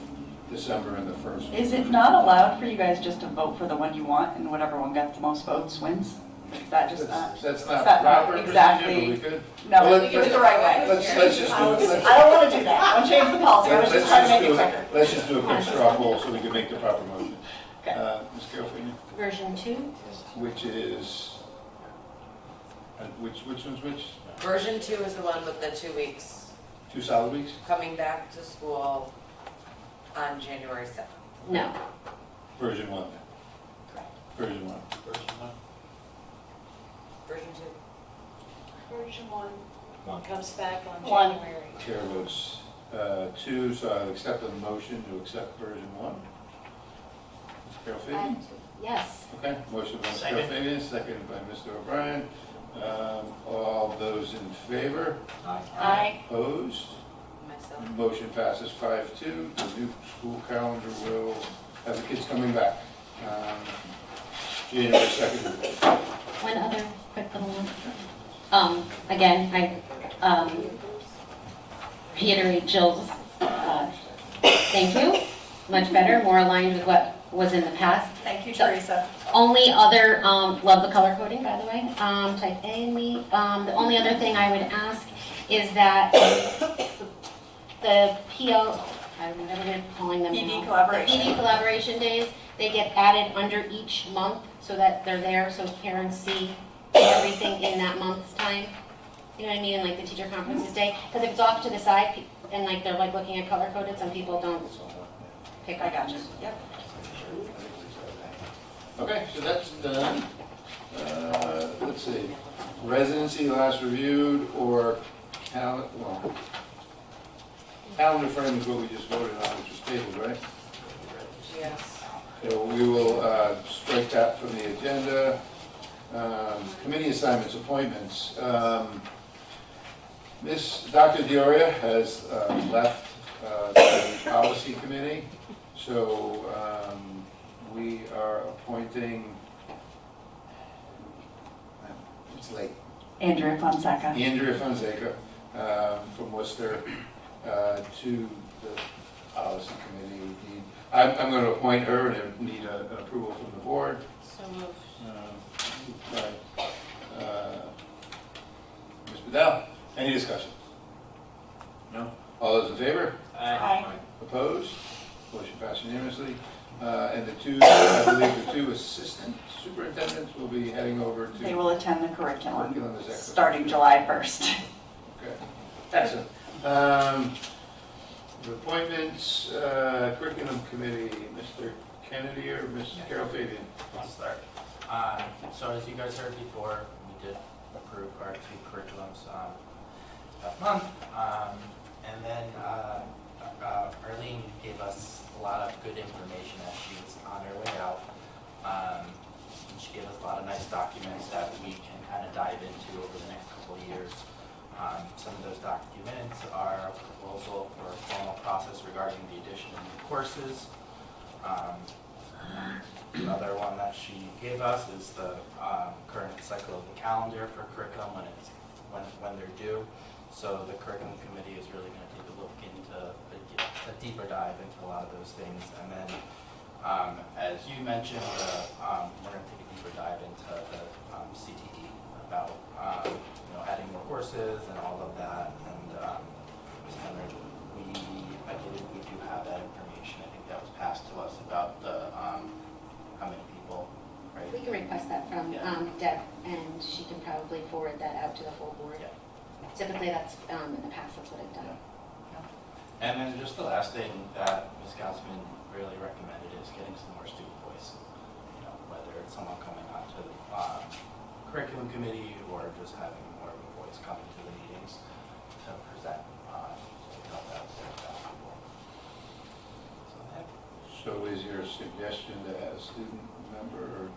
December and the first. Is it not allowed for you guys just to vote for the one you want and whatever one gets the most votes wins? Is that just not? That's not is that proper not procedure, exactly? but we could. No, Well, do it the right way. Let's just do it. I don't want to do that. I want to change the policy. I was just trying to make it quicker. Let's just do a quick straw poll so we can make the proper motion. Ms. Carol Feeney? Version 2? Which is, which one's which? version 2 is the one with the 2 weeks 2 solid weeks? coming back to school on January 7th. No. Version 1 then? Version 1. Version 2. Version 1 comes back on One. January. Chair votes 2, so I'll accept the motion to accept version 1. Ms. Carol Fabian? Yes. Okay, motion by Ms. Carol Second. Fabian, seconded by Mr. O'Brien. All those in favor? Aye. Opposed? Myself. Motion passes 5-2. The new school calendar will have the kids coming back. January 2nd. One other quick little one. Again, I reiterate Jill's thank you. Much better, more aligned with what was in the past. Thank you, Teresa. Only other, love the color coding, by the way, type A in me. The only other thing I would ask is that the PO, I'm never calling them PD now. collaboration. The PD collaboration days, they get added under each month so that they're there, so parents see everything in that month's time. You know what I mean, like the teacher conferences day? Because if it's off to the side and like they're like looking at color coded, some people don't pick up. I got you. Yep. Okay, so that's done. Let's see, residency last reviewed or calendar frame is what we just voted on, which was tabled, right? Yes. So we will strike that from the agenda. Committee assignments, appointments. Dr. Dioria has left the policy committee, so we are appointing, it's late, Andrea Fonseca. Andrea Fonseca from Worcester to the policy committee. I'm going to appoint her and need an approval from the board. So moved. By Ms. Bedell. Any discussion? No? All those in favor? Aye. Opposed? Motion passed unanimously. And I believe the 2 assistant superintendents will be heading over to. They will attend the curriculum Curriculum is excellent. starting July 1st. Okay, excellent. The appointments, curriculum committee, Mr. Kennedy or Ms. Carol Fabian? I'll start. So as you guys heard before, we did approved our 2 curriculums last month. And then Arlene gave us a lot of good information as she was on her way out. And she gave us a lot of nice documents that we can kind of dive into over the next couple of years. Some of those documents are a proposal for a formal process regarding the addition of new courses. Another one that she gave us is the current cycle of the calendar for curriculum when they're due. So the curriculum committee is really going to take a look into a deeper dive into a lot of those things. And then, as you mentioned, we're going to take a deeper dive into the CTE about adding more courses and all of that. And I believe we do have that information. I think that was passed to us about the how many people, right? We can request that from Deb, and she can probably forward that out to the full board. Yeah. Typically, that's in the past, that's what I've done. And then just the last thing that Ms. Gaussman really recommended is getting some more student voice. Whether it's someone coming onto the curriculum committee or just having more of a voice coming to the meetings to present, to help out with that people. So is your suggestion to add a student member or?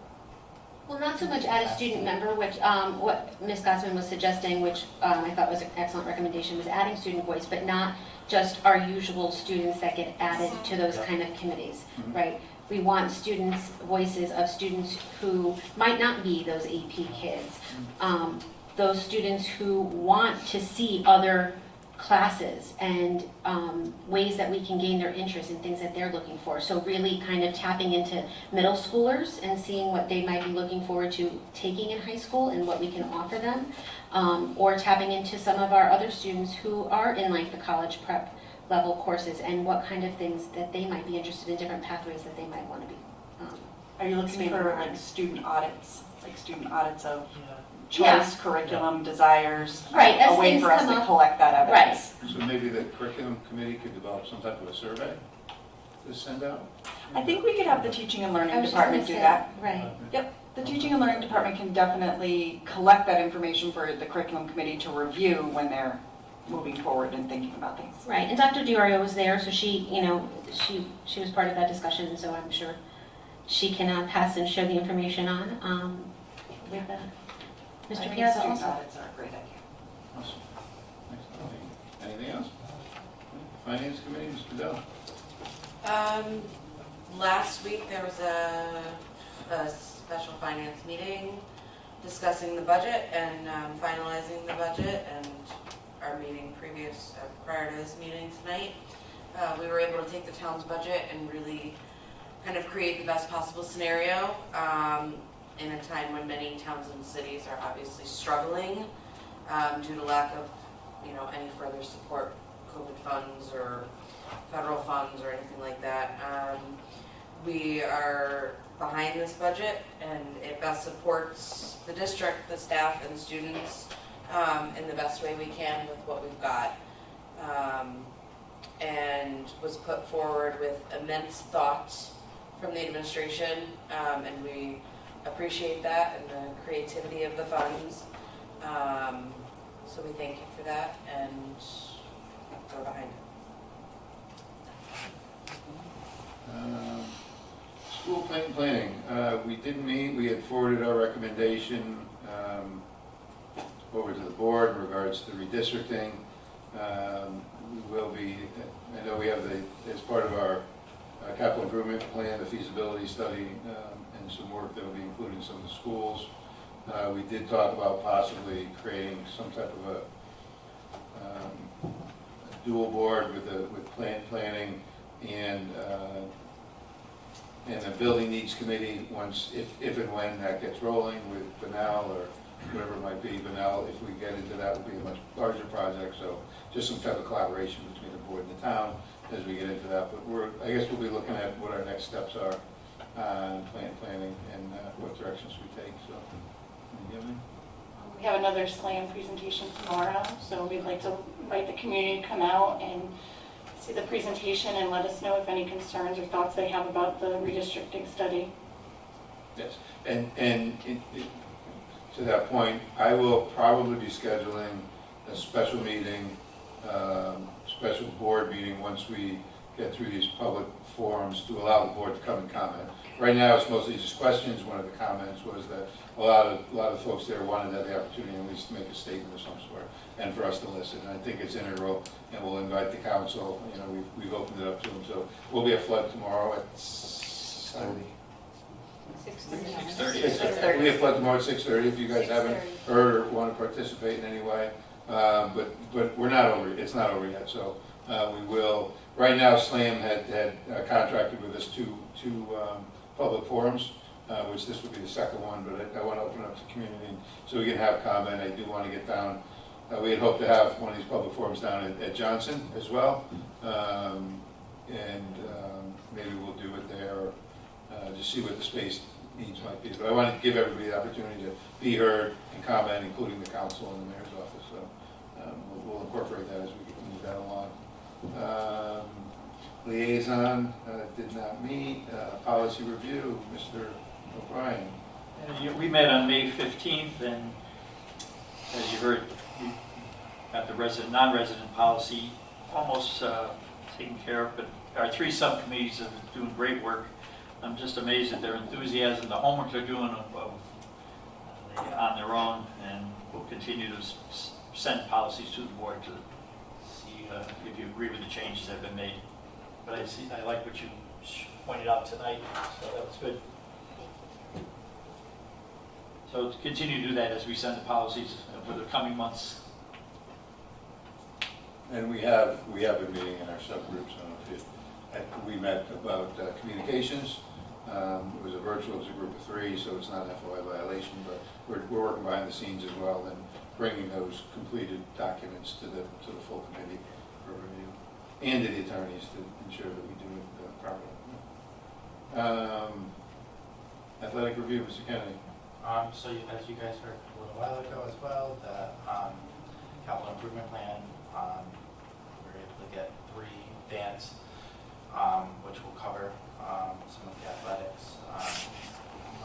Well, not so much add a student member, which what Ms. Gossman was suggesting, which I thought was an excellent recommendation, was adding student voice, but not just our usual students that get added to those kind of committees, right? We want students' voices of students who might not be those AP kids, those students who want to see other classes and ways that we can gain their interest in things that they're looking for. So really kind of tapping into middle schoolers and seeing what they might be looking forward to taking in high school and what we can offer them. Or tapping into some of our other students who are in like the college prep level courses and what kind of things that they might be interested in, different pathways that they might want to be. Are you looking expanding for on. like student audits of choice, Yeah. curriculum, desires? Right, as A way things for us come to up. collect that evidence? So maybe the curriculum committee could develop some type of a survey to send out? I think we could have the teaching and I learning was just gonna department do say, that. Right. Yep, the teaching and learning department can definitely collect that information for the curriculum committee to review when they're moving forward and thinking about things. Right, and Dr. Diorio was there, so she, she was part of that discussion, so I'm sure she can pass and share the information on with I Mr. think Piazza student also. audits are a great idea. Awesome. Excellent. Anything else? Finance committee, Mr. Dell? Last week, there was a special finance meeting discussing the budget and finalizing the budget, and our meeting prior to this meeting tonight. We were able to take the town's budget and really kind of create the best possible scenario in a time when many towns and cities are obviously struggling due to lack of, any further support, COVID funds or federal funds or anything like that. We are behind this budget, and it best supports the district, the staff, and students in the best way we can with what we've got. And was put forward with immense thought from the administration, and we appreciate that and the creativity of the funds. So we thank you for that, and we're behind it. School planning, we didn't meet, we had forwarded our recommendation over to the board in regards to redistricting. We will be, I know we have as part of our capital improvement plan, the feasibility study, and some work that will be included in some of the schools. We did talk about possibly creating some type of a dual board with planning and a building needs committee once, if and when that gets rolling with Benal or whatever it might be. Benal, if we get into that, will be a much larger project, so just some type of collaboration between the board and the town as we get into that. But I guess we'll be looking at what our next steps are on planning and what directions we take, so. We have another SLAM presentation tomorrow, so we'd like to invite the community to come out and see the presentation and let us know if any concerns or thoughts they have about the redistricting study. Yes, and to that point, I will probably be scheduling a special meeting, special board meeting once we get through these public forums to allow the board to come and comment. Right now, it's mostly just questions. One of the comments was that a lot of folks there wanted to have the opportunity at least to make a statement of some sort, and for us to listen. And I think it's integral, and we'll invite the council. You know, we've opened it up to them, so we'll be at Flood tomorrow at 6:30. 6:30. We'll be at Flood tomorrow at 6:30 if you guys haven't heard or want to participate in any way. But we're not over. It's not over yet, so we will. Right now, SLAM had contracted with us two public forums, which this would be the second one, but I want to open up to the community so we can have comment. I do want to get down, we had hoped to have one of these public forums down at Johnson as well, and maybe we'll do it there, or just see what the space needs might be. But I wanted to give everybody the opportunity to be heard and comment, including the council and the mayor's office, so we'll incorporate that as we move that along. Liaison did not meet. Policy review, Mr. O'Brien. We met on May 15th, and as you heard, we got the non-resident policy almost taken care of, but our 3 subcommittees are doing great work. I'm just amazed at their enthusiasm, the homework they're doing on their own, and we'll continue to send policies to the board to see if you agree with the changes that have been made. But I like what you pointed out tonight, so that was good. So to continue to do that as we send the policies for the coming months. And we have been meeting in our subgroups. I don't know if we met about communications. It was a virtual, it was a group of 3, so it's not an FOI violation, but we're working behind the scenes as well and bringing those completed documents to the full committee for review, and to the attorneys to ensure that we do it properly. Athletic review, Mr. Kennedy. So as you guys heard a little while ago as well, the capital improvement plan, we were able to get 3 bands, which will cover some of the athletics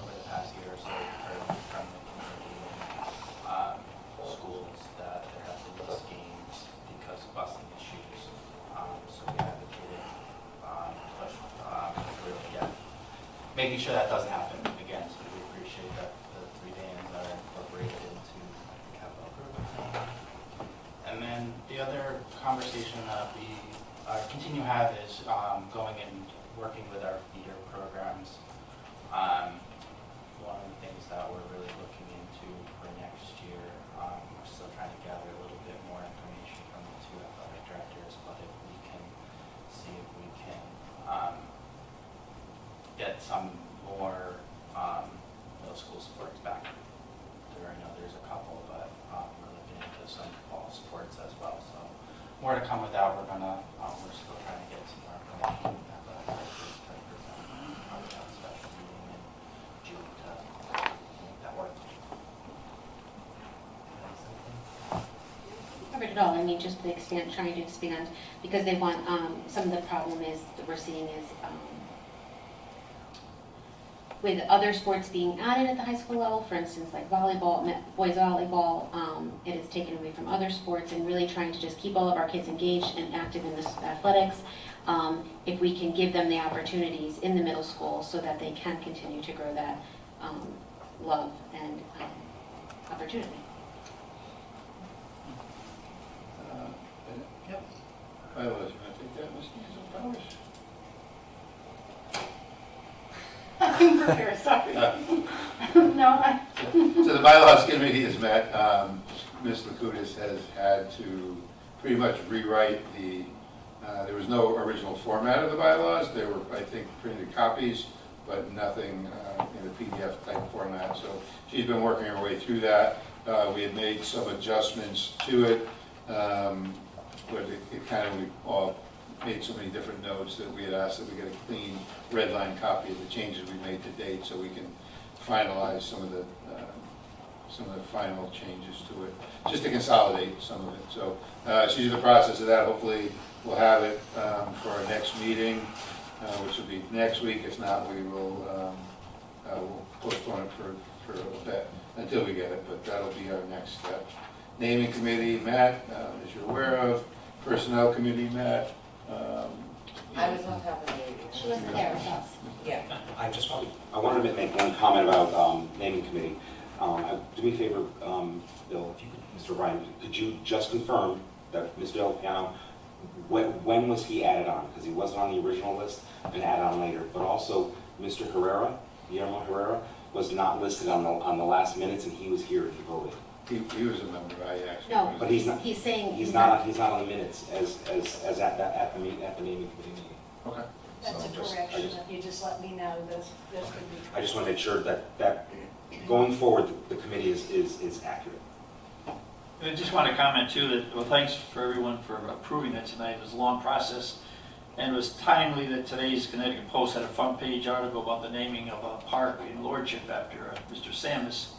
over the past year or so. Heard from the community and schools that there have been missed games because of busing issues. So we advocated push really making sure that doesn't happen again. So we appreciate that the 3 bands are incorporated into the capital improvement plan. And then the other conversation that we continue to have is going and working with our feeder programs. One of the things that we're really looking into for next year, we're still trying to gather a little bit more information from the 2 athletic directors, but if we can see if we can get some more middle school sports back. I know there's a couple, but we're looking into some fall sports as well. So more to come with that. We're still trying to get some more information. Special meeting in June to make that work. Covered it all. I mean, just trying to expand, because they want, some of the problem is that we're seeing is with other sports being added at the high school level, for instance, like volleyball, boys volleyball, it is taken away from other sports, and really trying to just keep all of our kids engaged and active in this athletics. If we can give them the opportunities in the middle school so that they can continue to grow that love and opportunity. Yep. Bylaws, you want to take that, Ms. Neal-Powers? I'm prepared, sorry. No, So the bylaws committee has met. Ms. Lakutis has had to pretty much rewrite there was no original format of the bylaws. There were, I think, printed copies, but nothing in a PDF type format. So she's been working her way through that. We had made some adjustments to it, but it kind of, we all made so many different notes that we had asked that we get a clean red line copy of the changes we made to date, so we can finalize some of the final changes to it, just to consolidate some of it. So she's in the process of that. Hopefully we'll have it for our next meeting, which will be next week. If not, we will we'll postpone it for a bit, until we get it, but that'll be our next step. Naming committee, Matt, as you're aware of, personnel committee, Matt. I was not having a. She wasn't there with us. Yeah. I wanted to make one comment about naming committee. Do me a favor, Bill, if you could, Mr. Ryan, could you just confirm that Mr. Delapiano, when was he added on? Because he wasn't on the original list and added on later. But also, Mr. Herrera, Guillermo Herrera, was not listed on the last minutes, and he was here and he voted. He was a member, I actually. No, But he's not. he's saying. He's not on the minutes as at the naming committee meeting. Okay. That's So a just- correction, if you just let me know, those could be. I just want to make sure that going forward, the committee is accurate. I just want to comment too that, well, thanks for everyone for approving that tonight. It was a long process. And it was timely that today's Connecticut Post had a front page article about the naming of a park in Lordship after Mr. Samus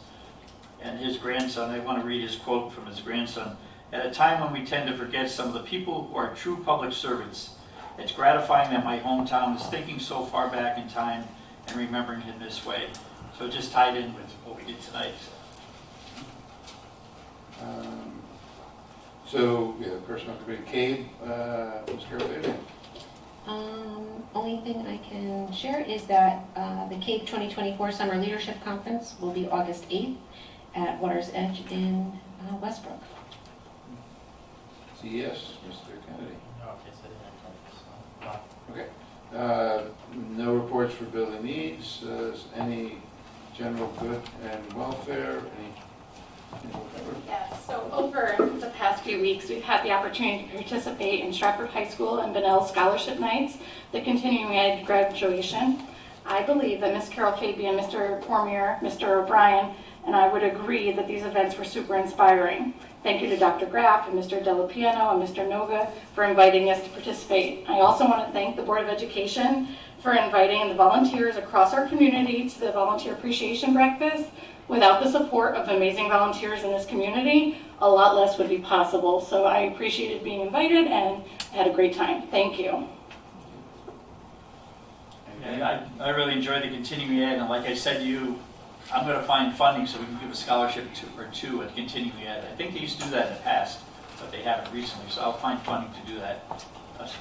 and his grandson. I want to read his quote from his grandson. At a time when we tend to forget some of the people who are true public servants, it's gratifying that my hometown is thinking so far back in time and remembering him this way. So it just tied in with what we did tonight. So, yeah, personnel committee, Cade, Ms. Garfield. Only thing I can share is that the CAPE 2024 Summer Leadership Conference will be August 8th at Water's Edge in Westbrook. CES, Mr. Kennedy. No, okay, so I didn't Okay. No reports for building needs. Any general good and welfare? Any whatever? Yes, so over the past few weeks, we've had the opportunity to participate in Stratford High School and Bunnell Scholarship Nights, the continuing ed graduation. I believe that Ms. Carol Fabian, Mr. Cormier, Mr. O'Brien, and I would agree that these events were super inspiring. Thank you to Dr. Graff and Mr. Delapiano and Mr. Noga for inviting us to participate. I also want to thank the Board of Education for inviting the volunteers across our community to the Volunteer Appreciation Breakfast. Without the support of amazing volunteers in this community, a lot less would be possible. So I appreciated being invited and had a great time. Thank you. And I really enjoyed the continuing ed, and like I said to you, I'm going to find funding so we can give a scholarship or two at continuing ed. I think they used to do that in the past, but they haven't recently, so I'll find funding to do that,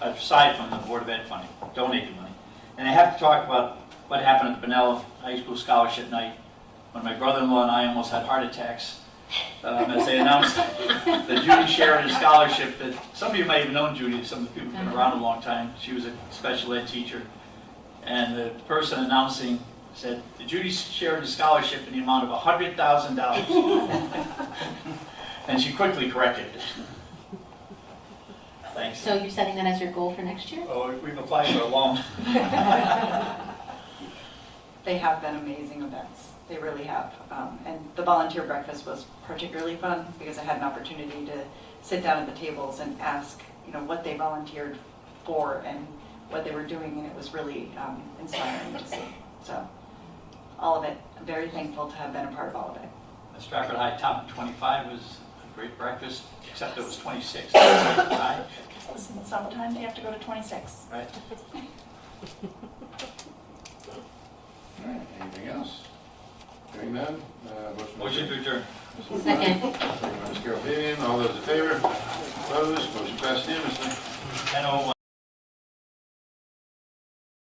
aside from the Board of Ed funding, donated money. And I have to talk about what happened at the Bunnell High School Scholarship Night, when my brother-in-law and I almost had heart attacks as they announced that Judy Sheridan Scholarship, that some of you might have known Judy, some of the people who've been around a long time. She was a special ed teacher. And the person announcing said, the Judy Sheridan Scholarship in the amount of $100,000. And she quickly corrected it. Thanks. So you're setting that as your goal for next year? Oh, we've applied for a loan. They have been amazing events. They really have. And the volunteer breakfast was particularly fun because I had an opportunity to sit down at the tables and ask, what they volunteered for and what they were doing, and it was really inspiring to see. So, all of it, I'm very thankful to have been a part of all of it. The Stratford High Top 25 was a great breakfast, except it was 26. Right? Listen, sometimes you have to go to 26. Right. All right, anything else? Hearing none, Motion to adjourn. Second. Ms. Carol Fabian, all those in favor? Opposed? Motion passed unanimously. 10:01.